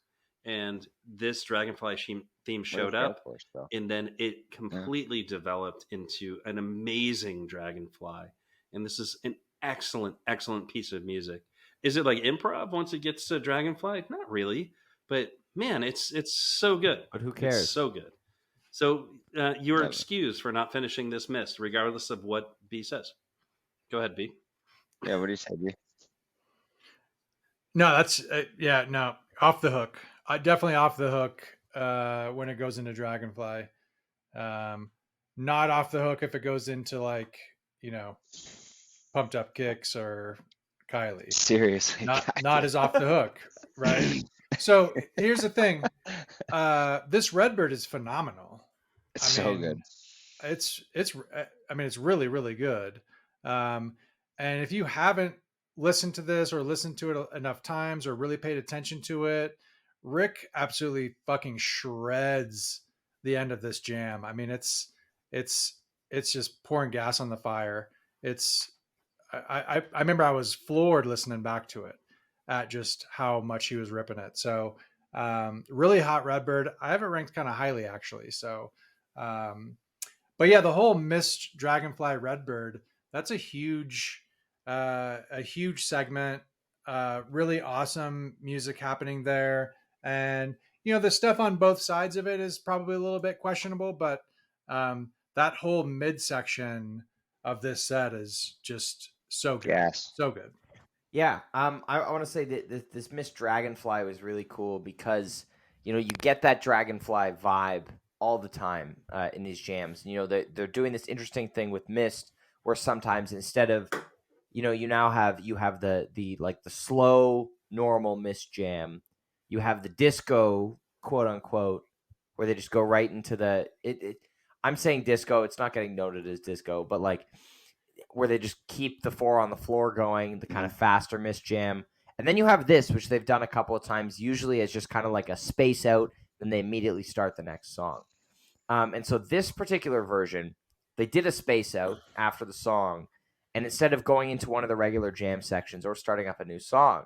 And this Dragonfly theme showed up, and then it completely developed into an amazing Dragonfly. And this is an excellent, excellent piece of music. Is it like improv once it gets to Dragonfly? Not really, but man, it's so good. But who cares? It's so good. So you're excused for not finishing this Mist, regardless of what B says. Go ahead, B. Yeah, what do you say, B? No, that's no, off the hook. Definitely off the hook when it goes into Dragonfly. Not off the hook if it goes into like, you know, Pumped Up Kicks or Kylie. Seriously, not as off the hook, right? So here's the thing: this Redbird is phenomenal. It's so good. It's really, really good. And if you haven't listened to this or listened to it enough times or really paid attention to it, Rick absolutely fucking shreds the end of this jam. I mean, it's just pouring gas on the fire. I remember I was floored listening back to it at just how much he was ripping it. So really hot Redbird. I have it ranked kind of highly actually. So, but yeah, the whole Mist Dragonfly Redbird, that's a huge a huge segment, really awesome music happening there. And, the stuff on both sides of it is probably a little bit questionable, but that whole midsection of this set is just so good. Yes. So good. Yeah. I want to say that this Miss Dragonfly was really cool because, you get that Dragonfly vibe all the time in these jams. They're doing this interesting thing with Mist where sometimes instead of, you have the like the slow normal Mist jam, you have the disco quote unquote where they just go right into the I'm saying disco, it's not getting noted as disco, but like where they just keep the 4 on the floor going, the kind of faster Mist jam. And then you have this, which they've done a couple of times, usually as just kind of like a space out, then they immediately start the next song. And so this particular version, they did a space out after the song, and instead of going into one of the regular jam sections or starting up a new song,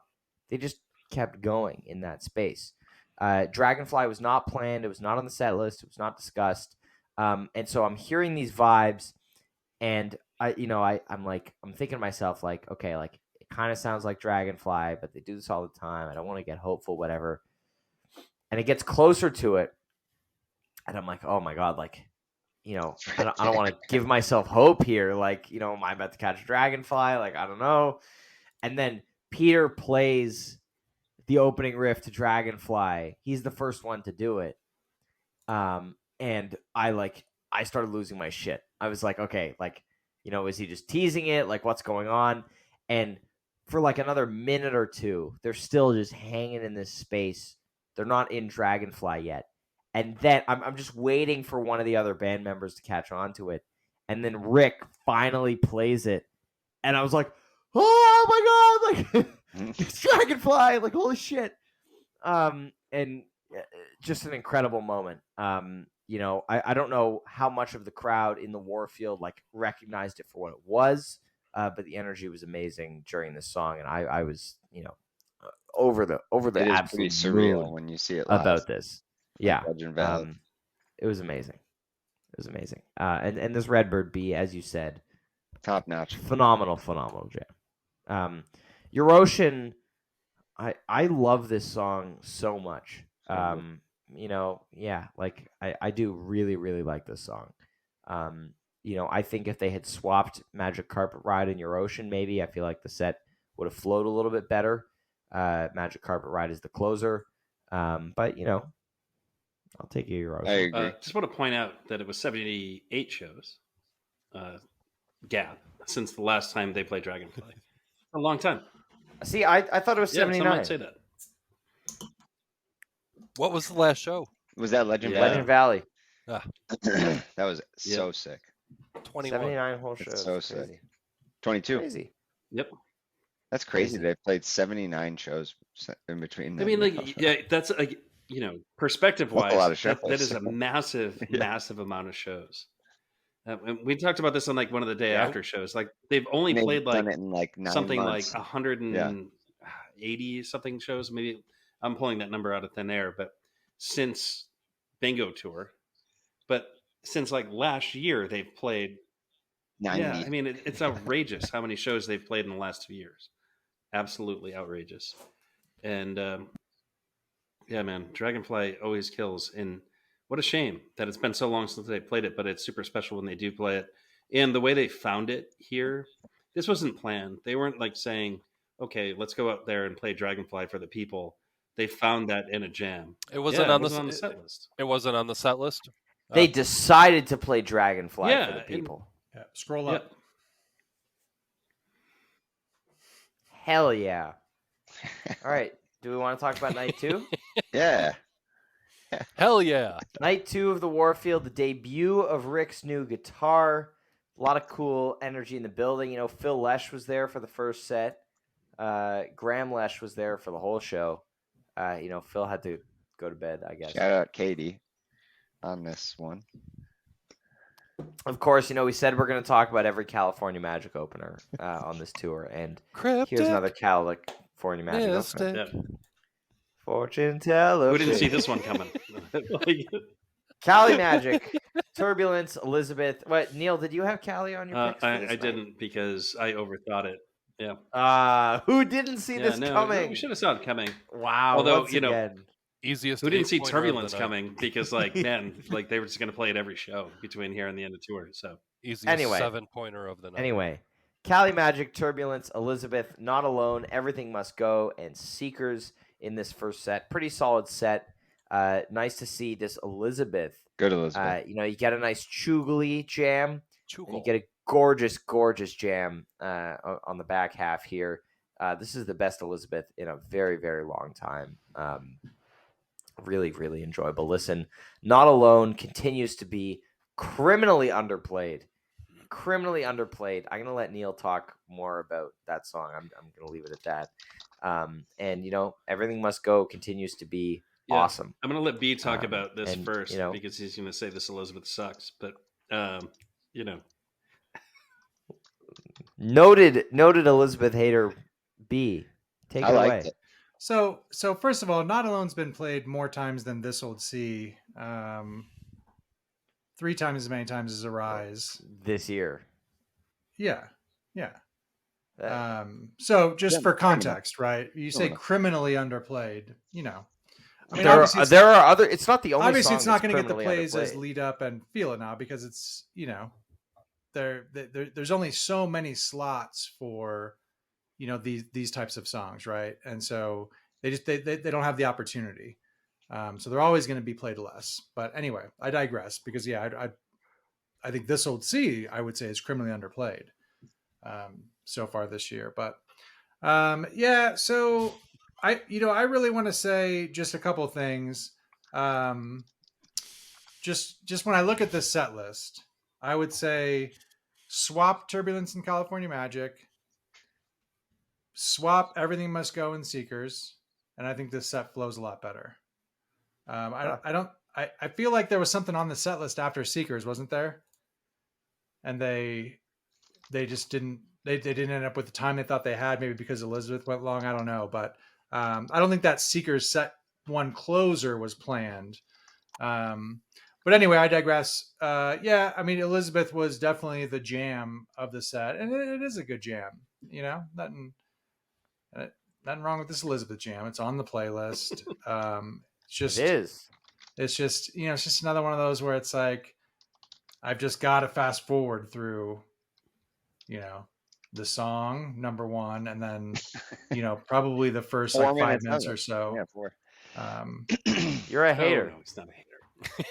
they just kept going in that space. Dragonfly was not planned. It was not on the set list. It was not discussed. And so I'm hearing these vibes, and I'm thinking to myself, like, okay, like it kind of sounds like Dragonfly, but they do this all the time. I don't want to get hopeful, whatever. And it gets closer to it, and I'm like, oh my God, like, I don't want to give myself hope here. Like, am I about to catch a Dragonfly? Like, I don't know. And then Peter plays the opening riff to Dragonfly. He's the first one to do it. And I started losing my shit. I was like, okay, like, is he just teasing it? Like, what's going on? And for like another minute or two, they're still just hanging in this space. They're not in Dragonfly yet. And then I'm just waiting for one of the other band members to catch on to it. And then Rick finally plays it. And I was like, oh my God, like it's Dragonfly, like holy shit. And just an incredible moment. I don't know how much of the crowd in the Warfield like recognized it for what it was, but the energy was amazing during this song, and I was, over the it is absolute pretty surreal moon when you see it live. about this. Yeah, it was amazing. It was amazing. And this Redbird B, as you said, top notch, phenomenal jam. Your Ocean, I love this song so much. Like I do really, really like this song. I think if they had swapped Magic Carpet Ride and Your Ocean, maybe I feel like the set would have flowed a little bit better. Magic Carpet Ride is the closer. But I'll take Your Ocean. I agree. Just want to point out that it was 78 shows gap since the last time they played Dragonfly. A long time. See, I thought it was 79. Some might say that. What was the last show? Was that Legend Valley? Legend Valley. That was so sick. 79 whole shows. It's so sick. 22. Crazy. Yep. That's crazy. They played 79 shows in between. I mean, like, yeah, that's like, perspective-wise, a lot of that is a massive, massive amount of shows. And we talked about this on like one of the day after shows. Like they've only played like, it in like 9 something months. like 180 something shows. Maybe I'm pulling that number out of thin air, but since Bingo Tour, but since like last year they've played 90. Yeah, I mean it's outrageous how many shows they've played in the last 2 years. Absolutely outrageous. And yeah, man, Dragonfly always kills. And what a shame that it's been so long since they played it, but it's super special when they do play it. And the way they found it here, this wasn't planned. They weren't like saying, okay, let's go out there and play Dragonfly for the people. They found that in a jam. It wasn't on the set list. It wasn't on the set list. They decided to play Dragonfly for the people. Scroll up. Yep. Hell yeah. All right. Do we want to talk about night 2? Yeah. Hell yeah. Night 2 of the Warfield, the debut of Rick's new guitar. A lot of cool energy in the building. Phil Lesh was there for the first set. Graham Lesh was there for the whole show. Phil had to go to bed, I guess. Shout out Katie on this one. Of course, we said we're going to talk about every California Magic opener on this tour. And here's another California Magic opener. Yeah. Fortune teller. Who didn't see this one coming? Cali Magic, Turbulence, Elizabeth. What, Neal, did you have Cali on your picks? I didn't because I overthought it. Yeah. Who didn't see this coming? We should have saw it coming. Wow. Although, once again. Easiest. Who didn't see Turbulence coming? Because, like, man, like they were just going to play it every show between here and the end of tour. So easiest 7-pointer of the night. Anyway, Cali Magic, Turbulence, Elizabeth, Not Alone, Everything Must Go, and Seekers in this first set. Pretty solid set. Nice to see this Elizabeth. Good Elizabeth. You get a nice Chugly jam, and you get a gorgeous, gorgeous jam on the back half here. This is the best Elizabeth in a very, very long time. Really, really enjoyable listen. Not Alone continues to be criminally underplayed. I'm going to let Neal talk more about that song. I'm going to leave it at that. And, Everything Must Go continues to be awesome. I'm going to let B talk about this first because he's going to say this Elizabeth sucks. But, Noted Elizabeth hater B. Take it away. It. So first of all, Not Alone's been played more times than This Old Sea. 3 times as many times as Arise this year. Yeah. So just for context, right? You say criminally underplayed. I mean, there are other. It's not the only. Obviously, song it's not going to get the plays underplayed. as Lead Up and Feel It Now because it's there's only so many slots for these types of songs, right? And so they don't have the opportunity. So they're always going to be played less. But anyway, I digress because I think This Old Sea, I would say, is criminally underplayed so far this year. But so I really want to say just a couple of things. Just when I look at this set list, I would say swap Turbulence and California Magic, swap Everything Must Go in Seekers, and I think this set flows a lot better. I feel like there was something on the set list after Seekers, wasn't there? And they just didn't end up with the time they thought they had, maybe because Elizabeth went long. I don't know, but I don't think that Seekers set 1 closer was planned. But anyway, I digress. I mean, Elizabeth was definitely the jam of the set, and it is a good jam. Nothing wrong with this Elizabeth jam. It's on the playlist. It's just another one of those where it's like I've just got to fast forward through, the song number 1, and then, probably the first 5 minutes or so. Yeah, 4. You're a hater. No, it's not a hater.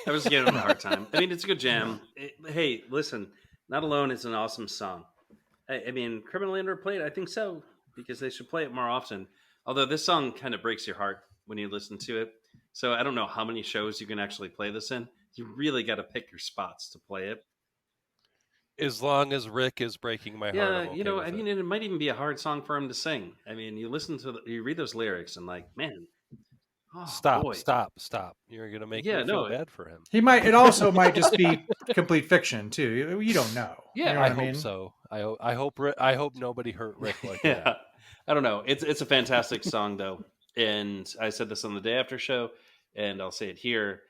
I was giving him a hard time. I mean, it's a good jam. Hey, listen, Not Alone is an awesome song. I mean, criminally underplayed, I think so, because they should play it more often. Although this song kind of breaks your heart when you listen to it. So I don't know how many shows you can actually play this in. You really got to pick your spots to play it. As long as Rick is breaking my heart. Yeah, I mean, it might even be a hard song for him to sing. I mean, you read those lyrics and like, man. Oh, stop! boy. Stop! You're gonna make me feel bad for him. It also might just be complete fiction too. You don't know. Yeah, I hope so. I hope nobody hurt Rick like that. I don't know. It's a fantastic song though, and I said this on the day after show, and I'll say it here.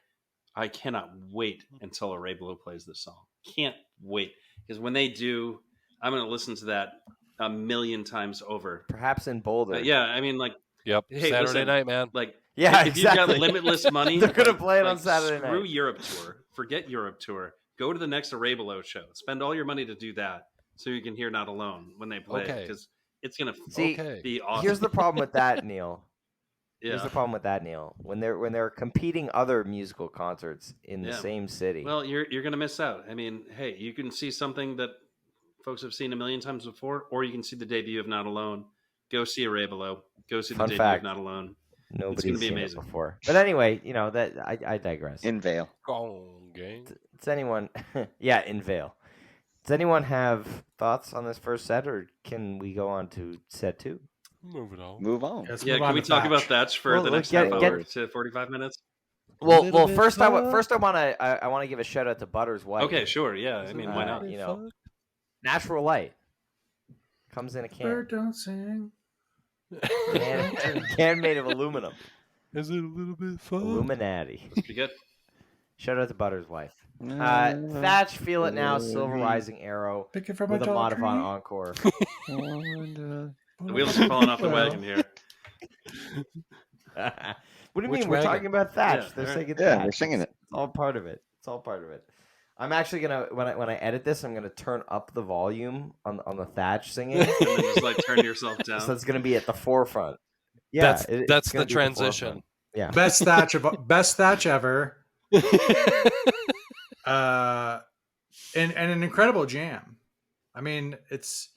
I cannot wait until Arablo plays this song. Can't wait, because when they do, I'm going to listen to that a million times over. Perhaps in Boulder. I mean, like, yep. Hey, Saturday night, man. Like, yeah, if you've got limitless money, they're going to play it on Saturday night. Screw Europe tour. Forget Europe tour. Go to the next Arablo show. Spend all your money to do that, so you can hear Not Alone when they play it, because it's going to be awesome. Here's the problem with that, Neal. Here's the problem with that, Neal. When they're competing other musical concerts in the same city. Well, you're going to miss out. I mean, hey, you can see something that folks have seen a million times before, or you can see the debut of Not Alone. Go see Arablo. Go see the debut of Not Alone. Nobody's seen it before. But anyway, that I digress. In Vale. Does anyone? Yeah, in Vale. Does anyone have thoughts on this first set, or can we go on to set 2? Move on. Can we talk about that for the next half hour to 45 minutes? Well, first I want to give a shout out to Butter's wife. Okay, sure, yeah. I mean, why not? Natural Light comes in a can. Bird don't sing. Can made of aluminum. Is it a little bit fun? Illuminati. That's pretty good. Shout out to Butter's wife. Thatch, Feel It Now, Silver Rising Arrow Pick it from with a tall Modifon tree. encore. The wheels are falling off the wagon here. What do you mean? We're talking about Thatch. Yeah, they're singing Thatch. Yeah, we're singing it. It's all part of it. It's all part of it. I'm actually gonna when I edit this, I'm gonna turn up the volume on the Thatch singing, and then just like turn yourself down. So it's gonna be at the forefront. Yeah, that's the transition. Yeah, best Thatch ever. And an incredible jam. I mean, it's.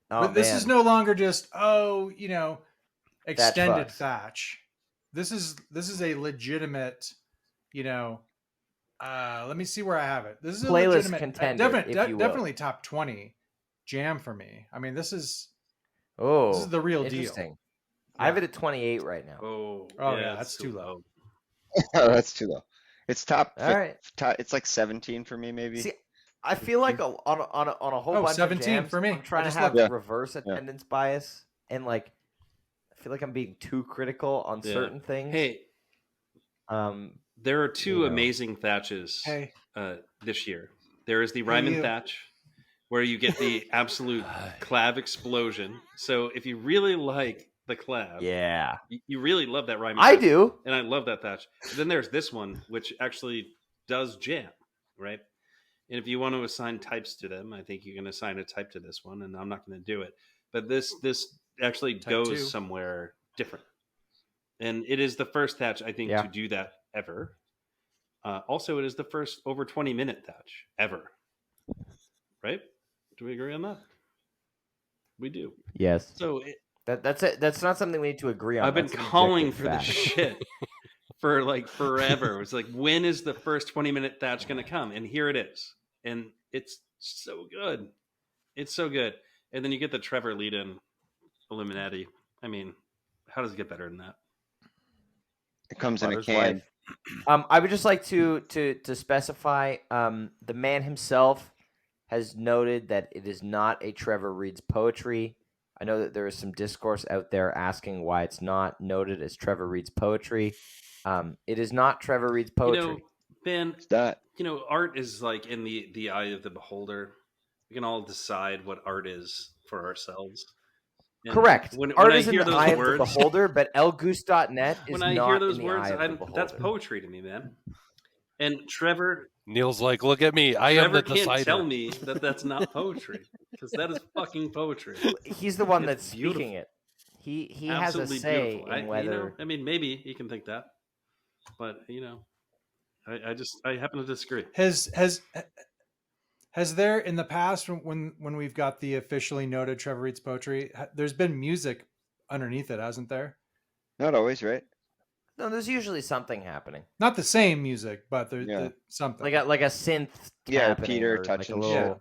But this is no longer just extended Thatch. This is a legitimate, let me see where I have it. This is a playlist legitimate contender, definitely top 20 jam for me. I mean, this is the real deal. Yeah. I have it at 28 right now. Oh yeah, that's too low. Oh, that's too low. It's top. All right. It's like 17 for me, maybe. See, I feel like on a whole bunch 17 of jams, for me. I'm trying to have reverse attendance bias, and like I feel like I'm being too critical on certain things. Hey, there are two amazing Thatches this year. There is the Ryman Thatch, where you get the absolute clav explosion. So if you really like the clav, you really love that Ryman. I do, and I love that Thatch. But then there's this one, which actually does jam, right? And if you want to assign types to them, I think you can assign a type to this one, and I'm not going to do it. But this actually goes somewhere different. And it is the first Thatch, I think, to do that ever. Also, it is the first over 20-minute Thatch ever. Right? Do we agree on that? We do. Yes. So that's it. That's not something we need to agree on. I've been calling for this shit for like forever. It's like, when is the first 20-minute Thatch going to come? And here it is. And it's so good. It's so good. And then you get the Trevor lead-in Illuminati. I mean, how does it get better than that? It comes in a can. I would just like to specify the man himself has noted that it is not a Trevor Reed's poetry. I know that there is some discourse out there asking why it's not noted as Trevor Reed's poetry. It is not Trevor Reed's poetry. Ben, art is like in the eye of the beholder. We can all decide what art is for ourselves. And correct. Art is in the eye of the beholder, but lgoose.net is when I not hear those in the words, eye of the beholder. That's poetry to me, man. And Trevor... Neal's like, look at me. I am the decider. Trevor can't tell me that that's not poetry, because that is fucking poetry. He's the one that's speaking it. He has a say in whether... I mean, maybe he can think that. But, I happen to disagree. Has there in the past when we've got the officially noted Trevor Reed's poetry, there's been music underneath it, hasn't there? Not always, right? No, there's usually something happening. Not the same music, but there's something. Like a synth. Yeah, Peter touching like a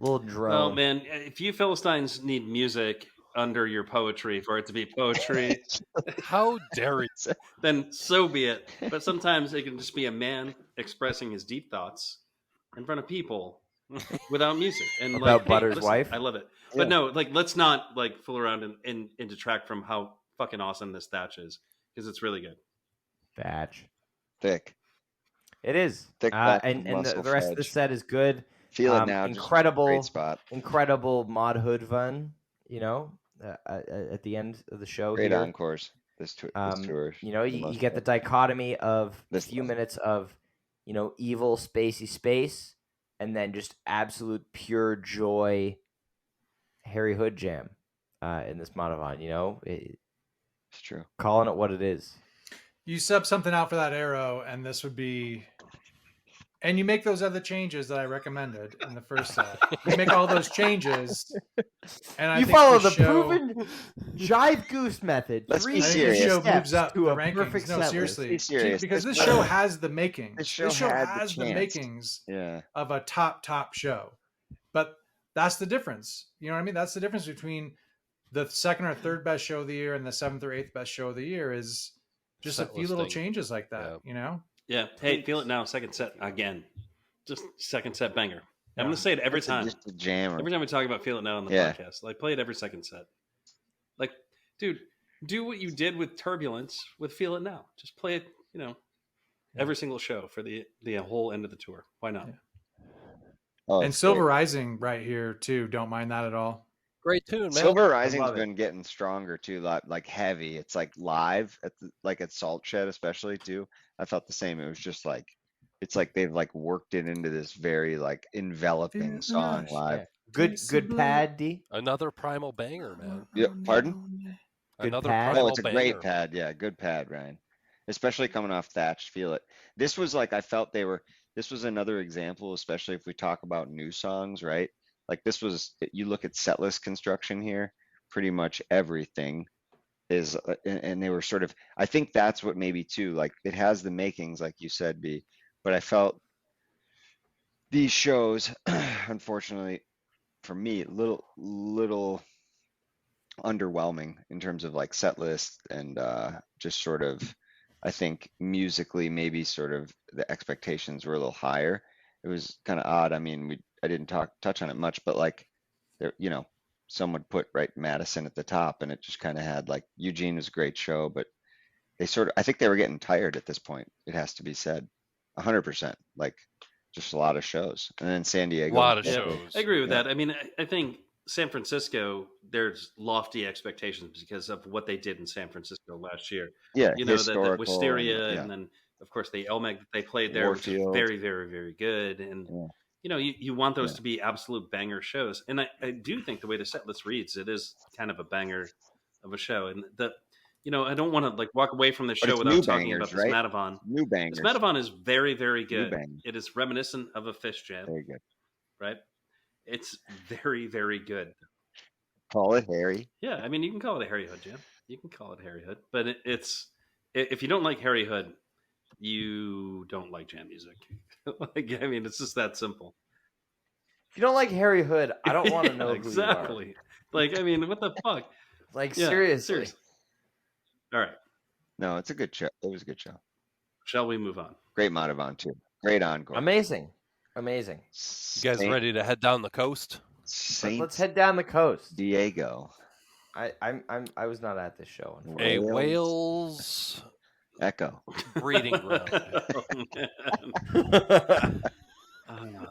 little drone. Well, man, if you Philistines need music under your poetry for it to be poetry, how dare you? Then so be it. But sometimes it can just be a man expressing his deep thoughts in front of people without music. And about Butter's wife. I love it. But no, let's not fool around and detract from how fucking awesome this Thatch is, because it's really good. Thatch. Thick. It is. Thick and the rest of the set is good. Feel it now. Incredible. Great spot. Incredible mod hood fun, at the end of the show. Great here. encores. This tour. You get the dichotomy of a few minutes of, evil, spacey space, and then just absolute pure joy Harry Hood jam in this Monovan. It's true. Calling it what it is. You sub something out for that arrow, and this would be... And you make those other changes that I recommended in the first set. You make all those changes, and I think follow the proven Jive Goose method. Let's be I serious. think the show moves up to the a rankings. perfect No, set seriously, be serious. because this show has the makings. This show has the makings of a top show. But that's the difference. You know what I mean? That's the difference between the second or third best show of the year and the seventh or eighth best show of the year is just a few little changes like that. Yeah. Hey, Feel It Now, second set again. Just second set banger. I'm going to say it every time. Just a jammer. Every time we talk about Feel It Now on the podcast, play it every second set. Dude, do what you did with Turbulence with Feel It Now. Just play it, every single show for the whole end of the tour. Why not? Yeah. And Silver Rising right here too. Don't mind that at all. Great tune, man. Silver Rising's been getting stronger too, like heavy. It's like live at Salt Shed especially too. I felt the same. It was just like it's like they've like worked it into this very like enveloping song live. Yeah. Good pad, D. Another primal banger, man. Yeah, pardon? Another pad? primal Oh, it's a banger. great pad. Yeah, good pad, Ryan. Especially coming off Thatch, feel it. This was like I felt this was another example, especially if we talk about new songs, right? Like this was, you look at setlist construction here, pretty much everything is, and they were sort of, I think that's what maybe too, like it has the makings, like you said, B, but I felt these shows, unfortunately for me, little underwhelming in terms of like set list and just sort of, I think musically maybe sort of the expectations were a little higher. It was kind of odd. I mean, I didn't touch on it much, but like there, some would put right Madison at the top, and it just kind of had like Eugene was a great show, but they sort of, I think they were getting tired at this point. It has to be said, 100%. Like just a lot of shows, and then San Diego. A lot of Yeah, shows. I agree with that. I mean, I think San Francisco, there's lofty expectations because of what they did in San Francisco last year. Yeah, the Wisteria, and then of course the Elmeg that they played there, which was very, very, very good. And you want those to be absolute banger shows. And I do think the way the set list reads, it is kind of a banger of a show. And I don't want to like walk away from the show without talking about this Madavon. New bangers. This Madavon is very, very good. It is reminiscent of a Fish Jam. Very good. Right? It's very, very good. Call it Harry. Yeah, I mean, you can call it a Harry Hood jam. You can call it Harry Hood, but it's if you don't like Harry Hood, you don't like jam music. Like, I mean, it's just that simple. If you don't like Harry Hood, I don't want to know exactly. Who you are. Like, I mean, what the fuck? Like, seriously. All right. No, it's a good show. It was a good show. Shall we move on? Great Madavon too. Great encore. Amazing. You guys ready to head down the coast? Let's head down the coast. Diego. I was not at this show. A Wales Echo breeding ground. Oh,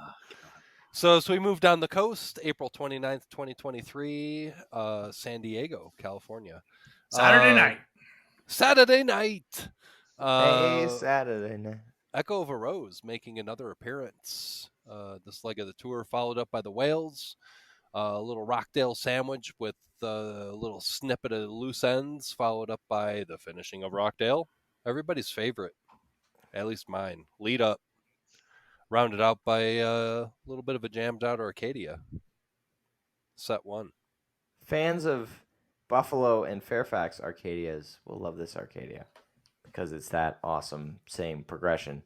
so as we move down the coast, April 29th, 2023, San Diego, California. Saturday night. Hey, Saturday night. Echo of a Rose making another appearance. This leg of the tour followed up by the Whales. A little Rockdale sandwich with a little snippet of loose ends, followed up by the finishing of Rockdale. Everybody's favorite, at least mine. Lead up, rounded out by a little bit of a jammed out Arcadia. Set one. Fans of Buffalo and Fairfax Arcadias will love this Arcadia because it's that awesome same progression.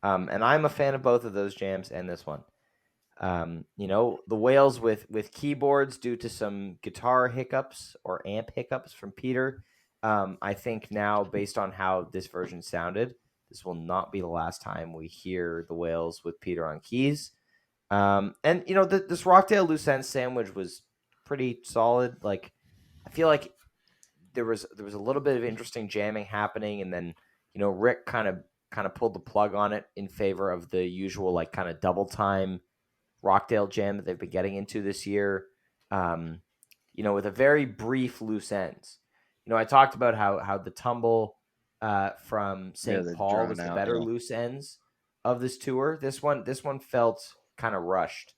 And I'm a fan of both of those jams and this one. The Whales with keyboards due to some guitar hiccups or amp hiccups from Peter. I think now, based on how this version sounded, this will not be the last time we hear the Whales with Peter on keys. This Rockdale loose end sandwich was pretty solid. Like, I feel like there was a little bit of interesting jamming happening, and then Rick kind of pulled the plug on it in favor of the usual like kind of double time Rockdale jam that they've been getting into this year. With a very brief loose ends. I talked about how the tumble from St. Paul was the better loose ends of this tour. This one felt kind of rushed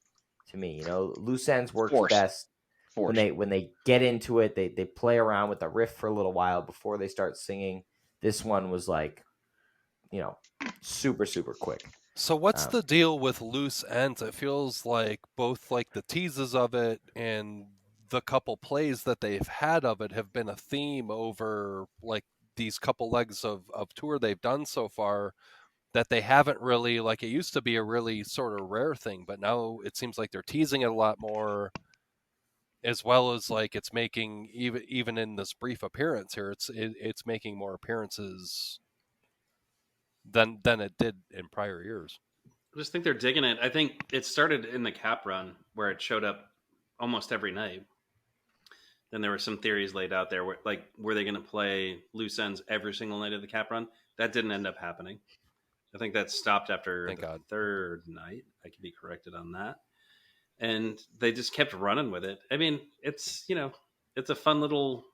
to me. Loose ends work best when they get into it. They play around with the riff for a little while before they start singing. This one was like, super, super quick. So what's the deal with loose ends? It feels like both like the teases of it and the couple plays that they've had of it have been a theme over like these couple legs of tour they've done so far, that they haven't really, like, it used to be a really sort of rare thing, but now it seems like they're teasing it a lot more, as well as like it's making, even in this brief appearance here, it's making more appearances than it did in prior years. I just think they're digging it. I think it started in the Cap run where it showed up almost every night. Then there were some theories laid out there where, like, were they going to play loose ends every single night of the Cap run? That didn't end up happening. I think that stopped after the third night. I could be corrected on that. and they just kept running with it. I mean, it's it's a fun little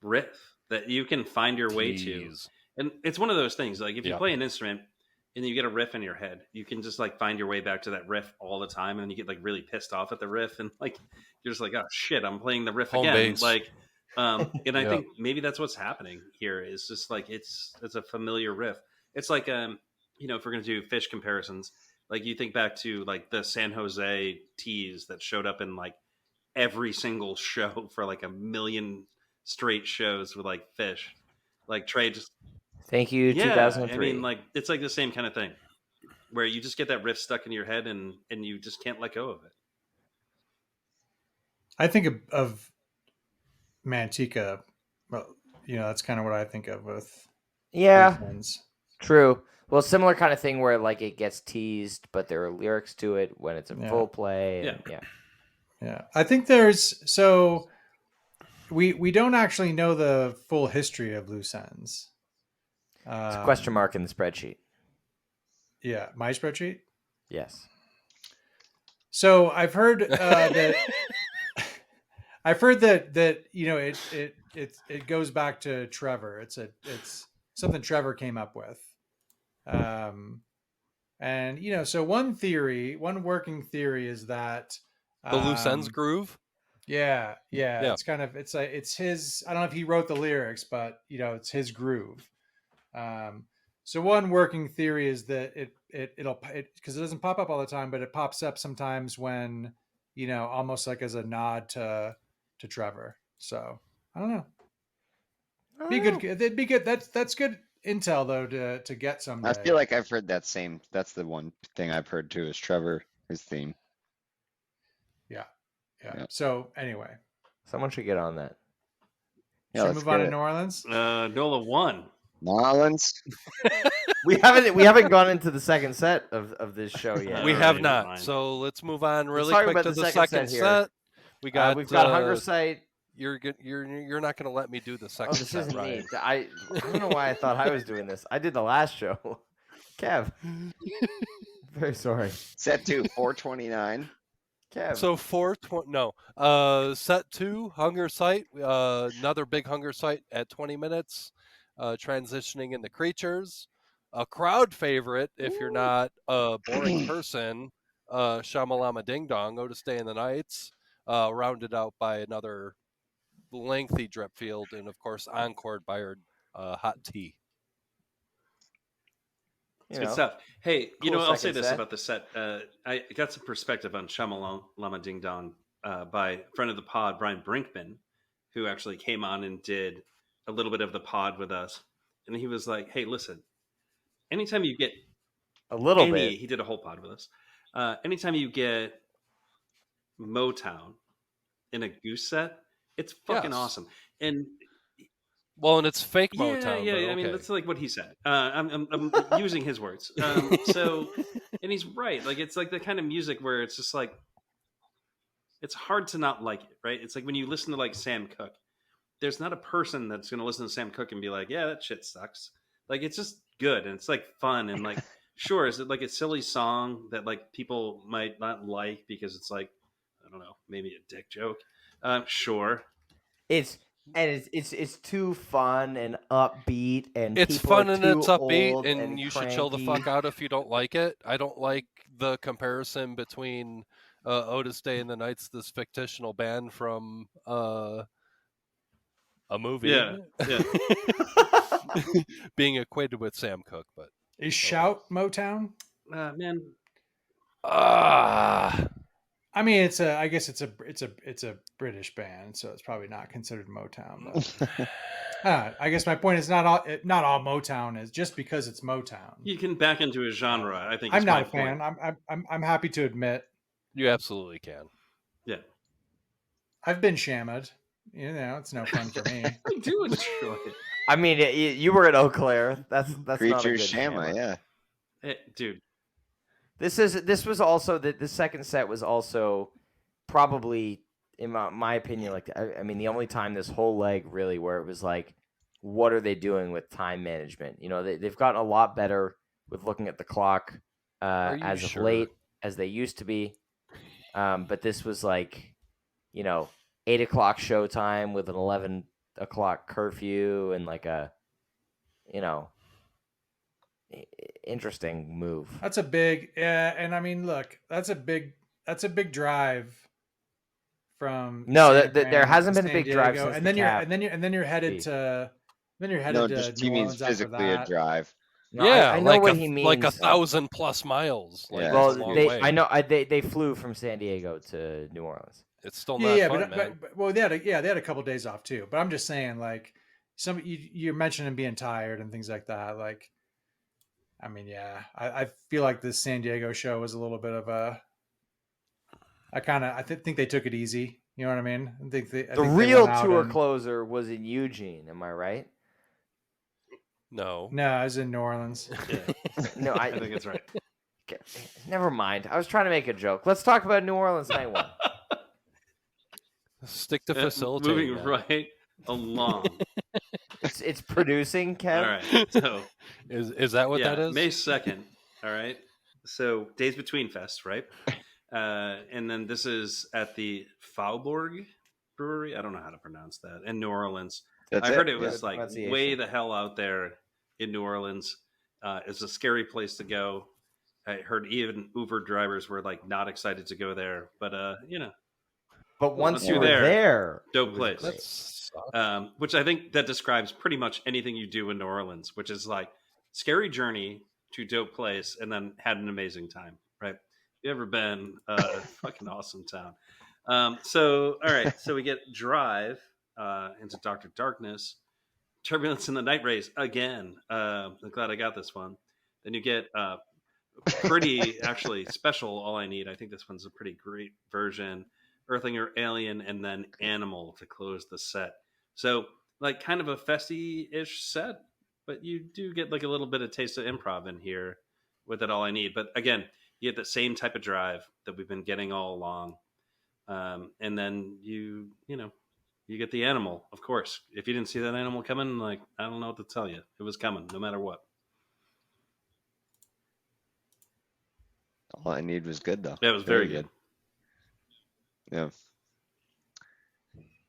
riff that you can find your way to, and it's one of those things. Like if you play an instrument and you get a riff in your head, you can just like find your way back to that riff all the time, and then you get like really pissed off at the riff, and like you're just like, oh shit, I'm playing the riff Home again. base. Like, and I think maybe that's what's happening here. Is just like it's a familiar riff. It's like if we're gonna do fish comparisons, like you think back to like the San Jose teas that showed up in like every single show for like a million straight shows with like fish, like Trey just. Thank you, 2003. I mean, like it's like the same kind of thing where you just get that riff stuck in your head and you just can't let go of it. I think of Manteca. Well, that's kind of what I think of with. Yeah, true. Well, similar kind of thing where like it gets teased, but there are lyrics to it when it's in full play. And, yeah. I think we don't actually know the full history of Loose Ends. It's a question mark in the spreadsheet. Yeah, my spreadsheet. Yes. So I've heard that. I've heard that it goes back to Trevor. It's something Trevor came up with. And so one working theory is that the Loose Ends groove. Yeah. It's kind of it's his. I don't know if he wrote the lyrics, but it's his groove. So one working theory is that it'll because it doesn't pop up all the time, but it pops up sometimes when almost like as a nod to Trevor. So I don't know. Good. It'd be good. That's good intel though to get someday. I feel like I've heard that same. That's the one thing I've heard too is Trevor, his theme. Yeah. So anyway, someone should get on that. Should we move on to New Orleans? NOLA won. New Orleans. We haven't gone into the second set of this show yet. We have not. So let's move on really quick to the second set. We've got Hunger Sight. You're not going to let me do the second this set, isn't right? me. I don't know why I thought I was doing this. I did the last show. Kev. Very sorry. Set 2, 429. Kev. So 420. No. Set 2, Hunger Sight. Another big Hunger Sight at 20 minutes. Transitioning into Creatures. A crowd favorite, if you're not a boring person, Shamalama Ding Dong, Go to Stay in the Nights, rounded out by another lengthy drip field, and of course encored by our Hot Tea. It's good stuff. Hey, cool I'll say this about the set. I got some perspective on Shamalama Ding Dong by a friend of the pod, Brian Brinkman, who actually came on and did a little bit of the pod with us. And he was like, hey, listen, anytime you get a little bit, he did a whole pod with us. Anytime you get Motown in a Goose set, it's fucking awesome. And it's fake Motown. Yeah. Okay. I mean, that's like what he said. I'm using his words. So, and he's right. Like, it's like the kind of music where it's just like, it's hard to not like it, right? It's like when you listen to like Sam Cooke, there's not a person that's going to listen to Sam Cooke and be like, yeah, that shit sucks. Like, it's just good. And it's like fun. And like, sure. Is it like a silly song that like people might not like because it's like, I don't know, maybe a dick joke. Sure. It's too fun and upbeat, and it's fun and it's upbeat, and you cranky. should chill the fuck out if you don't like it. I don't like the comparison between Otis Day and the Nights, this fictional band from a movie, yeah. being equated with Sam Cooke. But is Shout Motown? Man. I mean, I guess it's a British band, so it's probably not considered Motown. But I guess my point is not all Motown is just because it's Motown. You can back into a genre. I think I'm not a fan. I'm happy to admit you absolutely can. Yeah, I've been shammed. It's no fun for me. I do enjoy it. I mean, you were at Eau Claire. That's Creature not a good Shama, yeah. Dude. This was also the second set was also probably, in my opinion, like I mean the only time this whole leg really where it was like, what are they doing with time management? They've gotten a lot better with looking at the clock as of late as they used to be. but this was like, 8 o'clock showtime with an 11 o'clock curfew and like a, interesting move. That's a big, and I mean, look, that's a big drive from there hasn't been a big drive since and the then cap. you're headed to No, just New he means Orleans after physically that. a drive. No, I know what he means. Like 1,000+ miles. Like, Yeah. it's a long way. I know they flew from San Diego to New Orleans. It's still not fun, man. But they had a couple of days off too. But I'm just saying, like, you mentioned him being tired and things like that. Like, I mean, yeah, I feel like this San Diego show was a little bit of a. I think they took it easy. You know what I mean? The real tour closer was in Eugene. Am I right? No, I was in New Orleans. Yeah. No, I think it's right. Never mind. I was trying to make a joke. Let's talk about New Orleans night one. Stick to facilitating. Moving right along. It's producing, Kev. All right. So is that what that is? May 2nd. All right. So Days Between Fest, right? And then this is at the Faubourg Brewery. I don't know how to pronounce that in New Orleans. I heard it was like way the hell out there in New Orleans. It's a scary place to go. I heard even Uber drivers were like not excited to go there, but But once you were there, dope place. Which I think that describes pretty much anything you do in New Orleans, which is like scary journey to dope place and then had an amazing time, right? You ever been? Fucking awesome town. So all right, so we get Drive into Dr. Darkness, Turbulence in the Night Race again. I'm glad I got this one. Then you get pretty actually special All I Need. I think this one's a pretty great version. Earthlinger, Alien, and then Animal to close the set. So like kind of a festy-ish set, but you do get like a little bit of taste of improv in here with it All I Need. But again, you get the same type of drive that we've been getting all along. And then you get the Animal, of course. If you didn't see that Animal coming, like, I don't know what to tell you. It was coming no matter what. All I Need was good though. Yeah, it was very good. Yeah.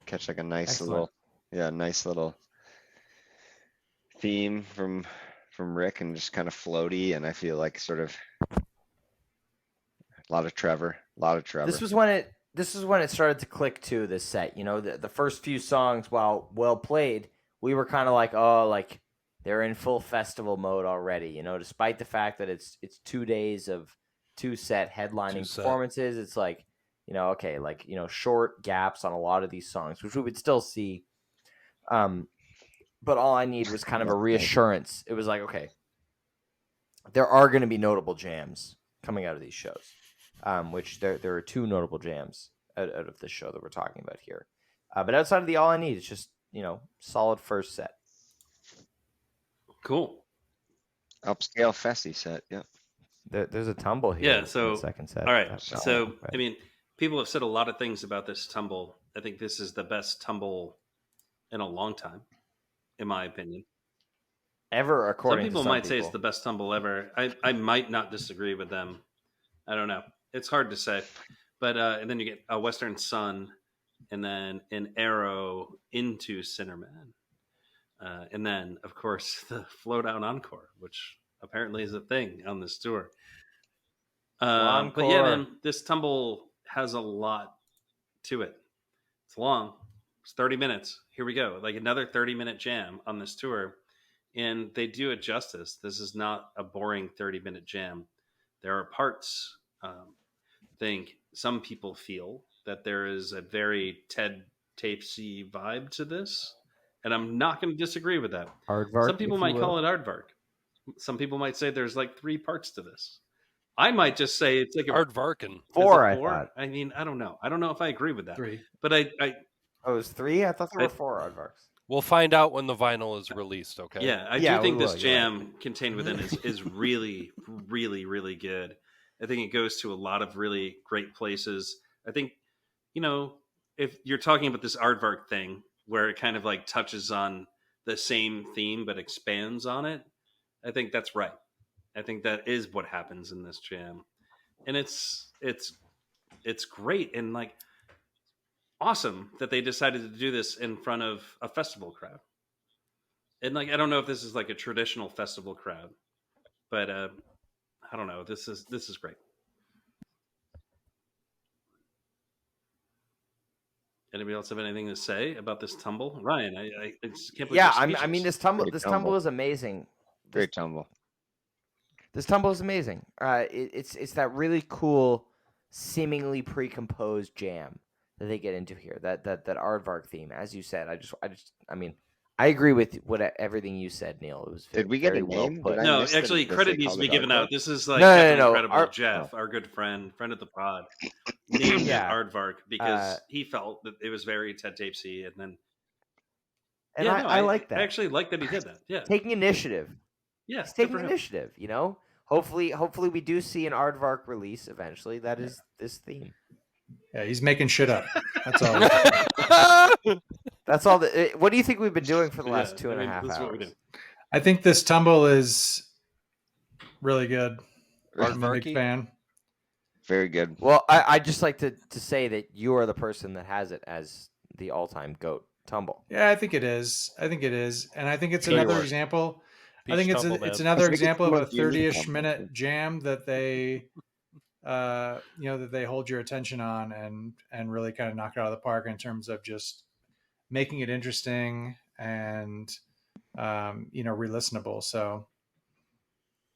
Catch like a nice Excellent. nice little theme from Rick and just kind of floaty, and I feel like sort of a lot of Trevor. This was when it started to click too, this set. The first few songs, while well played, we were kind of like, oh, like they're in full festival mode already, despite the fact that it's 2 days of two set headlining performances. It's like, okay, like, short gaps on a lot of these songs, which we would still see. But All I Need was kind of a reassurance. It was like, okay, there are going to be notable jams coming out of these shows, which there are two notable jams out of this show that we're talking about here. But outside of the All I Need, it's just, solid first set. Cool. Upscale festy set, yeah. There's a tumble here. Yeah, so in the second set. All right, so right. I mean, people have said a lot of things about this tumble. I think this is the best tumble in a long time, in my opinion. Ever, according to some people. Might say it's the best tumble ever. I might not disagree with them. I don't know. It's hard to say. But and then you get a Western Sun, and then an arrow into Cinnamon. And then, of course, the Flow Down Encore, which apparently is a thing on this tour. But yeah, man, this tumble has a lot to it. It's long. It's 30 minutes. Here we go. Like another 30-minute jam on this tour. And they do it justice. This is not a boring 30-minute jam. There are parts, I think some people feel that there is a very Ted Tapesy vibe to this. And I'm not going to disagree with that. Aardvark, some people might call it Aardvark. Some people might say there's like 3 parts to this. I might just say it's like Aardvark. 4, I thought. I mean, I don't know. I don't know if I agree with that. 3. But Oh, it was 3? I thought there were 4 Aardvarks. We'll find out when the vinyl is released, okay? Yeah, I do think this jam contained within is really, really, really good. I think it goes to a lot of really great places. I think, if you're talking about this Aardvark thing, where it kind of like touches on the same theme but expands on it, I think that's right. I think that is what happens in this jam. And it's it's great and like awesome that they decided to do this in front of a festival crowd. And like, I don't know if this is like a traditional festival crowd, but I don't know. This is great. Anybody else have anything to say about this tumble? Ryan, I just can't believe Yeah, you're I mean this tumble is amazing. Great tumble. This tumble is amazing. It's that really cool, seemingly pre-composed jam that they get into here. That Aardvark theme, as you said. I mean, I agree with everything you said, Neal. It was Did we get a well name? put. No, actually, credit needs to be given out. This is like no. incredible. Jeff, our good friend of the pod, named it Aardvark because he felt that it was very Ted Tapesy, and then. And I like that. I actually like that he did that. Yeah, taking initiative. Yeah, he's taking initiative. You know, hopefully we do see an Aardvark release eventually. That is this theme. Yeah, he's making shit up. That's all. That's all. What do you think we've been doing for the last 2.5 hours? I think this tumble is really good. I'm a big fan. Very good. Well, I just like to say that you are the person that has it as the all-time GOAT tumble. Yeah, I think it is, and I think it's another example. I think it's another example of a 30-ish minute jam that they, that they hold your attention on and really kind of knock it out of the park in terms of just making it interesting and re-listenable. So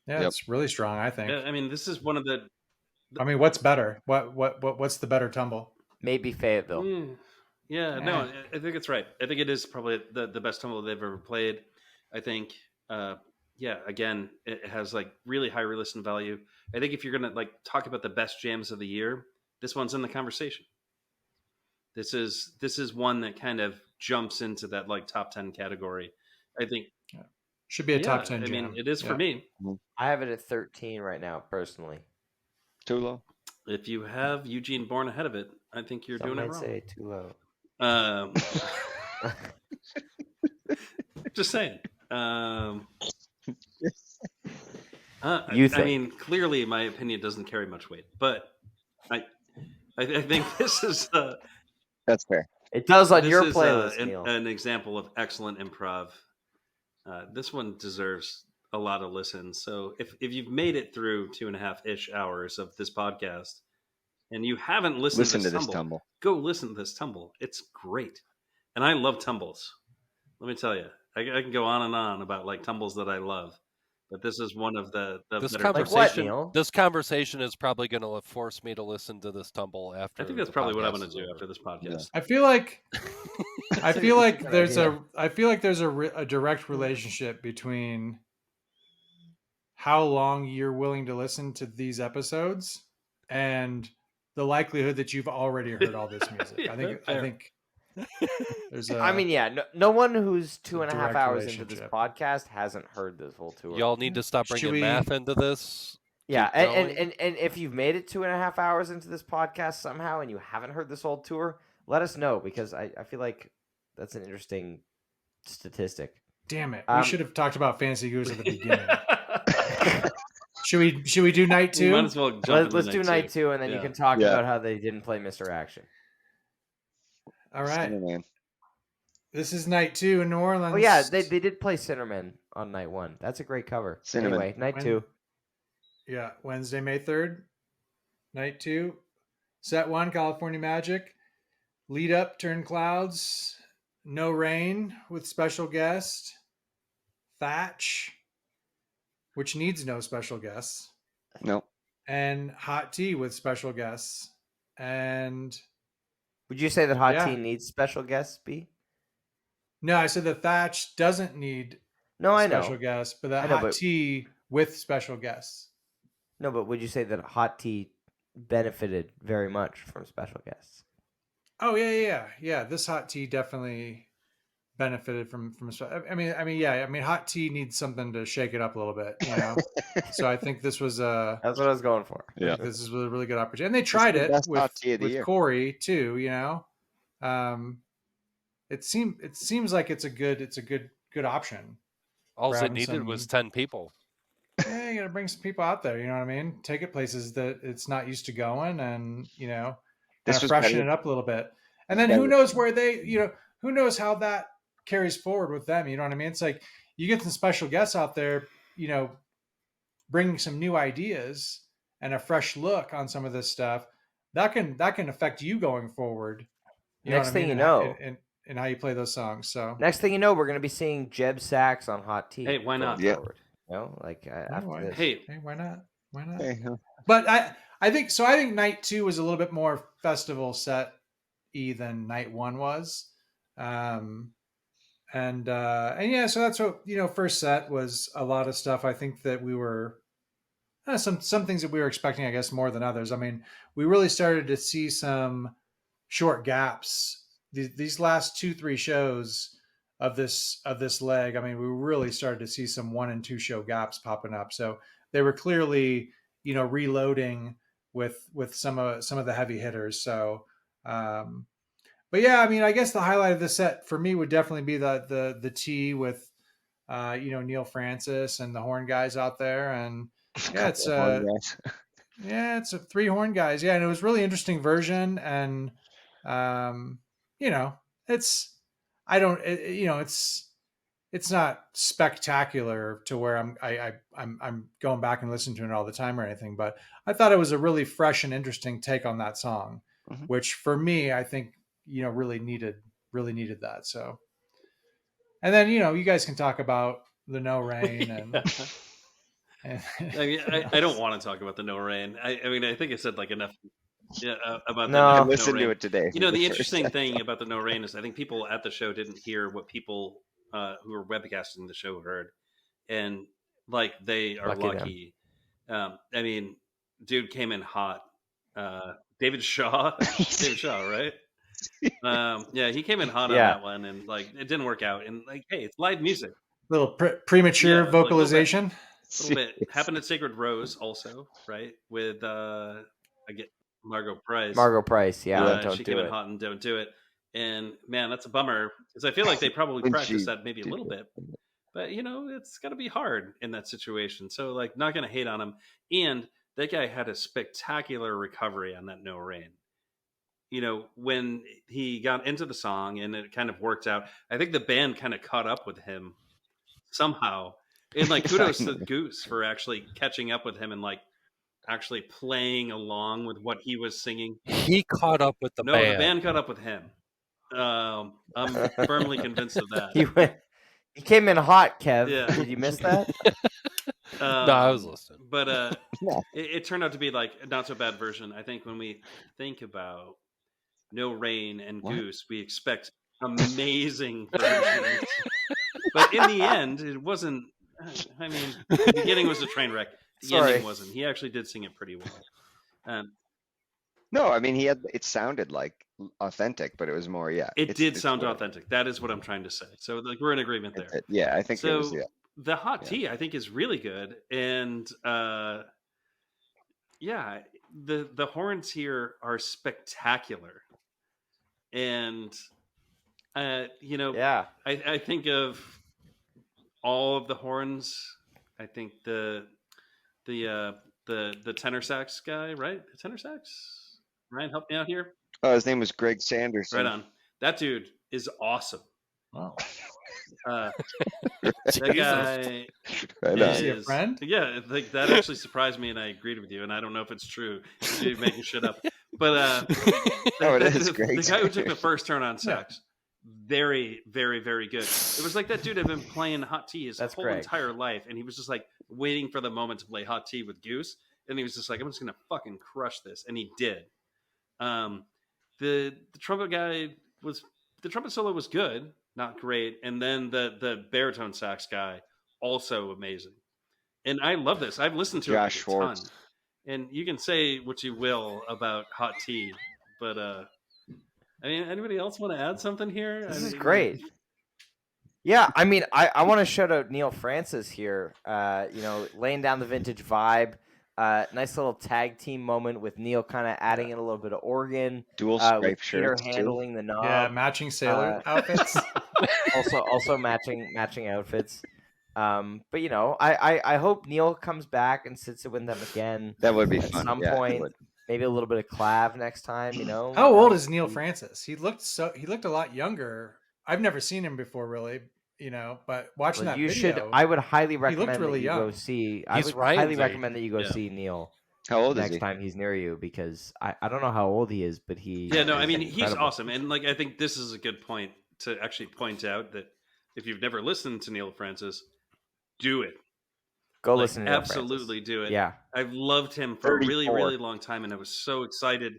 yeah, it's really strong, I think. Yeah, I mean, this is one of the. I mean, what's better? What's the better tumble? Maybe Fayetteville. Yeah, no, I think it's right. I think it is probably the best tumble they've ever played. I think, again, it has like really high re-listen value. I think if you're gonna like talk about the best jams of the year, this one's in the conversation. This is one that kind of jumps into that like top 10 category. I think should be a top 10 jam. I mean, it is for me. I have it at 13 right now, personally. Too low. If you have Eugene Bourne ahead of it, I think you're doing it wrong. Say too low. Just saying. I mean, clearly my opinion doesn't carry much weight, but I think this is that's fair. It does on your playlist, Neal. An example of excellent improv. This one deserves a lot of listens. So if you've made it through 2.5-ish hours of this podcast and you haven't listened to this tumble, go listen to this tumble. It's great. And I love tumbles. Let me tell you, I can go on and on about like tumbles that I love, but this is one of the this better conversation. Like what, this conversation is probably going to force me to listen to this tumble after. I think that's probably what I'm going to do after this podcast. Yeah. I feel like there's a direct relationship between how long you're willing to listen to these episodes and the likelihood that you've already heard all this music. I think there's I mean, no one who's 2.5 hours into this podcast hasn't heard this whole tour. Y'all need to stop bringing math into this. Yeah, and if you've made it 2.5 hours into this podcast somehow and you haven't heard this whole tour, let us know, because I feel like that's an interesting statistic. Damn it. We should have talked about Fantasy Goose at the beginning. Should we do night 2? Might as well let's do night 2, and then you can talk about how they didn't play Mr. Action. All right. Cinnamon. This is night 2 in New Orleans. Oh yeah, they did play Cinnamon on night 1. That's a great cover. Cinnamon. Anyway, night 2. Yeah, Wednesday, May 3rd. Night 2. Set 1, California Magic. Lead up, Turn Clouds. No Rain with special guest. Thatch, which needs no special guests. No. And Hot Tea with special guests. And would you say that Hot Tea needs special guests, B? No, I said that Thatch doesn't need special guests, but that Hot Tea with special guests. No, but would you say that Hot Tea benefited very much from special guests? Oh yeah. This Hot Tea definitely benefited from. I mean, Hot Tea needs something to shake it up a little bit, you know. So I think this was that's what I was going for. Yeah, this is a really good opportunity, and they tried it with Corey too. You know, it seems like it's a good option. All it needed was 10 people. Yeah, you got to bring some people out there. You know what I mean? Take it places that it's not used to going, and kind of freshen it up a little bit. And then who knows where they, who knows how that carries forward with them. You know what I mean? It's like you get some special guests out there, bringing some new ideas and a fresh look on some of this stuff. That can affect you going forward. Next thing you know, and how you play those songs. So next thing you know, we're going to be seeing Jeb Sachs on Hot Tea. Hey, why not? Yeah. After this. Hey, why not? Why not? Hey, but I think so. I think night 2 was a little bit more festival set-y than night 1 was. And yeah, so that's what first set was a lot of stuff. I think that we were some things that we were expecting, I guess, more than others. I mean, we really started to see some short gaps. These last 2-3 shows of this leg, I mean, we really started to see some 1 and 2 show gaps popping up. So they were clearly, reloading with some of the heavy hitters. So, but yeah, I mean, I guess the highlight of the set for me would definitely be the tea with, Neal Francis and the horn guys out there, and yeah, it's it's 3 horn guys. Yeah, and it was really interesting version, and it's not spectacular to where I'm going back and listening to it all the time or anything, but I thought it was a really fresh and interesting take on that song, which for me, I think, really needed that. So, and then, you guys can talk about the No Rain and I mean, I don't want to talk about the No Rain. I mean, I think I said like enough about the I listened to it today. The interesting thing about the No Rain is I think people at the show didn't hear what people who were webcasting the show heard, and like they are lucky. I mean, dude came in hot. David Shaw, right? Yeah, he came in hot on that one, and like it didn't work out. And like, hey, it's live music. Little premature vocalization. Like, a little bit happened at Sacred Rose also, right? With Margot Price. Margot Price, yeah. She came in hot and don't do it. And man, that's a bummer because I feel like they probably practiced that maybe a little bit. But it's got to be hard in that situation. So like, not going to hate on him. And that guy had a spectacular recovery on that No Rain. When he got into the song and it kind of worked out, I think the band kind of caught up with him somehow. And like, kudos to Goose for actually catching up with him and like actually playing along with what he was singing. He caught up with the band. No, the band caught up with him. I'm firmly convinced of that. He came in hot, Kev. Yeah. Did you miss that? No, I was listening. But it turned out to be like a not so bad version. I think when we think about No Rain and Goose, we expect amazing versions. But in the end, it wasn't. I mean, the beginning was a train wreck. The ending wasn't. He actually did sing it pretty well. No, I mean, it sounded like authentic, but it was more, It did sound authentic. That is what I'm trying to say. So like, we're in agreement there. Yeah, I think so. It was, The Hot Tea, I think, is really good, and the horns here are spectacular, and I think of all of the horns. I think the tenor sax guy, right? The tenor sax. Ryan, help me out here. Oh, his name was Greg Sanderson. Right on. That dude is awesome. Wow. That guy is he a friend? Yeah, like that actually surprised me, and I agreed with you. And I don't know if it's true. You're making shit up, but the guy who took the first turn on sax, very, very, very good. It was like that dude had been playing Hot Tea his whole entire life, and he was just like waiting for the moment to play Hot Tea with Goose, and he was just like, "I'm just gonna fucking crush this," and he did. The trumpet guy the trumpet solo was good. Not great, and then the baritone sax guy also amazing, and I love this. I've listened to it a ton, and you can say what you will about Hot Tea, but I mean, anybody else want to add something here? This is great. Yeah, I mean, I want to shout out Neal Francis here. Laying down the vintage vibe. Nice little tag team moment with Neal kind of adding in a little bit of organ. Dual stripe shirts handling the knob. Yeah, matching sailor outfits. also matching outfits. But you know, I hope Neal comes back and sits with them again. That would be at fun. some Yeah, point. Maybe a little bit of Clav next time. You know. How old is Neal Francis? He looked a lot younger. I've never seen him before, really. You know, but watching that video, I would highly he looked recommend really that you young. go see. I He's would Ryan's highly age. recommend that you go see Neal. How old is next he? time he's near you, because I don't know how old he is, but he Yeah, no, I mean incredible. he's awesome, and like I think this is a good point to actually point out that if you've never listened to Neal Francis, do it. Go listen to Neal absolutely Francis. do it. Yeah, I've loved him for 34. a really, really long time, and I was so excited.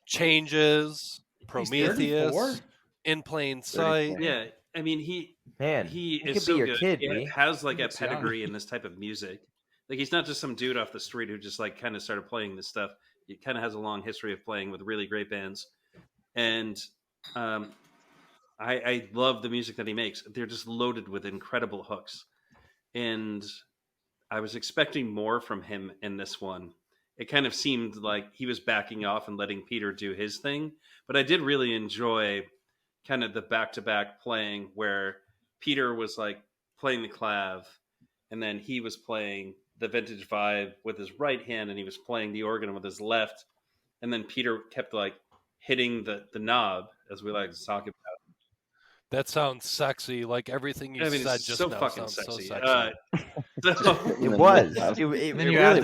Changes, Prometheus, In Plain Sight. Yeah, I mean he is so good. Kid, he has like a pedigree in this type of music. Like he's not just some dude off the street who just like kind of started playing this stuff. He kind of has a long history of playing with really great bands, and I love the music that he makes. They're just loaded with incredible hooks, and I was expecting more from him in this one. It kind of seemed like he was backing off and letting Peter do his thing, but I did really enjoy kind of the back-to-back playing where Peter was like playing the clav, and then he was playing the vintage vibe with his right hand, and he was playing the organ with his left, and then Peter kept like hitting the knob, as we like to talk about. That sounds sexy. Like everything you said just so now fucking sounds sexy. so sexy. It was. It really was. You had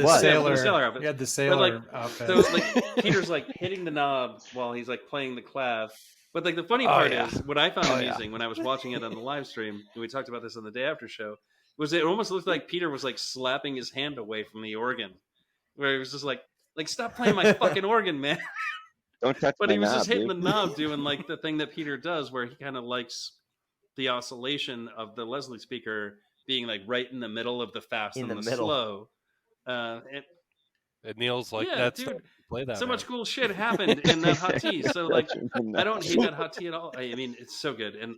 the sailor outfit. So it's like Peter's like hitting the knob while he's like playing the clav. But like the funny part is what I found amusing when I was watching it on the live stream, and we talked about this on the day after show, was it almost looked like Peter was like slapping his hand away from the organ, where he was just like stop playing my fucking organ, man. Don't touch But my he was knob, just hitting dude. the knob, doing like the thing that Peter does, where he kind of likes the oscillation of the Leslie speaker being like right in the middle of the fast and the slow. And Neal's like, yeah, that's dude, play that. So man. much cool shit happened in that hot tea. So like, I don't hate that hot tea at all. I mean, it's so good. And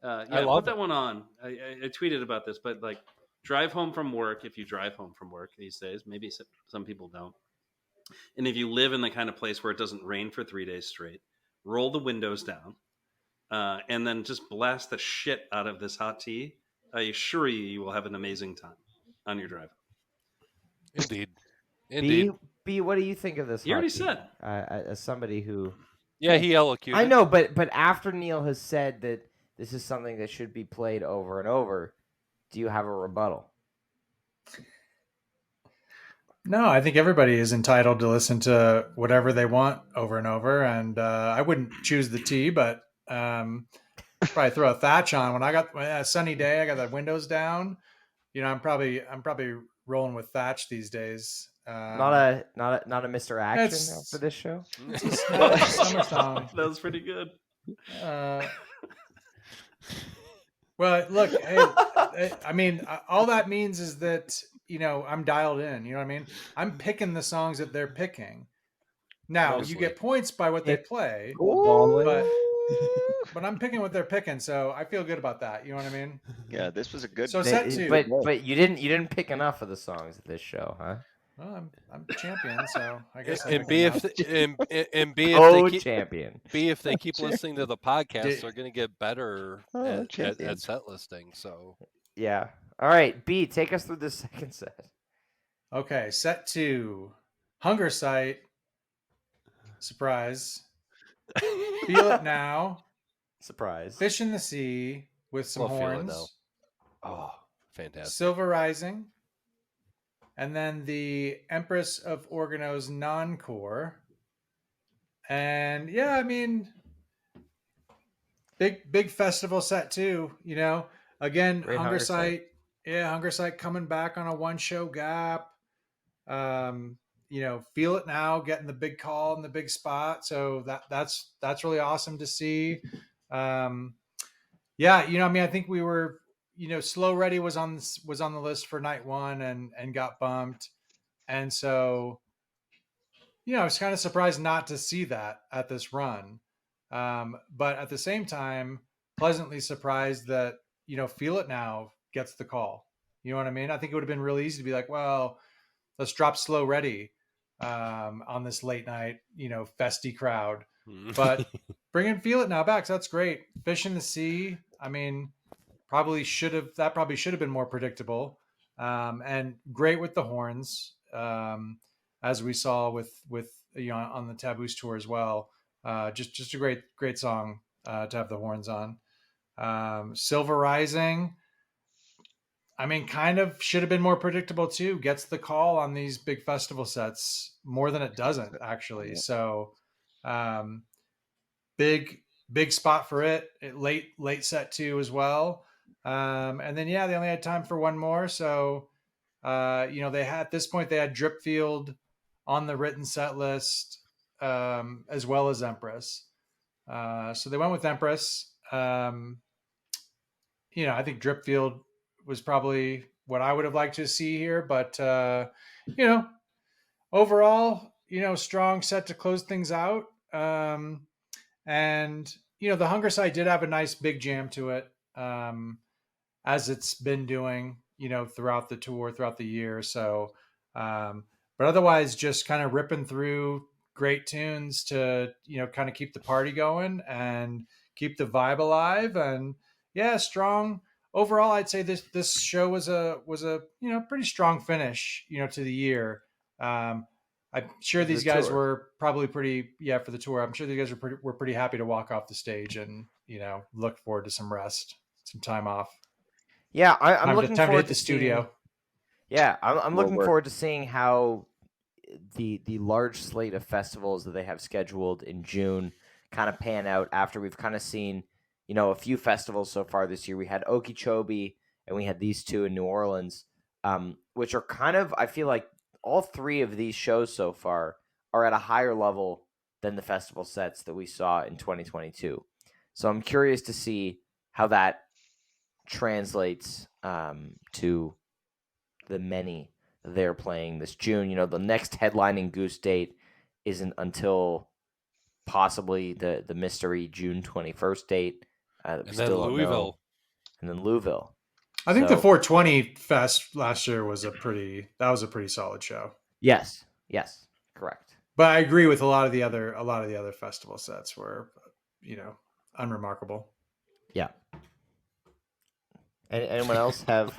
yeah, put that one on. I tweeted about this, but like, drive home from work. If you drive home from work these days, maybe some people don't. And if you live in the kind of place where it doesn't rain for 3 days straight, roll the windows down, and then just blast the shit out of this hot tea. I assure you, you will have an amazing time on your drive. Indeed. B, what do you think of this? You already said. As somebody who, he elocuted. I know, but after Neal has said that this is something that should be played over and over, do you have a rebuttal? No, I think everybody is entitled to listen to whatever they want over and over. And I wouldn't choose the tea, but probably throw a Thatch on. When I got a sunny day, I got the windows down. You know, I'm probably rolling with Thatch these days. Not a Mr. Action for this show. It's a summer song. That was pretty good. Well, look, hey, I mean, all that means is that, you know, I'm dialed in. You know what I mean? I'm picking the songs that they're picking. Now, you get points by what they play, but I'm picking what they're picking, so I feel good about that. You know what I mean? Yeah, this was a good. So set two, but you didn't pick enough of the songs at this show, huh? Well, I'm champion, so I guess. And B, if they keep listening to the podcast, they're going to get better at set listing. So yeah. All right, B, take us through the second set. Okay, set 2, Hunger Site. Surprise. Feel It Now. Surprise. Fish in the Sea with some horns. Oh, fantastic. Silver Rising. And then the Empress of Organo's Non-Core. And yeah, I mean, big festival set too, you know. Again, Hunger Site. Yeah, Hunger Site coming back on a 1-show gap. You know, Feel It Now, getting the big call in the big spot. So that's really awesome to see. Yeah, you know, I mean, I think we were, you know, Slow Ready was on the list for night 1 and got bumped. And so, you know, I was kind of surprised not to see that at this run. But at the same time, pleasantly surprised that, you know, Feel It Now gets the call. You know what I mean? I think it would have been really easy to be like, well, let's drop Slow Ready on this late night, you know, festy crowd. But bringing Feel It Now back, so that's great. Fish in the Sea. I mean, probably should have been more predictable, and great with the horns, as we saw with on the Taboos tour as well. Just a great song to have the horns on. Silver Rising, I mean, kind of should have been more predictable too. Gets the call on these big festival sets more than it doesn't actually. So, big spot for it. Late set too as well. And then they only had time for one more. So, they had at this point they had Dripfield on the written set list, as well as Empress. So they went with Empress. I think Dripfield was probably what I would have liked to see here, but overall, strong set to close things out. And the Hunger Site did have a nice big jam to it, as it's been doing, throughout the tour, throughout the year. So, but otherwise, just kind of ripping through great tunes to kind of keep the party going and keep the vibe alive. And strong overall. I'd say this show was a pretty strong finish to the year. I'm sure these guys were probably pretty for the tour. I'm sure these guys were pretty happy to walk off the stage and look forward to some rest, some time off. Yeah, I'm looking time forward to hit the studio. Yeah, I'm looking forward to seeing how the large slate of festivals that they have scheduled in June kind of pan out after we've kind of seen, a few festivals so far this year. We had Okeechobee and we had these two in New Orleans, which are kind of, I feel like all three of these shows so far are at a higher level than the festival sets that we saw in 2022. So I'm curious to see how that translates to the many they're playing this June. The next headlining Goose date isn't until possibly the mystery June 21st date. And then Louisville. And then Louisville. I think the 420 Fest last year was a pretty solid show. Yes, correct. But I agree with a lot of the other festival sets were, unremarkable. Yeah. Anyone else have?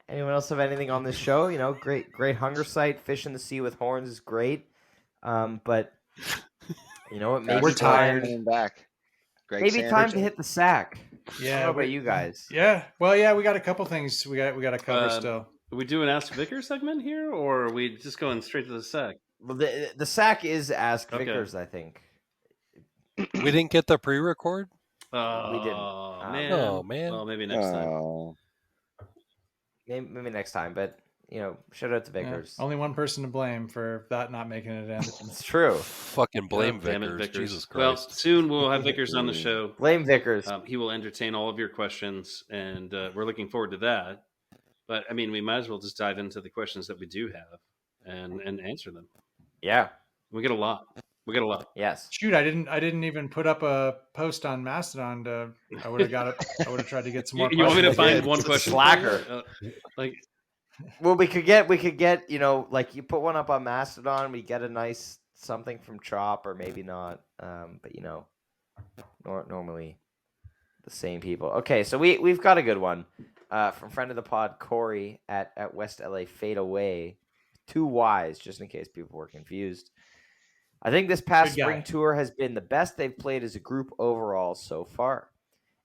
Anyone else have anything on this show? Great Hunger Site. Fish in the Sea with Horns is great. But maybe we're tired. Back. Maybe time to hit the sack. Yeah. I don't know about you guys. Yeah. Well, we got a couple things we got to cover still. Are we doing Ask Vickers segment here, or are we just going straight to the sack? Well, the sack is Ask Vickers, I think. We didn't get the pre-record? Oh, we didn't. Man. Oh, man. Well, maybe next time. Maybe next time, but shout out to Vickers. Only one person to blame for that not making it in. It's true. Fucking blame Vickers. Vickers. Jesus Christ. Well, soon we'll have Vickers on the show. Blame Vickers. He will entertain all of your questions, and we're looking forward to that. But I mean, we might as well just dive into the questions that we do have and answer them. Yeah, we get a lot. Yes. Shoot, I didn't even put up a post on Mastodon. I would have got it. I would have tried to get some more. You want me to find one question? Slacker. Well, we could get, like you put one up on Mastodon, we get a nice something from Chop, or maybe not. But normally the same people. Okay, so we've got a good one from friend of the pod Corey at West LA Fade Away. 2 Ys, just in case people were confused. I think this past spring tour has been the best they've played as a group overall so far.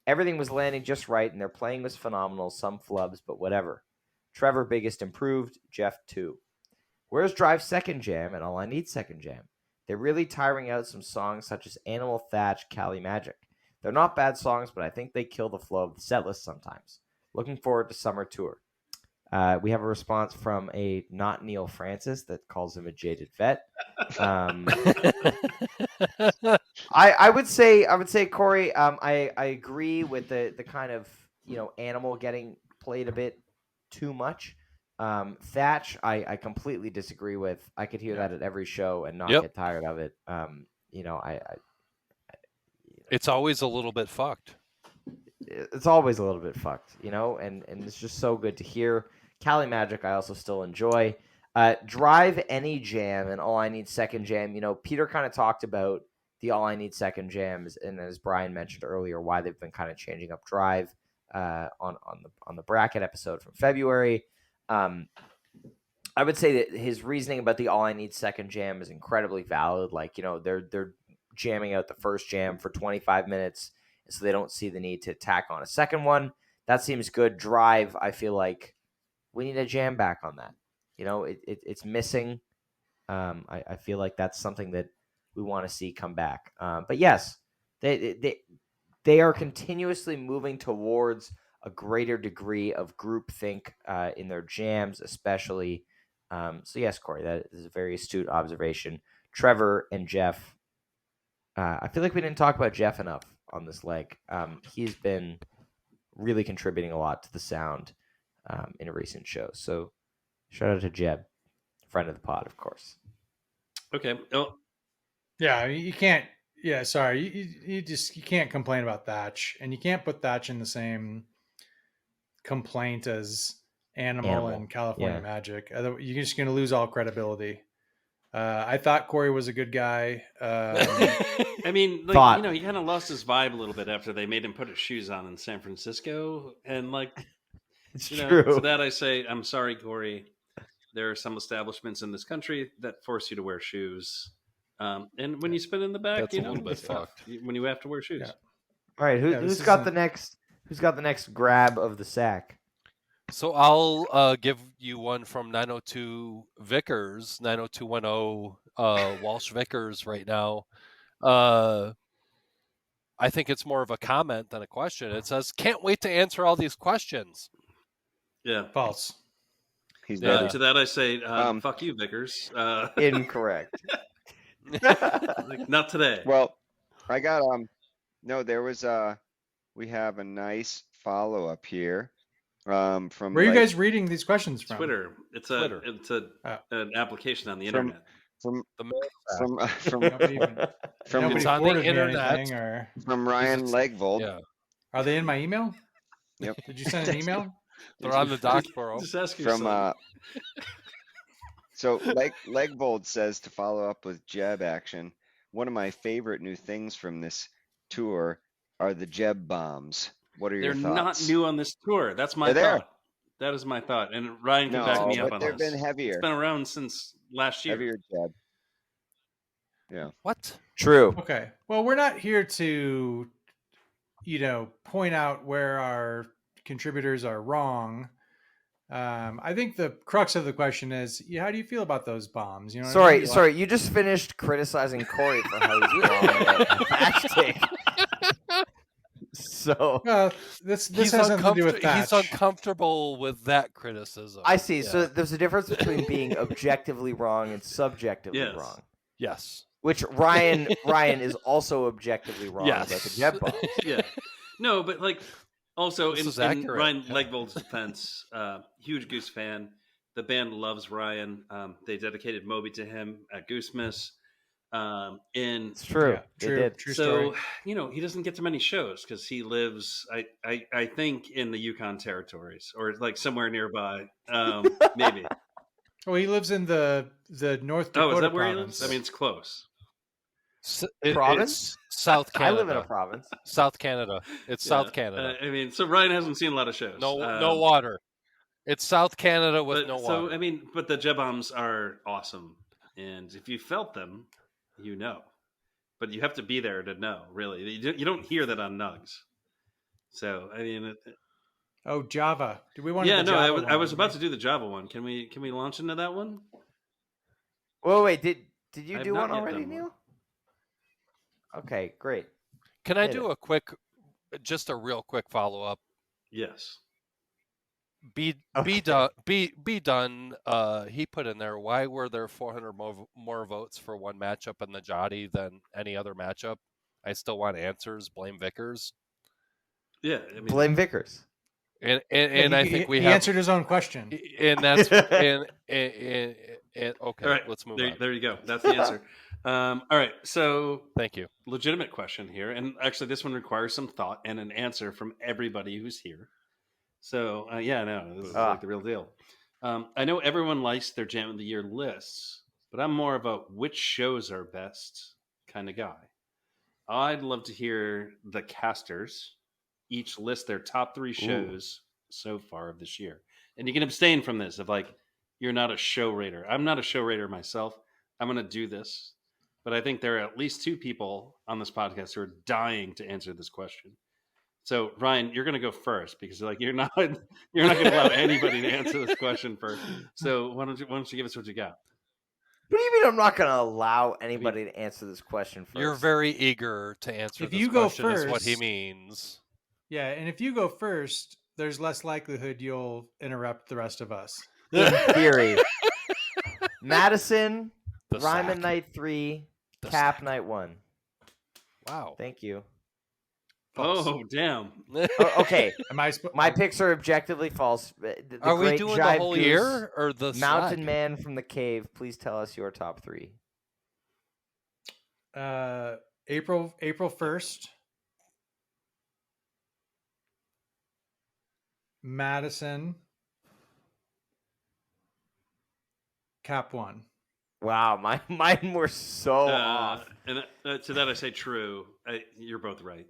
Everything was landing just right, and their playing was phenomenal. Some flubs, but whatever. Trevor, biggest improved. Jeff, 2. Where's Drive's second jam and All I Need second jam? They're really tiring out some songs such as Animal Thatch, Cali Magic. They're not bad songs, but I think they kill the flow of the setlist sometimes. Looking forward to summer tour. We have a response from a not Neal Francis that calls him a jaded vet. I would say, Corey, I agree with the kind of, Animal getting played a bit too much. Thatch, I completely disagree with. I could hear that at every show and not get tired of it. It's always a little bit fucked. It's always a little bit fucked, and it's just so good to hear. Cali Magic, I also still enjoy. Drive any jam and All I Need second jam. Peter kind of talked about, the All I Need Second jams, and as Brian mentioned earlier, why they've been kind of changing up Drive on the bracket episode from February. I would say that his reasoning about the All I Need Second jam is incredibly valid. Like, they're jamming out the first jam for 25 minutes, so they don't see the need to tack on a second one. That seems good. Drive, I feel like we need a jam back on that. It's missing. I feel like that's something that we want to see come back. But yes, they are continuously moving towards a greater degree of groupthink in their jams, especially. So yes, Corey, that is a very astute observation. Trevor and Jeff. I feel like we didn't talk about Jeff enough on this leg. He's been really contributing a lot to the sound in recent shows. So shout out to Jeb, friend of the pod, of course. Okay. Oh. Yeah, you can't. Yeah, sorry. You can't complain about Thatch, and you can't put Thatch in the same complaint as Animal and California Magic. You're just going to lose all credibility. I thought Corey was a good guy. I mean, he kind of lost his vibe a little bit after they made him put his shoes on in San Francisco, and it's true. To that I say, I'm sorry, Corey. There are some establishments in this country that force you to wear shoes, and when you spin in the back, that's a little bit fucked. When you have to wear shoes. Yeah. All right, who's got the next grab of the sack? So I'll give you one from 902 Vickers, 90210 Walsh Vickers right now. I think it's more of a comment than a question. It says, "Can't wait to answer all these questions." Yeah, false. To that I say, fuck you, Vickers. Incorrect. Not today. Well, I got no. There was we have a nice follow up here. From where are you guys reading these questions from? Twitter. It's an application on the internet. From Ryan Legvold. Yeah. Are they in my email? Yep. Did you send an email? They're on the doc forum. Just ask yourself. So Legvold says, to follow up with Jeb action, one of my favorite new things from this tour are the Jeb bombs. What are your thoughts? They're not new on this tour. That's my thought. That is my thought. And Ryan can back me up on this. They've been heavier. It's been around since last year. Heavier Jeb. Yeah. What? True. Okay. Well, we're not here to, point out where our contributors are wrong. I think the crux of the question is, how do you feel about those bombs? Sorry. You just finished criticizing Corey for how he's wrong about hashtag. So this has something to do with Thatch. He's uncomfortable with that criticism. I see. Yeah. So there's a difference between being objectively wrong and subjectively wrong. Yes. Which Ryan is also objectively wrong about the Jeb bombs. Yeah. No, but also in Ryan Legvold's defense, huge Goose fan. The band loves Ryan. They dedicated Moby to him at Goosemas. It's true. True so story. He doesn't get to many shows because he lives I think in the Yukon territories or somewhere nearby, maybe. Well, he lives in the North Dakota is that where province. He lives? I mean, it's close. Province? It's South Canada. I live in a province. South Canada. It's South Canada. So Ryan hasn't seen a lot of shows. No water. It's South Canada with no water. So but the Jeb bombs are awesome, and if you felt them, but you have to be there to know. Really, you don't hear that on Nugs. So Java. Do we want? Yeah, no. I was about to do the Java one. Can we launch into that one? Well, wait. Did you do one already, Neal? Okay, great. Can I do just a real quick follow up? Yes. Be done. He put in there, why were there 400 more votes for one matchup in the Jotty than any other matchup? I still want answers. Blame Vickers. Yeah, blame Vickers. And I think he answered his own question. And that's and okay. All right, let's move on. There you go. That's the answer. All right. So thank you. Legitimate question here, and actually this one requires some thought and an answer from everybody who's here. So, this is the real deal. I know everyone likes their Jam of the Year lists, but I'm more of a which shows are best kind of guy. I'd love to hear the casters each list their top 3 shows so far of this year. And you can abstain from this if like you're not a show rater. I'm not a show rater myself. I'm going to do this. But I think there are at least 2 people on this podcast who are dying to answer this question. So Ryan, you're going to go first because like you're not going to allow anybody to answer this question first. So why don't you give us what you got? What do you mean I'm not going to allow anybody to answer this question first? You're very eager to answer this question is what he means. Yeah, and if you go first, there's less likelihood you'll interrupt the rest of us. In theory. Madison, Ryman Night 3, Cap Night 1. Wow. Thank you. False. Oh, damn. Okay. My picks are objectively false. Are we doing the whole year or the Mountain Man from the Cave? Please tell us your top 3. April 1st. Madison. Cap 1. Wow, mine were so off. And to that I say true. You're both right.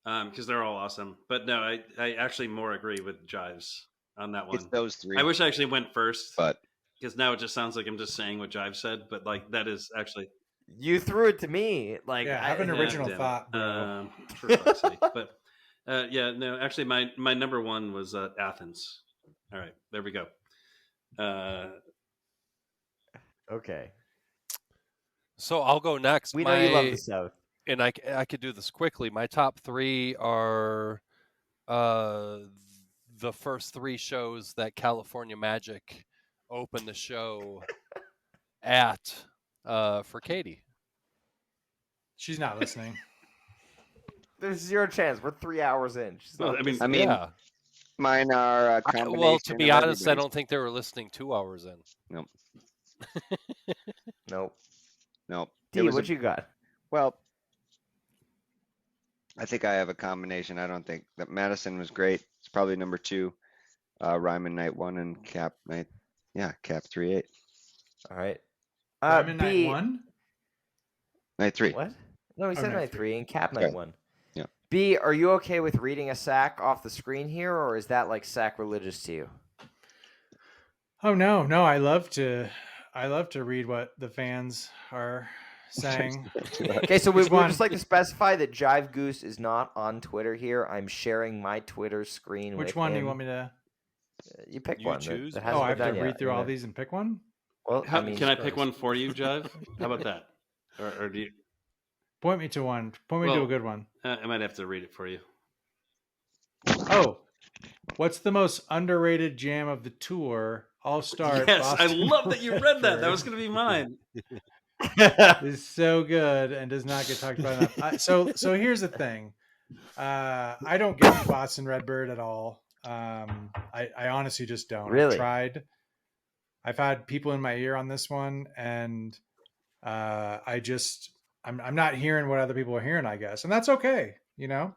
Because they're all awesome. But no, I actually more agree with Jives on that one. It's those 3. I wish I actually went first. But because now it just sounds like I'm just saying what Jives said. But like that is actually... You threw it to me. Like I have an original thought, bro. For fuck's sake. But no, actually my number 1 was Athens. All right, there we go. Okay. So I'll go next. We know you love the South. And I could do this quickly. My top 3 are the first 3 shows that California Magic opened the show at for Katie. She's not listening. There's 0 chance. We're 3 hours in. I mean, yeah. Mine are a combination. Well, to be honest, I don't think they were listening 2 hours in. Nope. Nope. D, what you got? Well, I think I have a combination. I don't think that Madison was great. It's probably number 2. Ryman Night 1 and Cap Night. Yeah, Cap 3-8. All right. Ryman Night 1? Night 3. What? No, he said Night 3 and Cap Night 1. Yeah. B, are you okay with reading a sack off the screen here, or is that like sacrilegious to you? Oh no, I love to read what the fans are saying. Okay, so we would just like to specify that Jive Goose is not on Twitter here. I'm sharing my Twitter screen. Which one do you want me to? You pick one. Choose. That I have to read through all these and pick one. Well, can I pick one for you, Jive? How about that? Or do you point me to one? Point me to a good one. I might have to read it for you. Oh, what's the most underrated jam of the tour? I'll start. Yes, Boston I love that you read that. That was going to be mine. Is so good and does not get talked about enough. So here's the thing. I don't get Boston Redbird at all. I honestly just don't. Really? I've tried. I've had people in my ear on this one, and I'm not hearing what other people are hearing, I guess, and that's okay. You know,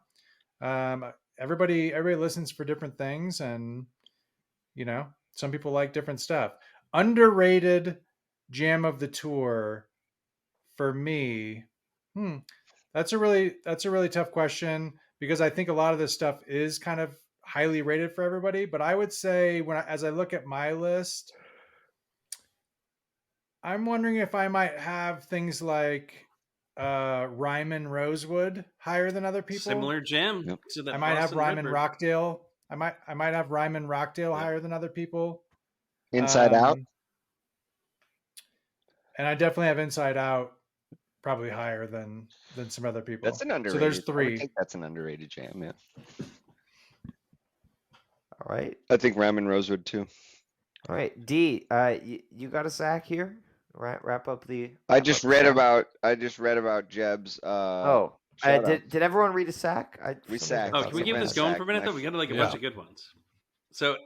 everybody listens for different things, and you know, some people like different stuff. Underrated jam of the tour for me. That's a really tough question because I think a lot of this stuff is kind of highly rated for everybody. But I would say as I look at my list, I'm wondering if I might have things like Ryman Rosewood higher than other people. Similar jam. Yep. To that I might have Ryman Redbird. Rockdale. I might have Ryman Rockdale higher than other people. Inside Out. And I definitely have Inside Out probably higher than some other people. That's an underrated. So there's 3. I think that's an underrated jam. Yeah. All right. I think Ryman Rosewood too. All right. D, you got a sack here? Wrap up the. I just read about Jeb's. Did everyone read a sack? We sacked. Oh, can we keep this going for a minute though? We got like a bunch of good ones. So.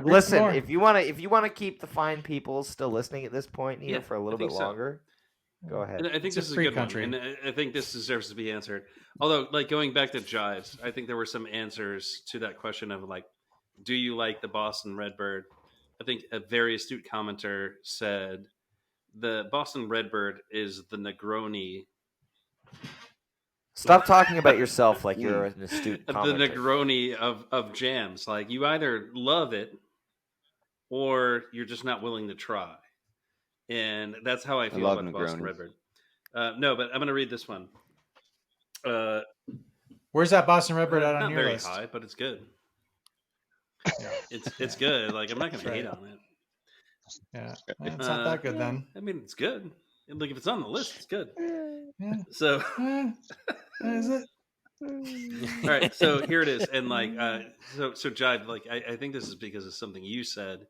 Listen, if you want to keep the fine people still listening at this point here for a little bit longer, go ahead. And I think this is a good one, and I think this deserves to be answered. Although, like going back to Jives, I think there were some answers to that question of like, do you like the Boston Redbird? I think a very astute commenter said the Boston Redbird is the Negroni Stop talking about yourself like you're an astute commenter. The Negroni of jams. Like, you either love it or you're just not willing to try. And that's how I feel about the Boston Redbird. No, but I'm going to read this one. Where's that Boston Redbird out on your list? Not very high, but it's good. Yeah. It's good. Like, I'm not going to hate on it. Yeah, it's not that good then. I mean, it's good. Like, if it's on the list, it's good. Yeah. So, is it? All right, so here it is, and like, so Jive, like, I think this is because of something you said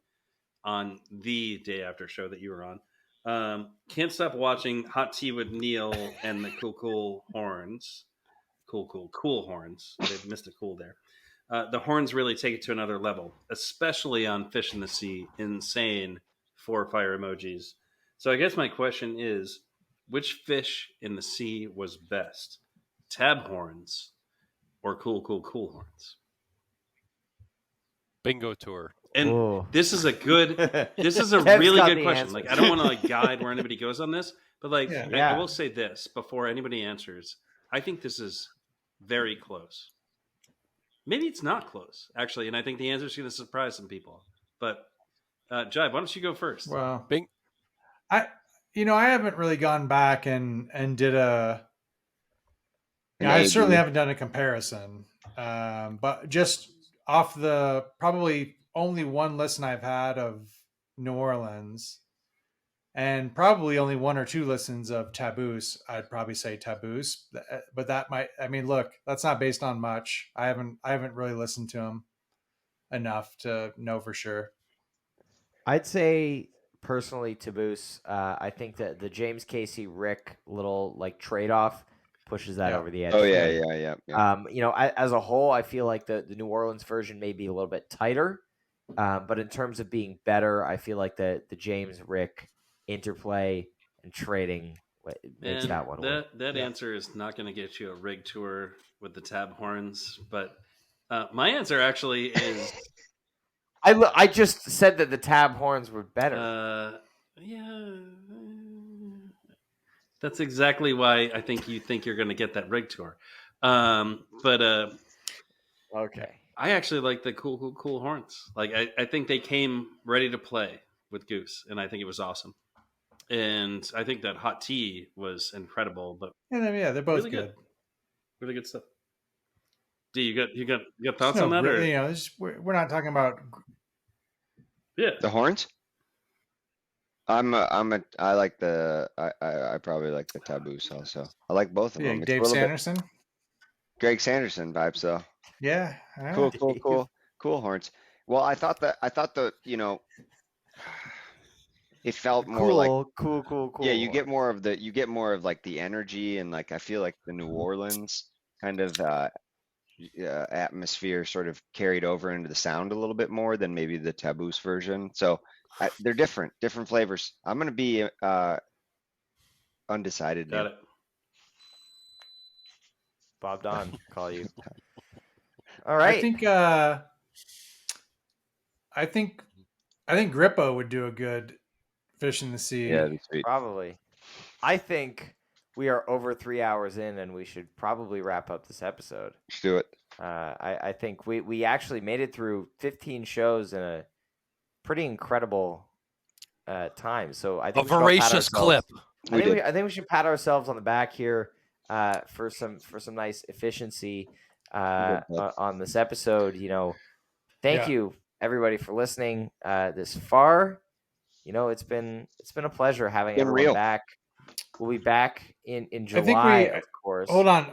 on the day after show that you were on. Can't stop watching Hot Tea with Neal and the cool horns. Cool horns. They missed a cool there. The horns really take it to another level, especially on Fish in the Sea. Insane 4 fire emojis. So I guess my question is, which fish in the sea was best? Tab horns or cool horns? Bingo tour. And this is a really good question. Answers. Like, I don't want to like guide where anybody goes on this, but like, I will say this before anybody answers. I think this is very close. Maybe it's not close, actually, and I think the answer is going to surprise some people. But Jive, why don't you go first? Well, I haven't really gone back and did a. I certainly haven't done a comparison, but just off the probably only one listen I've had of New Orleans, and probably only 1 or 2 listens of Taboos, I'd probably say Taboos. But that might. I mean, look, that's not based on much. I haven't really listened to him enough to know for sure. I'd say personally Taboos. I think that the James Casey Rick little like trade off pushes that over the edge. Oh yeah. As a whole, I feel like the New Orleans version may be a little bit tighter, but in terms of being better, I feel like the James Rick interplay and trading makes that one. That answer is not going to get you a rig tour with the tab horns, but my answer actually is. I just said that the tab horns were better. That's exactly why I think you think you're going to get that rig tour. Okay. I actually like the cool horns. Like, I think they came ready to play with Goose, and I think it was awesome. And I think that Hot Tea was incredible. But they're both really good. Really good stuff. D, you got thoughts on that? Really, we're not talking about. Yeah, the horns. I like I probably like the Taboos also. I like both of them. It's Dave Sanderson. Greg Sanderson vibes though. Yeah. Cool horns. Well, I thought the it felt more like cool. Yeah, you get more of like the energy, and like I feel like the New Orleans kind of atmosphere sort of carried over into the sound a little bit more than maybe the Taboos version. So they're different flavors. I'm gonna be undecided. Got it. Bob Don, call you. All right. I think Grippo would do a good Fish in the Sea. Yeah, sweet. Probably. I think we are over 3 hours in, and we should probably wrap up this episode. Let's do it. I think we actually made it through 15 shows in a pretty incredible time. So I think a voracious clip. I think we should pat ourselves on the back here for some nice efficiency on this episode. Thank you everybody for listening this far. It's been a pleasure having everyone back. We'll be back in July, of course. Hold on.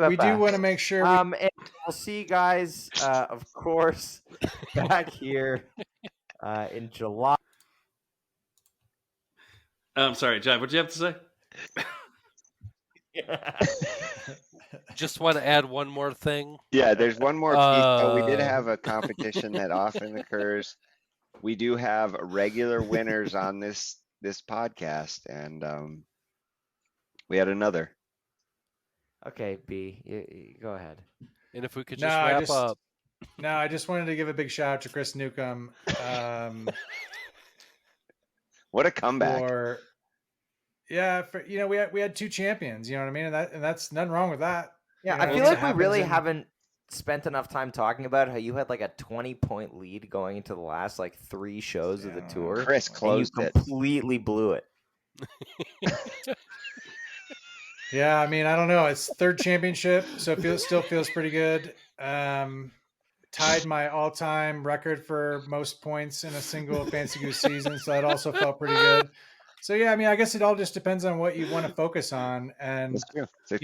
We do want to make sure. And we'll see you guys, of course, back here in July. I'm sorry, Jive. What did you have to say? Just want to add one more thing. Yeah, there's one more piece. So we did have a competition that often occurs. We do have regular winners on this podcast, and we had another. Okay, B, you go ahead. And if we could just wrap up. No, I just wanted to give a big shout out to Chris Newcomb. What a comeback! Yeah, we had 2 champions. You know what I mean, and that's nothing wrong with that. Yeah, I feel like we really haven't spent enough time talking about how you had like a 20-point lead going into the last like 3 shows of the tour. Chris closed and you completely blew it. Yeah, I mean, I don't know. It's 3rd championship, so it still feels pretty good. Tied my all-time record for most points in a single Fantasy Goose season, so that also felt pretty good. So yeah, I mean, I guess it all just depends on what you want to focus on. And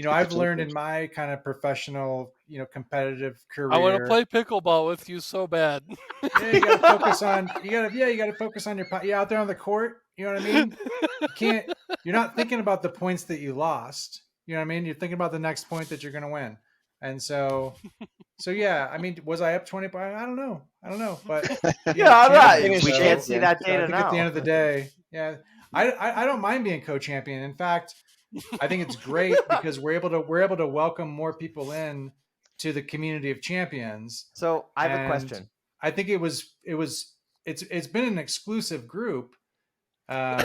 I've learned in my kind of professional, competitive career. I want to play pickleball with you so bad. Yeah, you got to focus on. You got to focus on you're out there on the court. You know what I mean? You're not thinking about the points that you lost. You know what I mean? You're thinking about the next point that you're going to win. And so yeah, I mean, was I up 20? I don't know, but all right. We can't see that data I think now. At the end of the day, yeah, I don't mind being co-champion. In fact, I think it's great because we're able to welcome more people in to the community of champions. So I have a question. I think it's been an exclusive group. Neal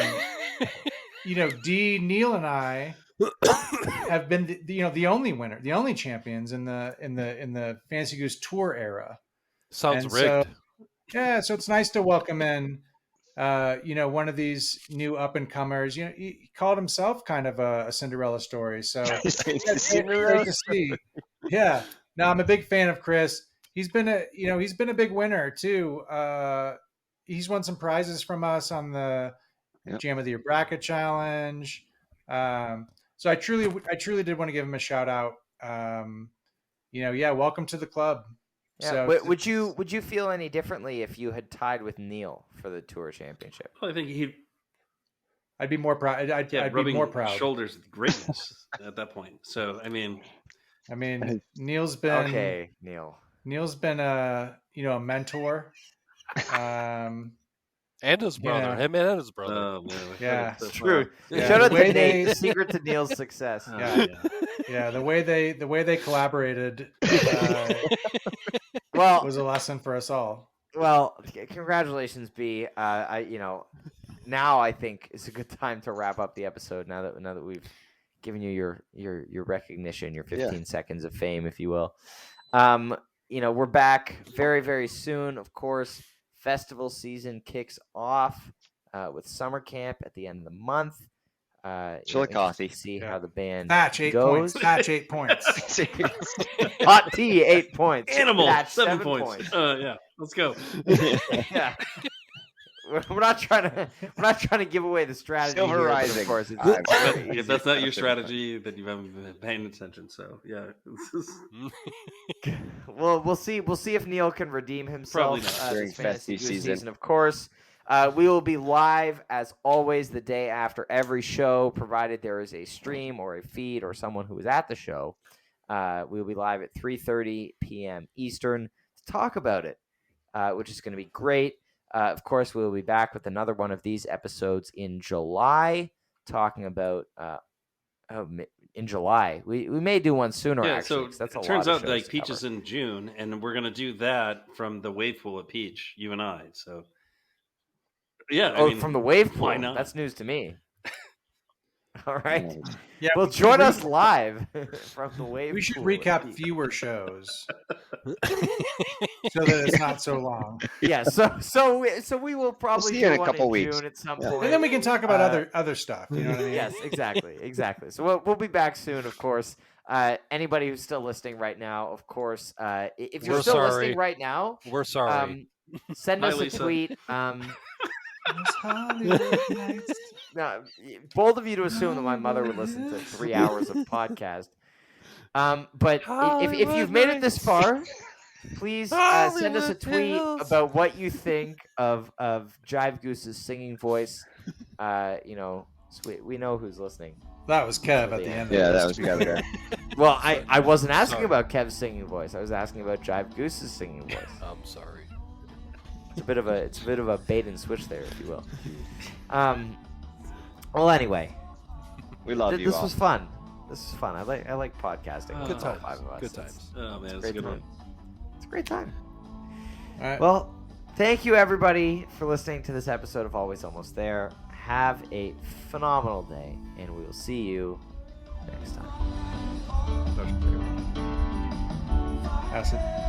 and I have been the only winner, the only champions in the Fantasy Goose Tour era. Sounds rigged. So it's nice to welcome in one of these new up and comers. He called himself kind of a Cinderella story. So it's great to see. Yeah. No, I'm a big fan of Chris. He's been a big winner too. He's won some prizes from us on the Jam of the Year Bracket Challenge. So I truly did want to give him a shout out. Welcome to the club. Yeah. So would you feel any differently if you had tied with Neal for the tour championship? Well, I think I'd be more proud. I'd be more proud. Shoulders with greatness at that point. So I mean, Neal's been okay. Neal's been a mentor. And his brother. Him and his brother. Oh, man. Yeah, it's true. Shout out to Nate, the secret to Neal's success. Yeah. The way they collaborated was a lesson for us all. Well, congratulations, B. Now I think it's a good time to wrap up the episode. Now that we've given you your recognition, your 15 seconds of fame, if you will. We're back very, very soon. Of course, festival season kicks off with summer camp at the end of the month. Chillicothe. See how the band Thatch 8 goes. points. Thatch 8 points. Hot tea 8 points. Animal Thatch 7 points. Yeah, let's go. Yeah. We're not trying to give away the strategy. Silver here, Rising. Of course, if that's not your strategy, then you haven't been paying attention. So yeah. Well, we'll see. We'll see if Neal can redeem himself during fantasy season. Of course, we will be live as always the day after every show, provided there is a stream or a feed or someone who is at the show. We will be live at 3:30 p.m. Eastern to talk about it, which is going to be great. Of course, we'll be back with another one of these episodes in July, talking about in July. We may do one sooner, actually. So that's it turns out like Peach is in June, and we're going to do that from the wave pool at Peach, you and I. So, yeah. I mean, from the wave pool? Why not? That's news to me. All right. Yeah, well, join us live from the wave. We should pool recap fewer shows so that it's not so long. Yeah. So we will probably see in a couple weeks June at some point, and then we can talk about other stuff. You know what I mean? Yes, exactly. So we'll be back soon, of course. Anybody who's still listening right now, of course, if you're still listening right now, we're sorry. Send us a tweet. No, bold of you to assume that my mother would listen to 3 hours of podcast. But if you've made it this far, please send us a tweet about what you think of Jive Goose's singing voice. We know who's listening. That was Kev at the end. Yeah, that was Kev. Well, I wasn't asking about Kev's singing voice. I was asking about Jive Goose's singing voice. I'm sorry. It's a bit of a bait and switch there, if you will. Well, anyway, we love you. This all. was fun. I like podcasting. Good times. 5 of us. Good times. Oh man, it's a good one. It's a great time. All right. Well, thank you everybody for listening to this episode of Always Almost There. have a phenomenal day, and we will see you next time. Acid.